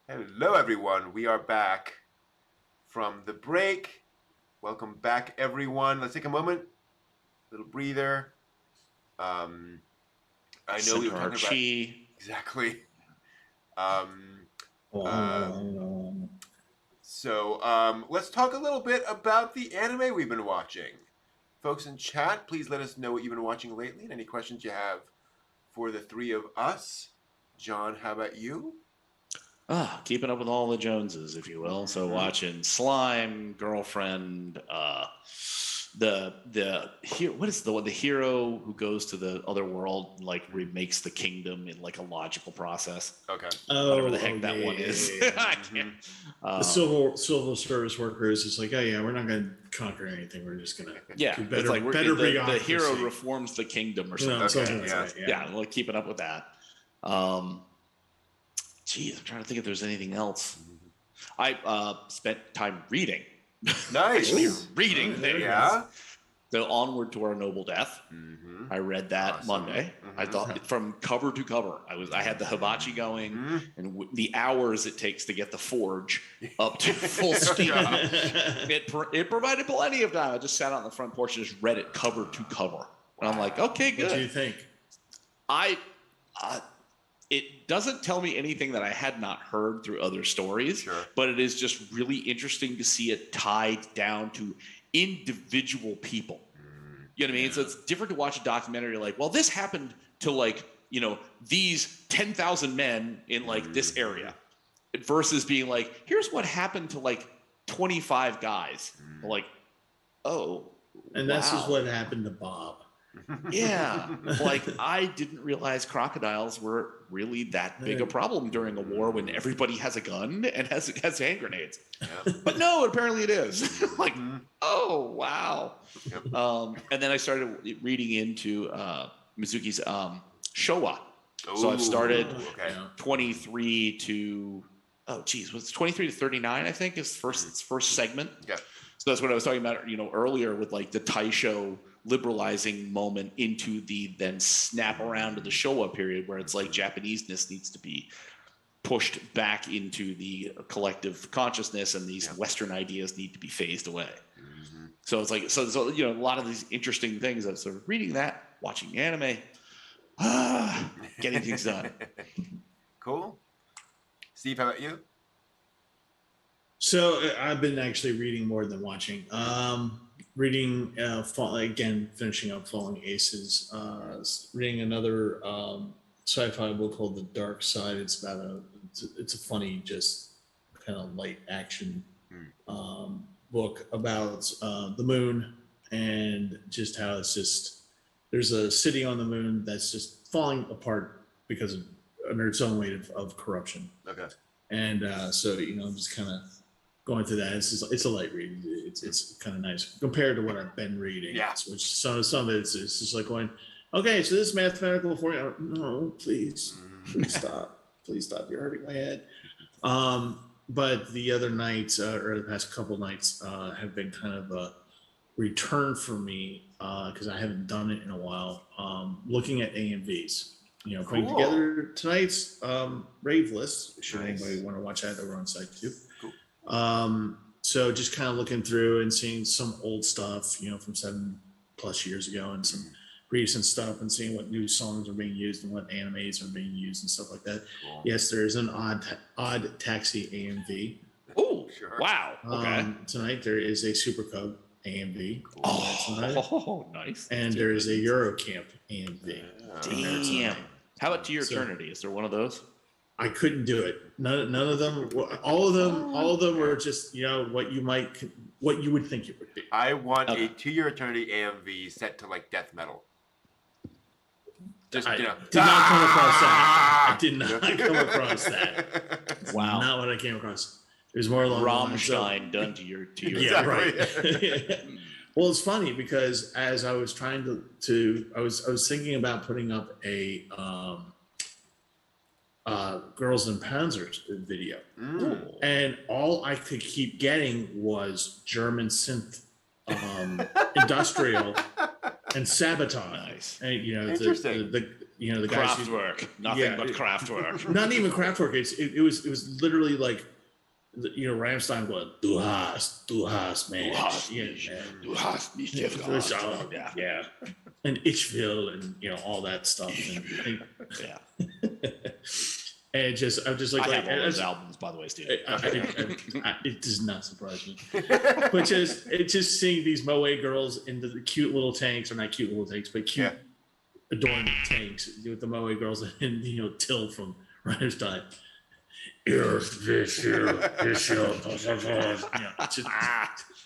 Hello, everyone. We are back from the break. Welcome back, everyone. Let's take a moment, little breather. I know we were talking about exactly. So let's talk a little bit about the anime we've been watching. Folks in chat, please let us know what you've been watching lately and any questions you have for the three of us. John, how about you? Keeping up with all the Joneses, if you will. So watching Slime, Girlfriend, the hero who goes to the other world, like remakes the kingdom in like a logical process. Okay. Whatever the heck that one is. I can't. The civil service workers is like, oh yeah, we're not going to conquer anything. We're just going to do better. It's like the hero reforms the kingdom or something. Yeah, like keeping up with that. Geez, I'm trying to think if there's anything else. I spent time reading. Nice. Reading things. Yeah. So Onward to Our Noble Death. I read that Monday. I thought from cover to cover. I had the hibachi going, and the hours it takes to get the forge up to full steam. It provided plenty of time. I just sat on the front porch and just read it cover to cover. And I'm like, okay, good. What do you think? It doesn't tell me anything that I had not heard through other stories, but it is just really interesting to see it tied down to individual people. You know what I mean? So it's different to watch a documentary like, well, this happened to like, these 10,000 men in like this area versus being like, here's what happened to like 25 guys. Like, oh, and this is what happened to Bob. Yeah, like I didn't realize crocodiles were really that big a problem during a war when everybody has a gun and has hand grenades. Yeah. But no, apparently it is. Like, oh wow. Yep. And then I started reading into Mizuki's Showa. So I've started 23 to was 23 to 39? I think is first segment. Yeah. So that's what I was talking about, earlier with like the Taisho liberalizing moment into the then snap around to the Showa period where it's like Japanese-ness needs to be pushed back into the collective consciousness and these Western ideas need to be phased away. So it's like, so a lot of these interesting things. I was sort of reading that, watching anime, getting things done. Cool. Steve, how about you? So I've been actually reading more than watching. Reading again, finishing up Falling Aces. Reading another sci-fi book called The Dark Side. It's about it's a funny, just kind of light action book about the moon and just how it's just there's a city on the moon that's just falling apart because of under its own weight of corruption. Okay. And so I'm just kind of going through that. It's a light read. It's kind of nice compared to what I've been reading. Yeah. Which some of it's just like going, okay, so this mathematical formula. No, please stop. Please stop. You're hurting my head. But the other nights or the past couple nights have been kind of a return for me because I haven't done it in a while. Looking at AMVs. Putting together tonight's rave list. Should anybody want to watch that over on site too? So just kind of looking through and seeing some old stuff, from 7+ years ago and some recent stuff and seeing what new songs are being used and what animes are being used and stuff like that. Cool. Yes, there is an odd taxi AMV. Oh, sure. Wow. Okay. Tonight there is a Super Cub AMV. Cool. Oh, nice. And there is a Eurocamp AMV. Damn. How about To Your Eternity? Is there one of those? I couldn't do it. None of them. All of them were just what you would think it would be. I want a To Your Eternity AMV set to like death metal. Just did not come across that. I did not come across that. Wow. Not what I came across. It was more along Rammstein done to your yeah, right. Well, it's funny because as I was trying to I was thinking about putting up a Girls and Panzers video. And all I could keep getting was German synth industrial and Sabotage. Nice. And the guys craft work, nothing but craft work. Not even craft work. It was literally like, Rammstein going, du hast, man. Du hast mich gefragt. Yeah. And Itchville and, all that stuff. And Yeah. and I'm just like, I have all those albums, by the way, Steve. It does not surprise me. But just seeing these Moe girls in the cute little tanks, or not cute little tanks, but cute adorned tanks with the Moe girls and, Till from Rammstein. Just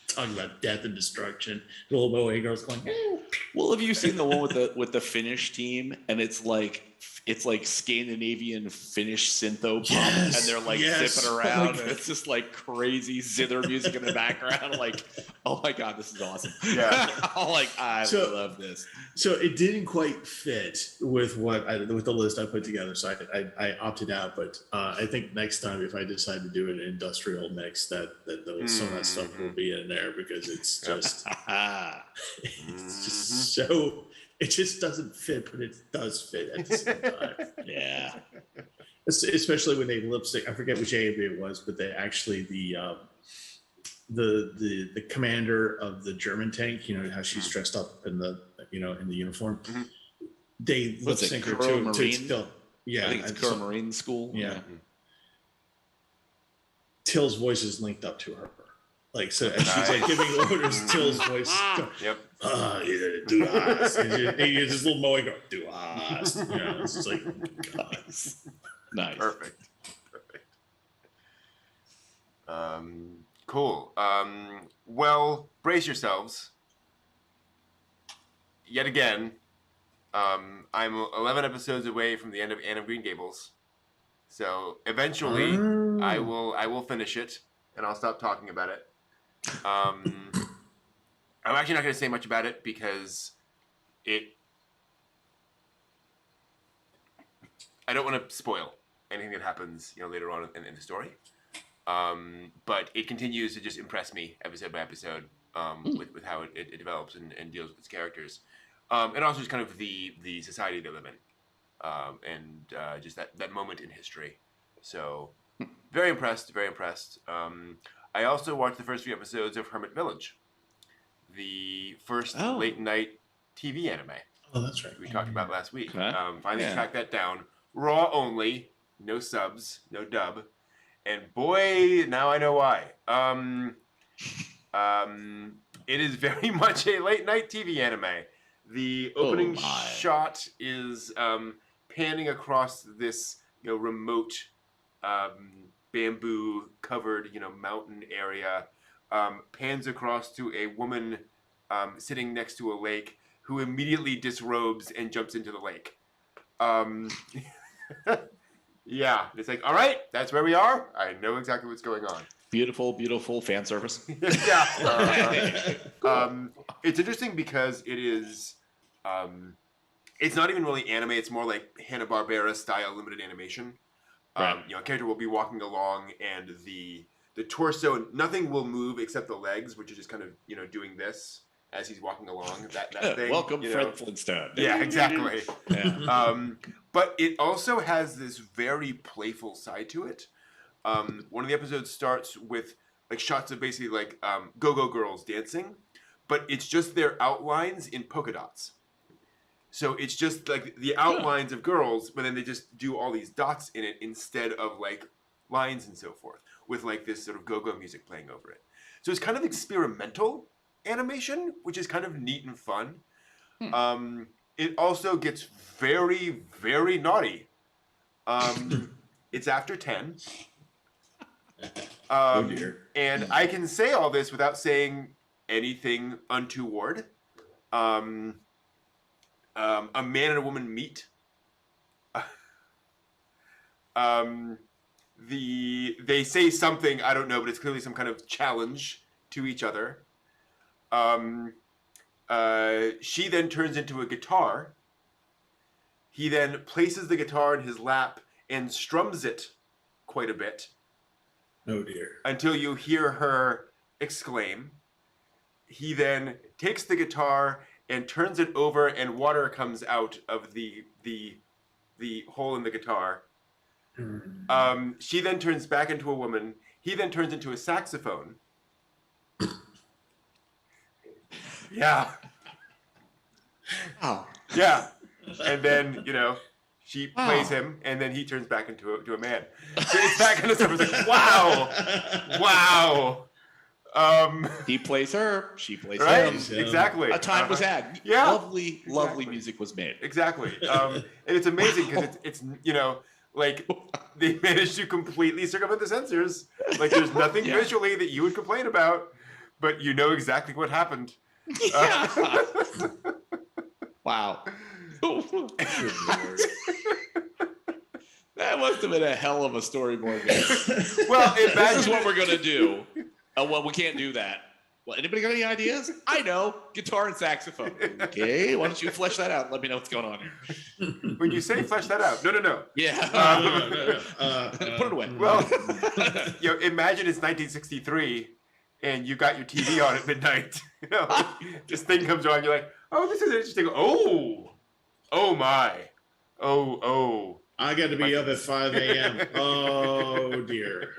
talking about death and destruction. The little Moe girls going. Well, have you seen the one with the Finnish team? And it's like Scandinavian Finnish syntho pop, and they're like zipping around, and it's just like crazy zither music in the background. Like, oh my god, this is awesome! Yeah, I love this. So it didn't quite fit with with the list I put together, so I opted out. But I think next time, if I decide to do an industrial mix, that some of that stuff will be in there, because it's just it's just so. It just doesn't fit, but it does fit at the same time. Yeah. Especially when they lip sync. I forget which AAB it was, but they actually the commander of the German tank. How she's dressed up in the in the uniform. Mm-hmm. They lip sync her to Till. Yeah, I think it's Curl Marine School. Yeah. Mm-hmm. Till's voice is linked up to her. Like, so as she's like giving orders, Till's voice. Yep. Du hast. And you this little Moe go, du hast. It's just like, God. Nice. Perfect. Cool. Well, brace yourselves. Yet again, I'm 11 episodes away from the end of Anne of Green Gables. So eventually, I will finish it, and I'll stop talking about it. I'm actually not going to say much about it, because I don't want to spoil anything that happens, later on in the story. But it continues to just impress me episode by episode, with how it develops and deals with its characters, and also just kind of the society they live in, and just that moment in history. So very impressed. I also watched the first few episodes of Hermit Village, the first late night TV anime. Oh, that's right. We talked about last week. Okay. Finally tracked that down. Raw only, no subs, no dub. And boy, now I know why. It is very much a late night TV anime. The opening shot is panning across this remote bamboo covered mountain area, pans across to a woman sitting next to a lake, who immediately disrobes and jumps into the lake. Yeah, it's like, all right, that's where we are. I know exactly what's going on. Beautiful fan service. Yeah. It's interesting because it is, it's not even really anime. It's more like Hanna-Barbera style limited animation. Right. A character will be walking along, and the torso, nothing will move except the legs, which is just kind of doing this as he's walking along. That thing. Welcome, Fred Flintstone. Yeah, exactly. Yeah. But it also has this very playful side to it. One of the episodes starts with like shots of basically like go-go girls dancing, but it's just their outlines in polka dots. So it's just like the outlines of girls, but then they just do all these dots in it instead of like lines and so forth, with like this sort of go-go music playing over it. So it's kind of experimental animation, which is kind of neat and fun. It also gets very, very naughty. It's after 10. Oh dear. And I can say all this without saying anything untoward. A man and a woman meet. They say something, I don't know, but it's clearly some kind of challenge to each other. She then turns into a guitar. He then places the guitar in his lap and strums it quite a bit. Oh dear. Until you hear her exclaim. He then takes the guitar and turns it over, and water comes out of the hole in the guitar. She then turns back into a woman. He then turns into a saxophone. Yeah. Oh. Yeah. And then, she plays him, and then he turns back into a man. So it's that kind of stuff. It's like, wow. He plays her, she plays right? him. Exactly. A time was had. Yeah. Lovely music was made. Exactly. And it's amazing because it's like they managed to completely circumvent the censors. Like there's nothing visually that you would complain about, but you know exactly what happened. Wow. That must have been a hell of a storyboard. Well, this is what we're gonna do. Oh well, we can't do that. Well, anybody got any ideas? I know, guitar and saxophone. Okay, why don't you flesh that out? Let me know what's going on here. When you say flesh that out, no. Yeah. Put it away. Well, imagine it's 1963, and you got your TV on at midnight. This thing comes on, you're like, oh, this is interesting. Oh my. Oh. I got to be up at 5 a.m. Oh dear.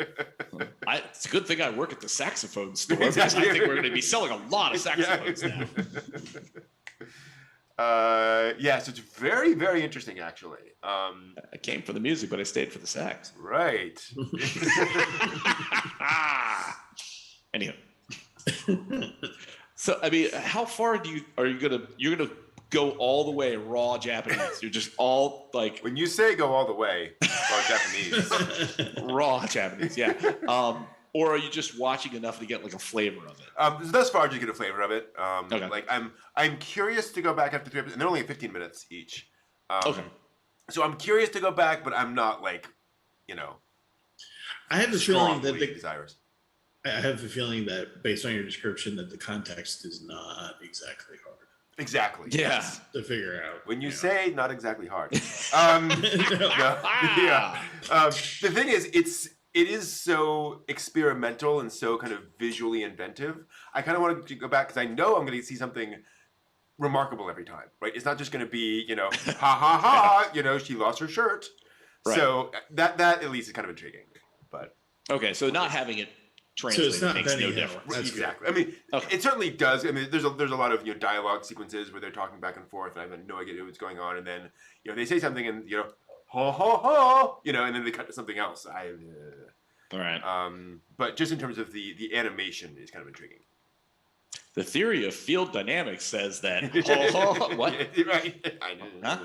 It's a good thing I work at the saxophone store because Exactly. I think we're going to be selling a lot of saxophones now. So it's very, very interesting, actually. I came for the music, but I stayed for the sax. Right. Anyhow. So I mean, how far you're gonna go all the way raw Japanese? You're just all like When you say go all the way, or Japanese. raw Japanese, yeah. Or are you just watching enough to get like a flavor of it? Thus far, I just get a flavor of it. Okay. Like I'm curious to go back after 3 episodes, and they're only 15 minutes each. Okay. So I'm curious to go back, but I'm not like, I have the feeling that strongly desirous. I have the feeling that based on your description that the context is not exactly hard Exactly. Yeah. Yes. to figure out. When you know. say not exactly hard. No. The thing is, it is so experimental and so kind of visually inventive. I kind of want to go back because I know I'm going to see something remarkable every time, right? It's not just going to be, ha ha ha, she lost her shirt. Right. So that at least is kind of intriguing. But Okay, so not having it translated it's not makes Benny no Hill. difference. That's exactly. I mean, Okay. it certainly does. I mean, there's a lot of dialogue sequences where they're talking back and forth, and I have no idea what's going on, and then they say something, and ho ho ho, and then they cut to something else. All right. But just in terms of the animation is kind of intriguing. The theory of field dynamics says that. What? Right. I know. Huh?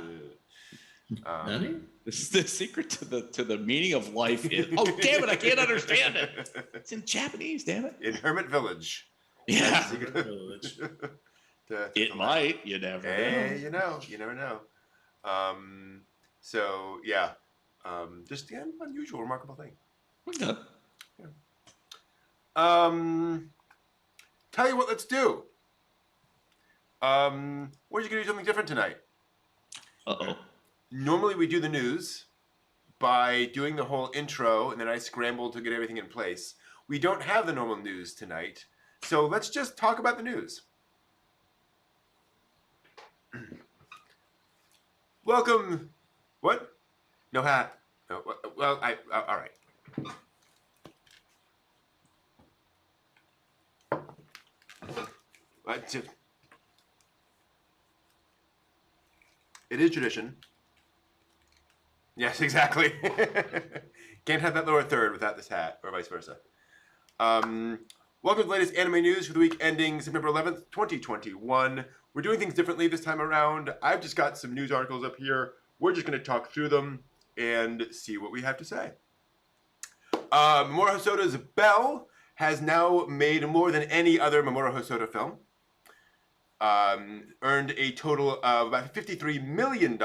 Nani? This is the secret to the meaning of life is. Oh damn it! I can't understand it. It's in Japanese. Damn it. In Hermit Village. Yeah. Village. It might. You never Hey, know. you never know. So yeah, just an unusual, remarkable thing. Okay. Tell you what, let's do. We're just gonna do something different tonight. Uh-oh. Normally we do the news by doing the whole intro, and then I scramble to get everything in place. We don't have the normal news tonight, so let's just talk about the news. Welcome. What? No hat. No, well, all right. It is tradition. Yes, exactly. Can't have that lower third without this hat, or vice versa. Welcome to the latest anime news for the week ending September 11th, 2021. We're doing things differently this time around. I've just got some news articles up here. We're just going to talk through them and see what we have to say. Mamoru Hosoda's Bell has now made more than any other Mamoru Hosoda film. Earned a total of about $53 million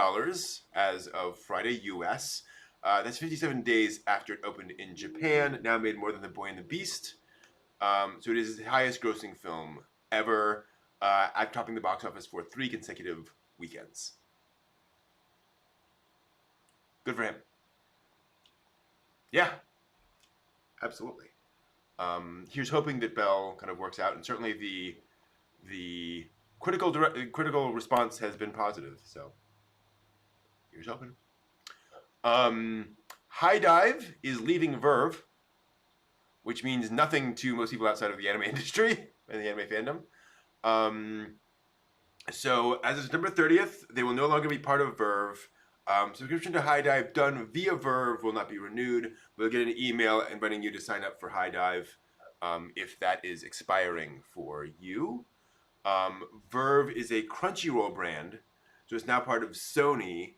as of Friday, U.S. That's 57 days after it opened in Japan. Now made more than The Boy and the Beast. So it is his highest grossing film ever, at topping the box office for 3 consecutive weekends. Good for him. Yeah, absolutely. Here's hoping that Bell kind of works out, and certainly the critical response has been positive. So here's hoping. High Dive is leaving Verve, which means nothing to most people outside of the anime industry and the anime fandom. So as of September 30th, they will no longer be part of Verve. Subscription to High Dive done via Verve will not be renewed. We'll get an email inviting you to sign up for High Dive if that is expiring for you. Verve is a Crunchyroll brand, so it's now part of Sony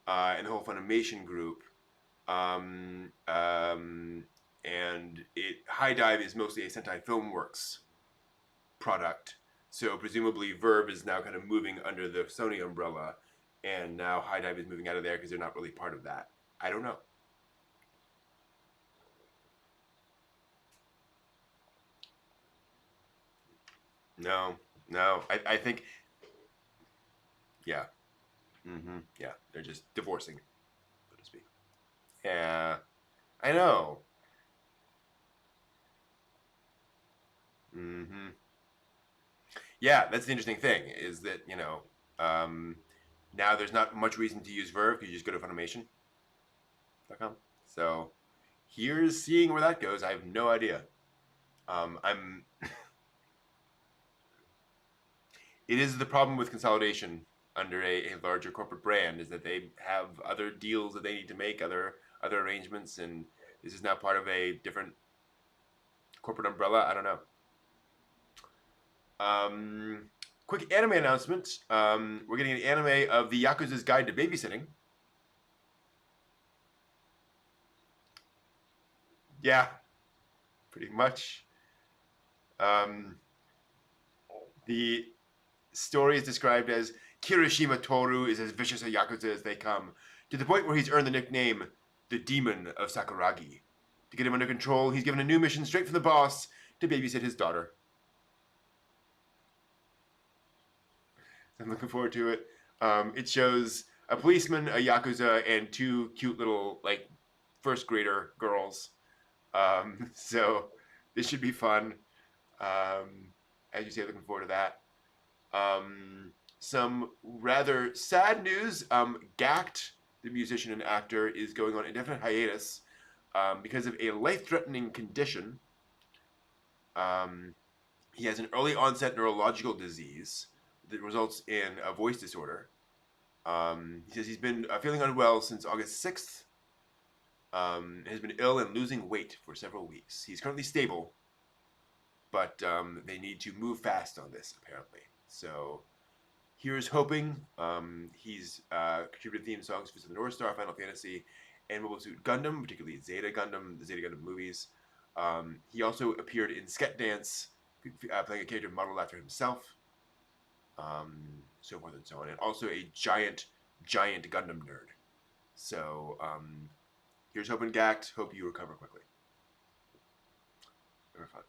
and the whole Funimation group. And High Dive is mostly a Sentai Filmworks product. So presumably Verve is now kind of moving under the Sony umbrella, and now High Dive is moving out of there because they're not really part of that. I don't know. No. I think, yeah. Yeah, they're just divorcing, so to speak. Yeah, I know. Yeah, that's the interesting thing, is that, now there's not much reason to use Verve because you just go to Funimation.com. So here's seeing where that goes. I have no idea. It is the problem with consolidation under a larger corporate brand, is that they have other deals that they need to make, other arrangements, and this is now part of a different corporate umbrella. I don't know. Quick anime announcement. We're getting an anime of the Yakuza's Guide to Babysitting. Yeah, pretty much. The story is described as Kirishima Toru is as vicious a Yakuza as they come, to the point where he's earned the nickname the Demon of Sakuragi. To get him under control, he's given a new mission straight from the boss to babysit his daughter. I'm looking forward to it. It shows a policeman, a Yakuza, and two cute little, first grader girls. So this should be fun. As you say, looking forward to that. Some rather sad news. Gact, the musician and actor, is going on indefinite hiatus because of a life-threatening condition. He has an early onset neurological disease that results in a voice disorder. He says he's been feeling unwell since August 6th. Has been ill and losing weight for several weeks. He's currently stable, but they need to move fast on this, apparently. So here's hoping. He's contributed theme songs for the North Star, Final Fantasy, and Mobile Suit Gundam, particularly Zeta Gundam, the Zeta Gundam movies. He also appeared in Sket Dance, playing a character modeled after himself. So forth and so on, and also a giant Gundam nerd. So here's hoping, Gact. Hope you recover quickly. Very fun.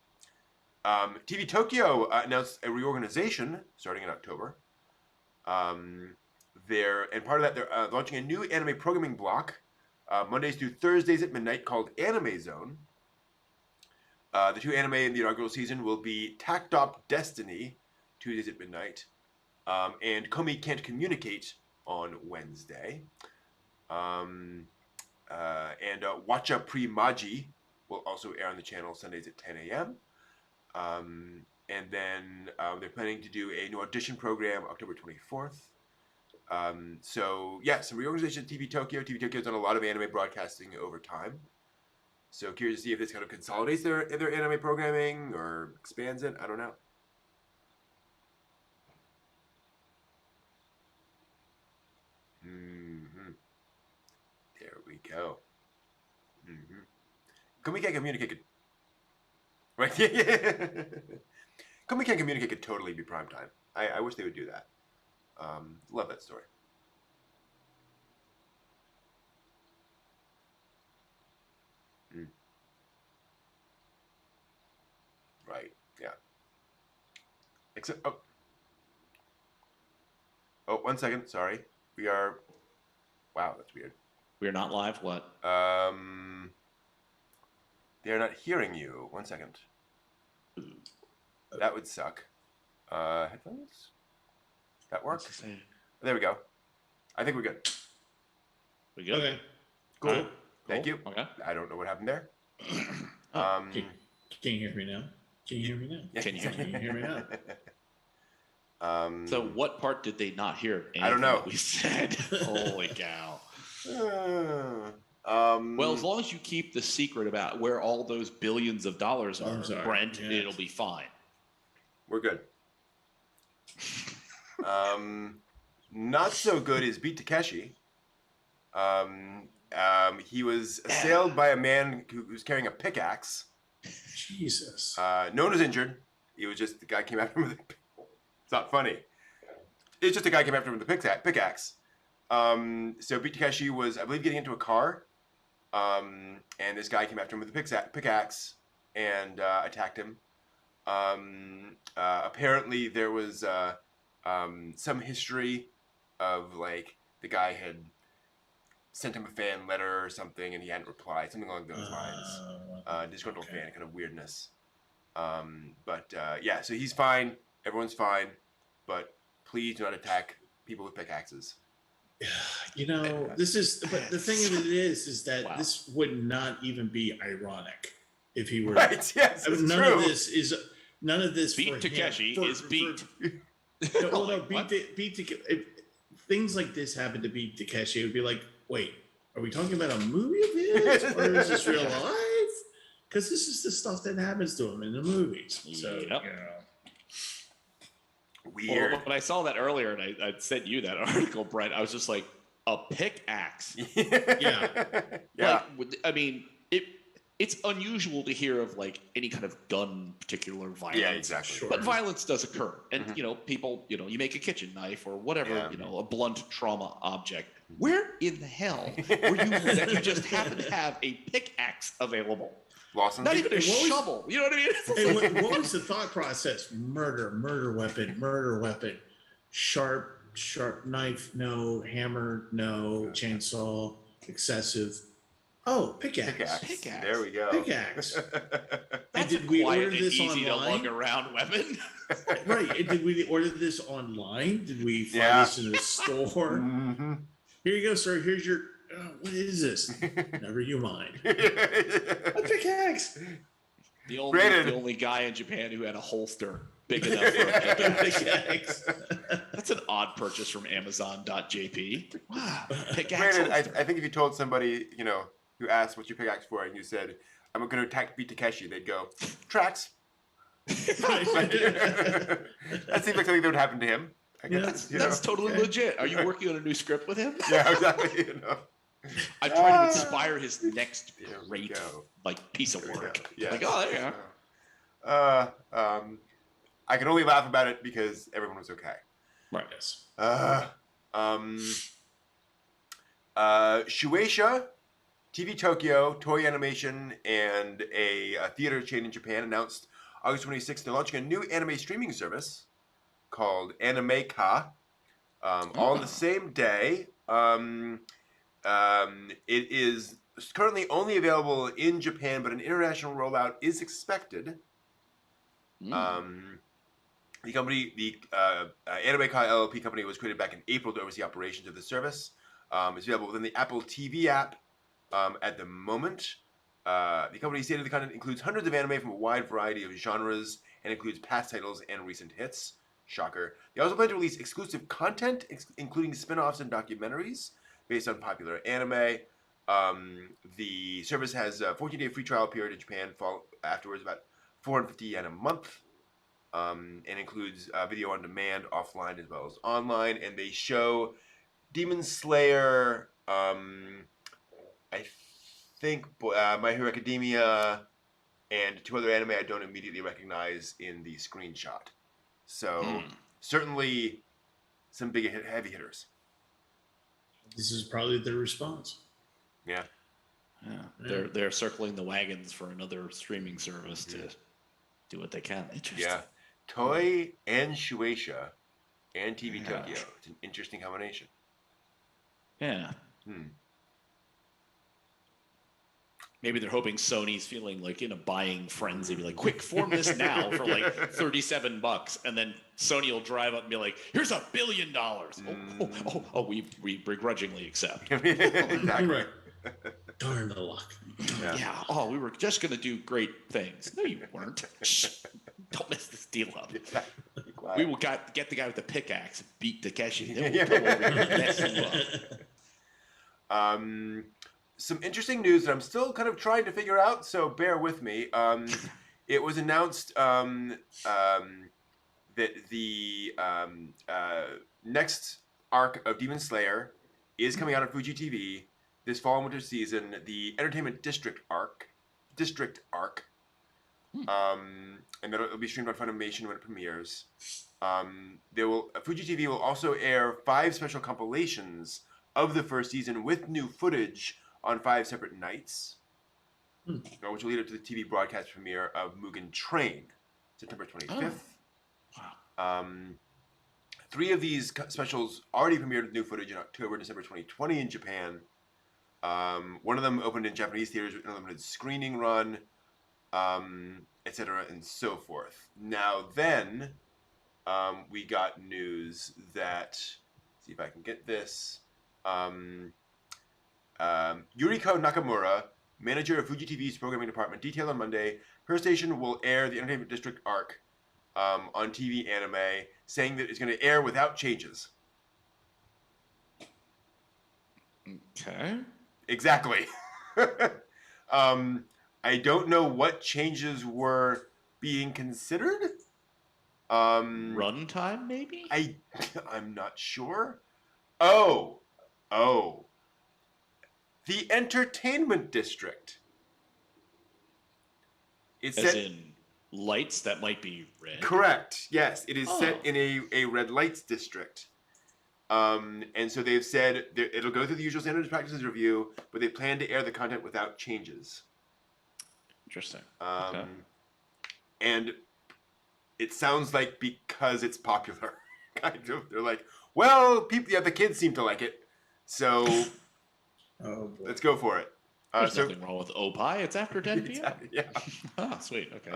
TV Tokyo announced a reorganization starting in October. And part of that, they're launching a new anime programming block Mondays through Thursdays at midnight called Anime Zone. The two anime in the inaugural season will be Tacked Up Destiny, Tuesdays at midnight, and Komi Can't Communicate on Wednesday. And Watcha Pre Maji will also air on the channel Sundays at 10 a.m. And then they're planning to do a new audition program October 24th. So yeah, some reorganization at TV Tokyo. TV Tokyo's done a lot of anime broadcasting over time. So curious to see if this kind of consolidates their anime programming or expands it. I don't know. There we go. Komi Can't Communicate. Right? Komi Can't Communicate could totally be primetime. I wish they would do that. Love that story. Right. Yeah. Except, oh, 1 second. Sorry. We are. Wow, that's weird. We're not live. What? They're not hearing you. 1 second. That would suck. Headphones? That work? What's it say? There we go. I think we're good. We good? Okay. Cool. All right. Thank you. Okay. I don't know what happened there. Can you hear me now? Can you hear me now? Can you hear me now? So what part did they not hear? I don't know. That we said. Holy cow. Well, as long as you keep the secret about where all those billions of dollars are, Brent, it'll be fine. We're good. Not so good is Beat Takeshi. He was assailed by a man who was carrying a pickaxe. Jesus. No one was injured. It was just the guy came after him with It's not funny. It's just a guy came after him with a pickaxe. So Beat Takeshi was, I believe, getting into a car. And this guy came after him with a pickaxe and attacked him. Apparently there was some history of like the guy had sent him a fan letter or something and he hadn't replied, something along those lines. Disgruntled fan, kind of weirdness. Yeah, so he's fine. Everyone's fine, but please do not attack people with pickaxes. You know, this is, but the thing of it is that Wow. this would not even be ironic if he were. Right? Yes, it's none true. of this is. None of this. Beat for Takeshi him, is beat. No, Like, what? beat Takeshi. If things like this happen to Beat Takeshi, it would be like, wait, are we talking about a movie of his, or is this real life? Because this is the stuff that happens to him in the movies. So, Yep. you know. Weird. Well, when I saw that earlier and I sent you that article, Brent, I was just like, a pickaxe. Yeah. Yeah. Like, I mean, it's unusual to hear of like any kind of gun particular violence. Yeah, exactly. Sure. But violence does occur. And, you know, people, you know, you make a kitchen knife or whatever, Yeah. you know, a blunt trauma object. Where in the hell were you that you just happen to have a pickaxe available? Lawson? Not even a What was- shovel. You know what I mean? It's Hey, like- what was the thought process? Murder weapon. Sharp knife, no. Hammer, no. Chainsaw, excessive. Oh, pickaxe. Pickaxe. There we go. Pickaxe. That's did a we quiet order and this easy to online? lug around weapon. Right. And did we order this online? Did we find Yeah. this in a store? Mm-hmm. Here you go, sir. Here's your. What is this? Never you mind. A pickaxe. The only guy in Japan who had a holster big enough for a pickaxe. Pickaxe. That's an odd purchase from Amazon.jp. Wow, pickaxe. Granted, holster. I think if you told somebody, you know, who asked what's your pickaxe for, and you said, I'm going to attack Beat Takeshi, they'd go, tracks. That seems like something that would happen to him. I guess, Yeah. you That's know? totally legit. Are you working on a new script with him? Yeah, exactly. You know. I'm trying to inspire his next There we great go. like piece of work. Yes. Like, oh, there you are. I can only laugh about it because everyone was okay. Right. Yes. Shueisha, TV Tokyo, Toei Animation, and a theater chain in Japan announced August 26th they're launching a new anime streaming service called Anime Ka. All on the same day. It is currently only available in Japan, but an international rollout is expected. The company, the Anime Ka LLP company, was created back in April to oversee operations of the service. It's available within the Apple TV app at the moment. The company stated the content includes hundreds of anime from a wide variety of genres and includes past titles and recent hits. Shocker. They also plan to release exclusive content, including spin-offs and documentaries based on popular anime. The service has a 14-day free trial period in Japan, afterwards about 450 yen a month, and includes video on demand, offline as well as online. And they show Demon Slayer, I think My Hero Academia, and two other anime I don't immediately recognize in the screenshot. So certainly some big heavy hitters. This is probably the response. Yeah. Yeah. They're circling the wagons for another streaming service to do what they can. Interesting. Yeah. Toei and Shueisha and TV Tokyo. It's an interesting combination. Yeah. Maybe they're hoping Sony's feeling like in a buying frenzy, be like, quick, form this now for like $37, and then Sony will drive up and be like, here's $1 billion. We begrudgingly accept. Exactly. Darn the luck. Yeah. Oh, we were just gonna do great things. No, you weren't. Shh. Don't mess this deal up. We will get the guy with the pickaxe, beat Takeshi. Then we'll come over here and mess you up. Some interesting news that I'm still kind of trying to figure out, so bear with me. It was announced that the next arc of Demon Slayer is coming out on Fuji TV this fall and winter season. The Entertainment District arc, and it'll be streamed on Funimation when it premieres. Fuji TV will also air 5 special compilations of the first season with new footage on 5 separate nights, which will lead up to the TV broadcast premiere of Mugen Train, September 25th. Wow. 3 of these specials already premiered with new footage in October and December 2020 in Japan. One of them opened in Japanese theaters with an unlimited screening run, etc. and so forth. Now then, we got news that, see if I can get this. Yuriko Nakamura, manager of Fuji TV's programming department, detailed on Monday her station will air the Entertainment District arc on TV anime, saying that it's going to air without changes. Okay. Exactly. I don't know what changes were being considered. Runtime, maybe? I'm not sure. Oh. The Entertainment District. It's As set, in lights that might be red? correct. Yes, it is set in a red lights district. And so they've said it'll go through the usual standards practices review, but they plan to air the content without changes. Interesting. Okay. And it sounds like because it's popular, kind of. They're like, well, the kids seem to like it, so let's go for it. There's nothing wrong with Opie. It's after 10 p.m. Exactly, yeah. Ah, sweet. Okay.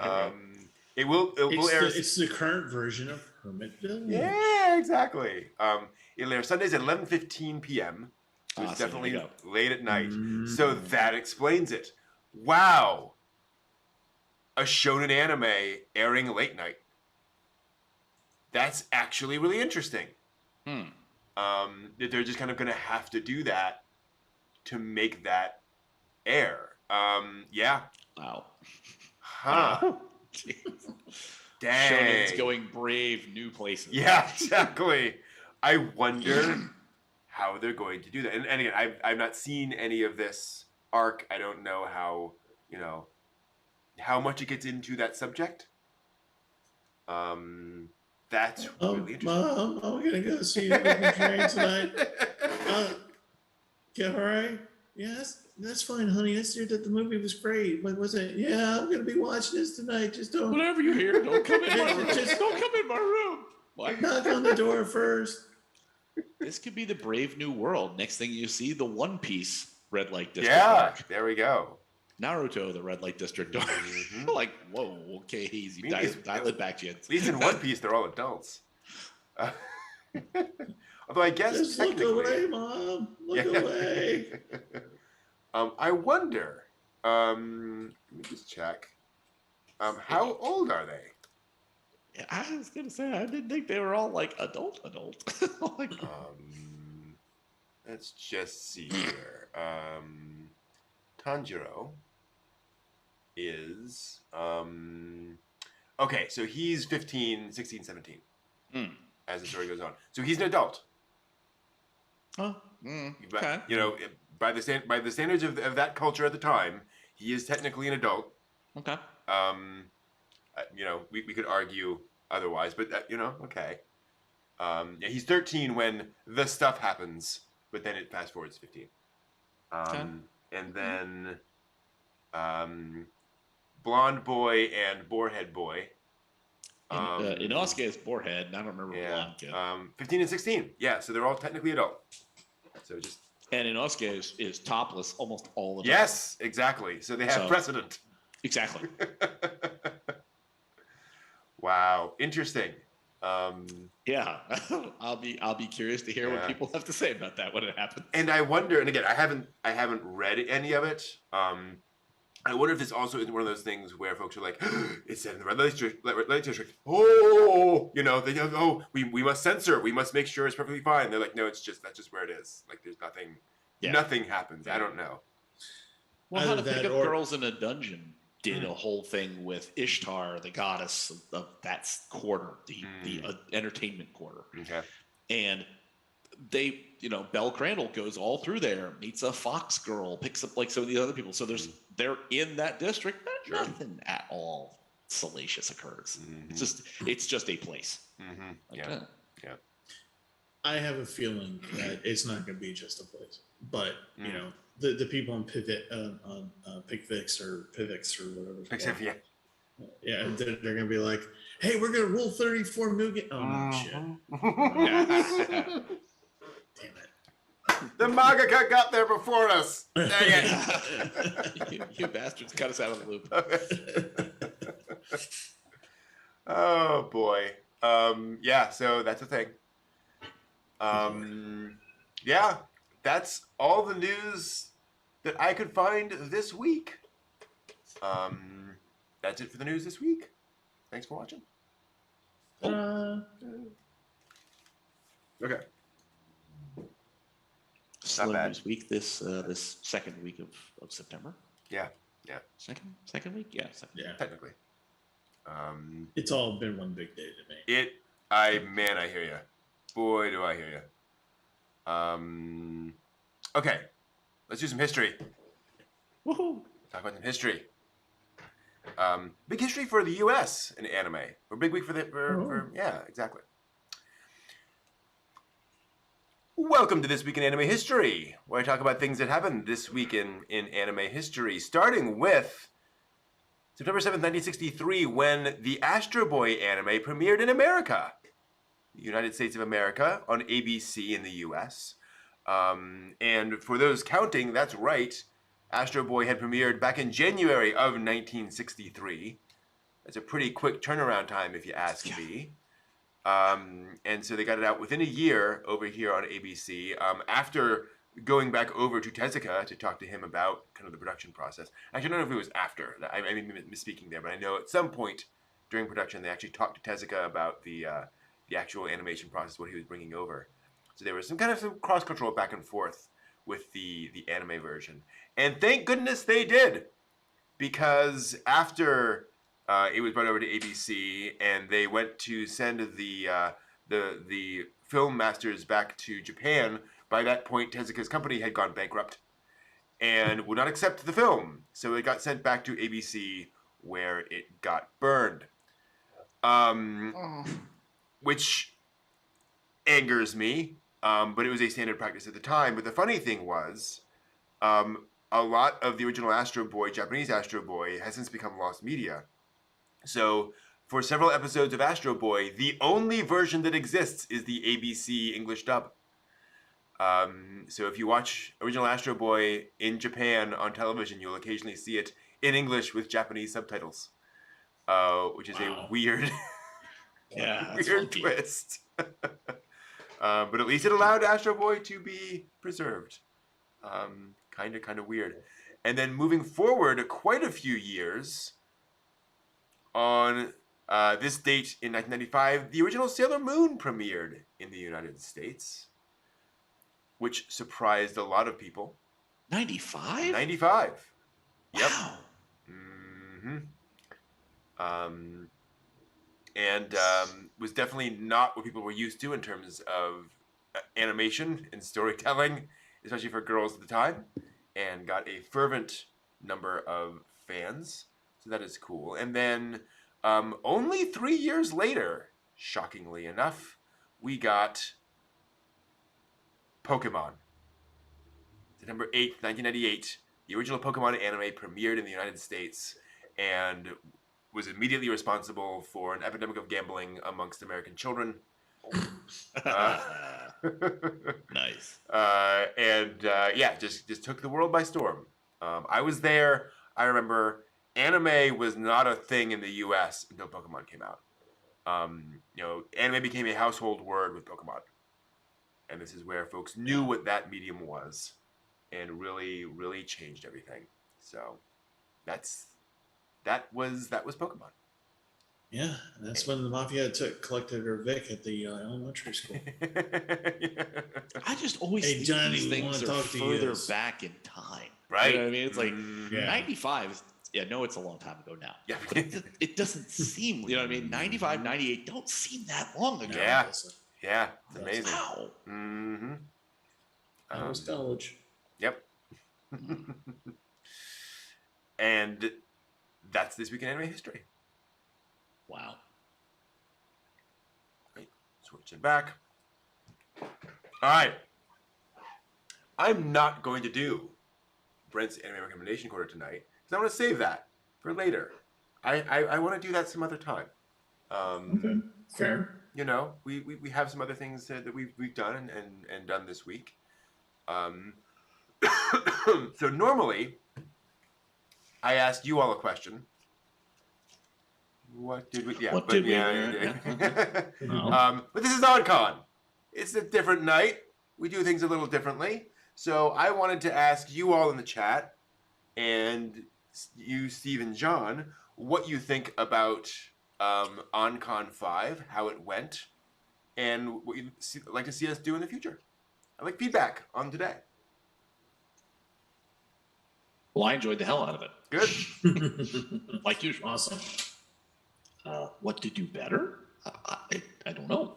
It will air. It's the current version of Hermitville. Yeah, exactly. It'll air Sundays at 11:15 p.m. So it's So definitely there you late at night. So that explains it. Wow. A shonen anime airing late night. That's actually really interesting. That they're just kind of going to have to do that to make that air. Yeah. Wow. Huh. Wow. Dang. Shonen's going brave new places. Yeah, exactly. I wonder how they're going to do that. And again, I've not seen any of this arc. I don't know how much it gets into that subject. That's really interesting. Mom, I'm gonna go see Mugen Train tonight. Yeah, all right. Yes, that's fine, honey. I heard that the movie was great. What was it? Yeah, I'm gonna be watching this tonight. Just don't. Whatever you hear, don't come in my room. Just don't come in my room. What? Knock on the door first. This could be the brave new world. Next thing you see, the One Piece red light district. Yeah, arc. there we go. Naruto, the red light district. Like, whoa, okay, easy. Dial it back, kids. At least in One Piece, they're all adults. Although I guess Just technically, look away, Mom. Look away. I wonder. Let me just check. How old are they? Yeah, I was gonna say I didn't think they were all like adult. Like, Let's just see here. Tanjiro is okay, so he's 15, 16, 17 as the story goes on. So he's an adult. oh, okay. By the standards of that culture at the time, he is technically an adult. Okay. We could argue otherwise, but okay. He's 13 when the stuff happens, but then it fast forwards 15. Okay. And then Blonde Boy and Boarhead Boy. Inosuke is Boarhead, and I don't remember Blonde Kid. 15 and 16. Yeah, so they're all technically adult. So just And Inosuke is topless almost all the time. Yes, exactly. So they have precedent. Exactly. Wow, interesting. Yeah, I'll be curious to hear what people have to say about that when it happens. And I wonder, and again, I haven't read any of it. I wonder if this also is one of those things where folks are like, it's set in the red light district. Oh, we must censor. We must make sure it's perfectly fine. They're like, no, that's just where it is. Like, there's nothing happens. I don't know. Well, how to pick up girls in a dungeon did a whole thing with Ishtar, the goddess of that quarter, the entertainment quarter. Okay. And they, Belle Crandall goes all through there, meets a fox girl, picks up like some of the other people. So they're in that district. Nothing at all salacious occurs. It's just a place. Yeah. I have a feeling that it's not going to be just a place, but the people on Pivix or whatever. Yeah, they're going to be like, hey, we're going to rule 34 million. Oh, no, shit. Damn it. The mangaka got there before us. Dang it. you bastards cut us out of the loop. Oh, boy. So that's the thing. That's all the news that I could find this week. That's it for the news this week. Thanks for watching. Okay. Slow news week this second week of September. Yeah. Second week. Yeah. Technically. It's all been one big day to me. I hear you. Boy, do I hear you. Okay. Let's do some history. Woohoo! Talk about some history. Big history for the U.S. in anime. Or big week for yeah, exactly. Welcome to This Week in Anime History, where I talk about things that happened this week in anime history, starting with September 7th, 1963, when the Astro Boy anime premiered in America, the United States of America, on ABC in the U.S. And for those counting, that's right, Astro Boy had premiered back in January of 1963. That's a pretty quick turnaround time, if you ask me. And so they got it out within a year over here on ABC. After going back over to Tezuka to talk to him about kind of the production process. Actually, I don't know if it was after. I may be misspeaking there, but I know at some point during production they actually talked to Tezuka about the actual animation process, what he was bringing over. So there was some cross-cultural back and forth with the anime version. And thank goodness they did, because after it was brought over to ABC and they went to send the film masters back to Japan, by that point Tezuka's company had gone bankrupt and would not accept the film. So it got sent back to ABC, where it got burned. Which angers me. But it was a standard practice at the time. But the funny thing was, a lot of the original Astro Boy, Japanese Astro Boy, has since become lost media. So for several episodes of Astro Boy, the only version that exists is the ABC English dub. So if you watch original Astro Boy in Japan on television, you'll occasionally see it in English with Japanese subtitles, which is a weird, weird twist. But at least it allowed Astro Boy to be preserved. Kind of weird. And then moving forward quite a few years, on this date in 1995, the original Sailor Moon premiered in the United States, which surprised a lot of people. 95? 95. Yep. Wow. And was definitely not what people were used to in terms of animation and storytelling, especially for girls at the time, and got a fervent number of fans. So that is cool. And then only 3 years later, shockingly enough, we got Pokemon. September 8th, 1998, the original Pokemon anime premiered in the United States and was immediately responsible for an epidemic of gambling amongst American children. Nice. Just took the world by storm. I was there. I remember anime was not a thing in the U.S. until Pokemon came out. Anime became a household word with Pokemon, and this is where folks knew what that medium was, and really, really changed everything. So, that was Pokemon. Yeah, that's when the Mafia collected her Vic at the elementary school. I just always think Johnny, these things are further us. back in time. Right. You know what I mean? It's like 95. No, it's a long time ago now. Yeah. But it doesn't seem, you know what I mean? 95, 98 don't seem that long ago. Yeah. Yeah. It's amazing. Wow. Mm-hmm. That was college. Yep. And that's this week in anime history. Wow. Right. Switch it back. All right. I'm not going to do Brent's anime recommendation corner tonight because I want to save that for later. I want to do that some other time. Okay. Fair. We have some other things that we've done and done this week. So normally, I ask you all a question. What did we? Yeah, What but did we? yeah. Oh. But this is OnCon. It's a different night. We do things a little differently. So I wanted to ask you all in the chat, and you, Steve and John, what you think about OnCon 5, how it went, and what you'd like to see us do in the future. I'd like feedback on today. Well, I enjoyed the hell out of it. Good. Like usual. Awesome. What to do better? I don't know.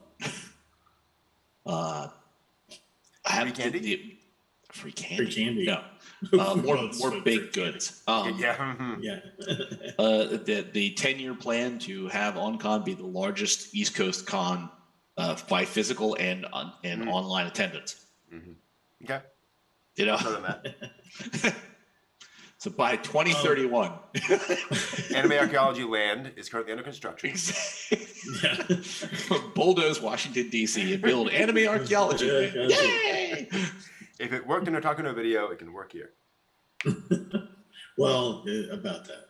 I have candy? Free candy. Free candy. No. More baked goods. Yeah. Yeah. The 10-year plan to have OnCon be the largest East Coast con by physical and online attendance. Mm-hmm. Okay. Other than that. So by 2031, Anime Archaeology Land is currently under construction. Bulldoze Washington D.C. and build Anime Archaeology Land. Yay! If it worked in a Otaku no video, it can work here. Well, about that.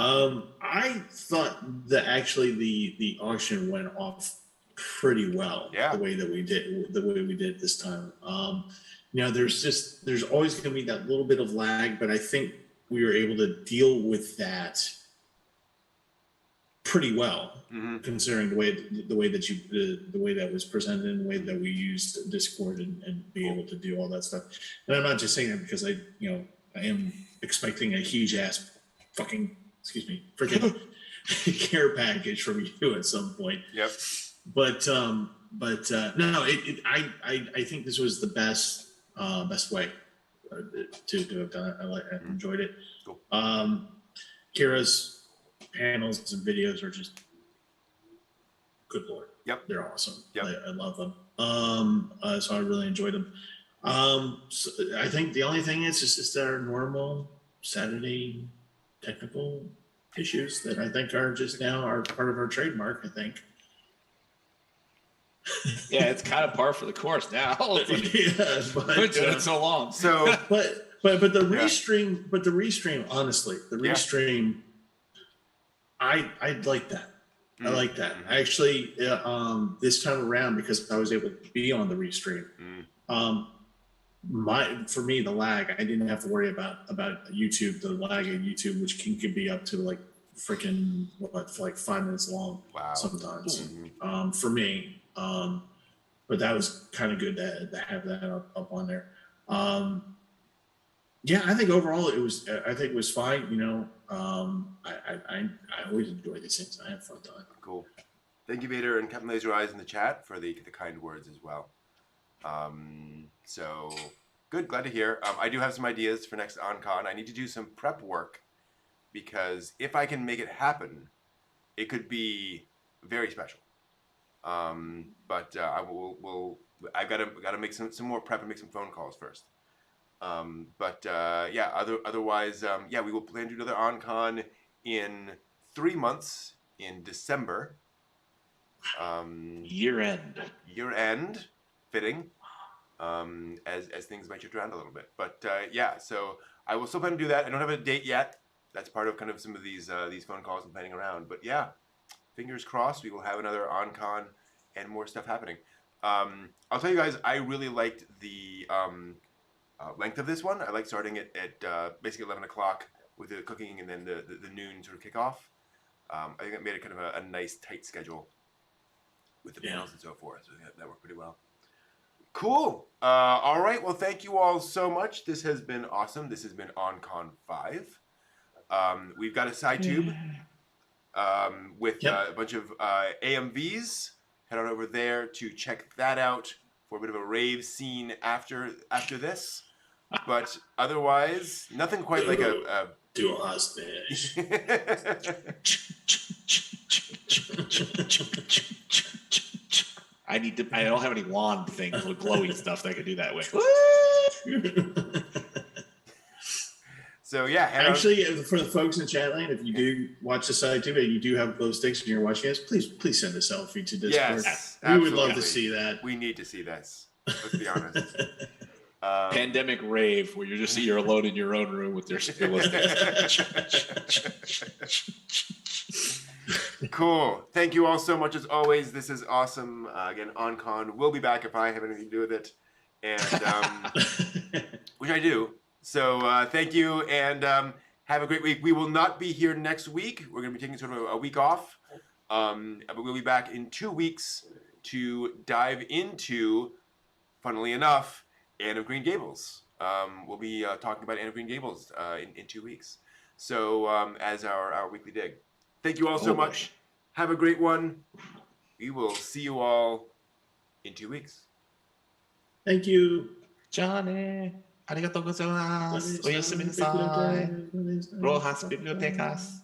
I thought that actually the auction went off pretty well. Yeah. The way we did this time. There's always going to be that little bit of lag, but I think we were able to deal with that pretty well, considering the way that was presented and the way that we used Discord and be able to do all that stuff. And I'm not just saying that because I am expecting a huge ass freaking care package from you at some point. Yep. But no, I think this was the best way to have done it. I enjoyed it. Cool. Kira's panels and videos are just good lord. Yep. They're awesome. Yep. I love them. So I really enjoyed them. So I think the only thing is just our normal Saturday technical issues that I think are just now are part of our trademark, I think. Yeah, it's kind of par for the course now. Yeah, We've done it so long. So, but the restream, honestly, the restream, I like that. I like that. Actually, this time around, because I was able to be on the restream, for me the lag, I didn't have to worry about YouTube, the lag of YouTube, which can be up to like freaking like 5 minutes long. Wow. Sometimes. For me. But that was kind of good to have that up on there. Yeah, I think overall it was fine. I always enjoy these things. I have fun time. Cool. Thank you, Vader and Captain Laser Eyes in the chat for the kind words as well. So good, glad to hear. I do have some ideas for next OnCon. I need to do some prep work because if I can make it happen, it could be very special. But I've got to make some more prep and make some phone calls first. Otherwise, we will plan to do another OnCon in 3 months in December. Year end. Year end, fitting. As things might shift around a little bit, but yeah. So I will still plan to do that. I don't have a date yet. That's part of kind of some of these phone calls I'm planning around. But yeah, fingers crossed. We will have another OnCon and more stuff happening. I'll tell you guys, I really liked the length of this one. I like starting it at basically 11 o'clock with the cooking and then the noon sort of kickoff. I think it made it kind of a nice tight schedule with the panels and so forth. So that worked pretty well. Cool. All right. Well, thank you all so much. This has been awesome. This has been OnCon 5. We've got a side tube with a bunch of AMVs. Head on over there to check that out for a bit of a rave scene after this. But otherwise, nothing quite like a dual hostage. I don't have any wand things with glowy stuff that I could do that with. So yeah, actually, for the folks in chat land, if you do watch the side too, and you do have glow sticks and you're watching us, please send a selfie to Discord. Yes, we would love to see that. We need to see this. Let's be honest. Pandemic rave where you're alone in your own room with your Cool. Thank you all so much as always. This is awesome. Again, OnCon will be back if I have anything to do with it, and which I do. So thank you, and have a great week. We will not be here next week. We're going to be taking sort of a week off, but we'll be back in 2 weeks to dive into, funnily enough, Anne of Green Gables. We'll be talking about Anne of Green Gables in 2 weeks. So as our weekly dig. Thank you all so much. Have a great one. We will see you all in 2 weeks. Thank you. Johnny. Arigatou gozaimasu. Oyasumi nasai. Rojas bibliotecas.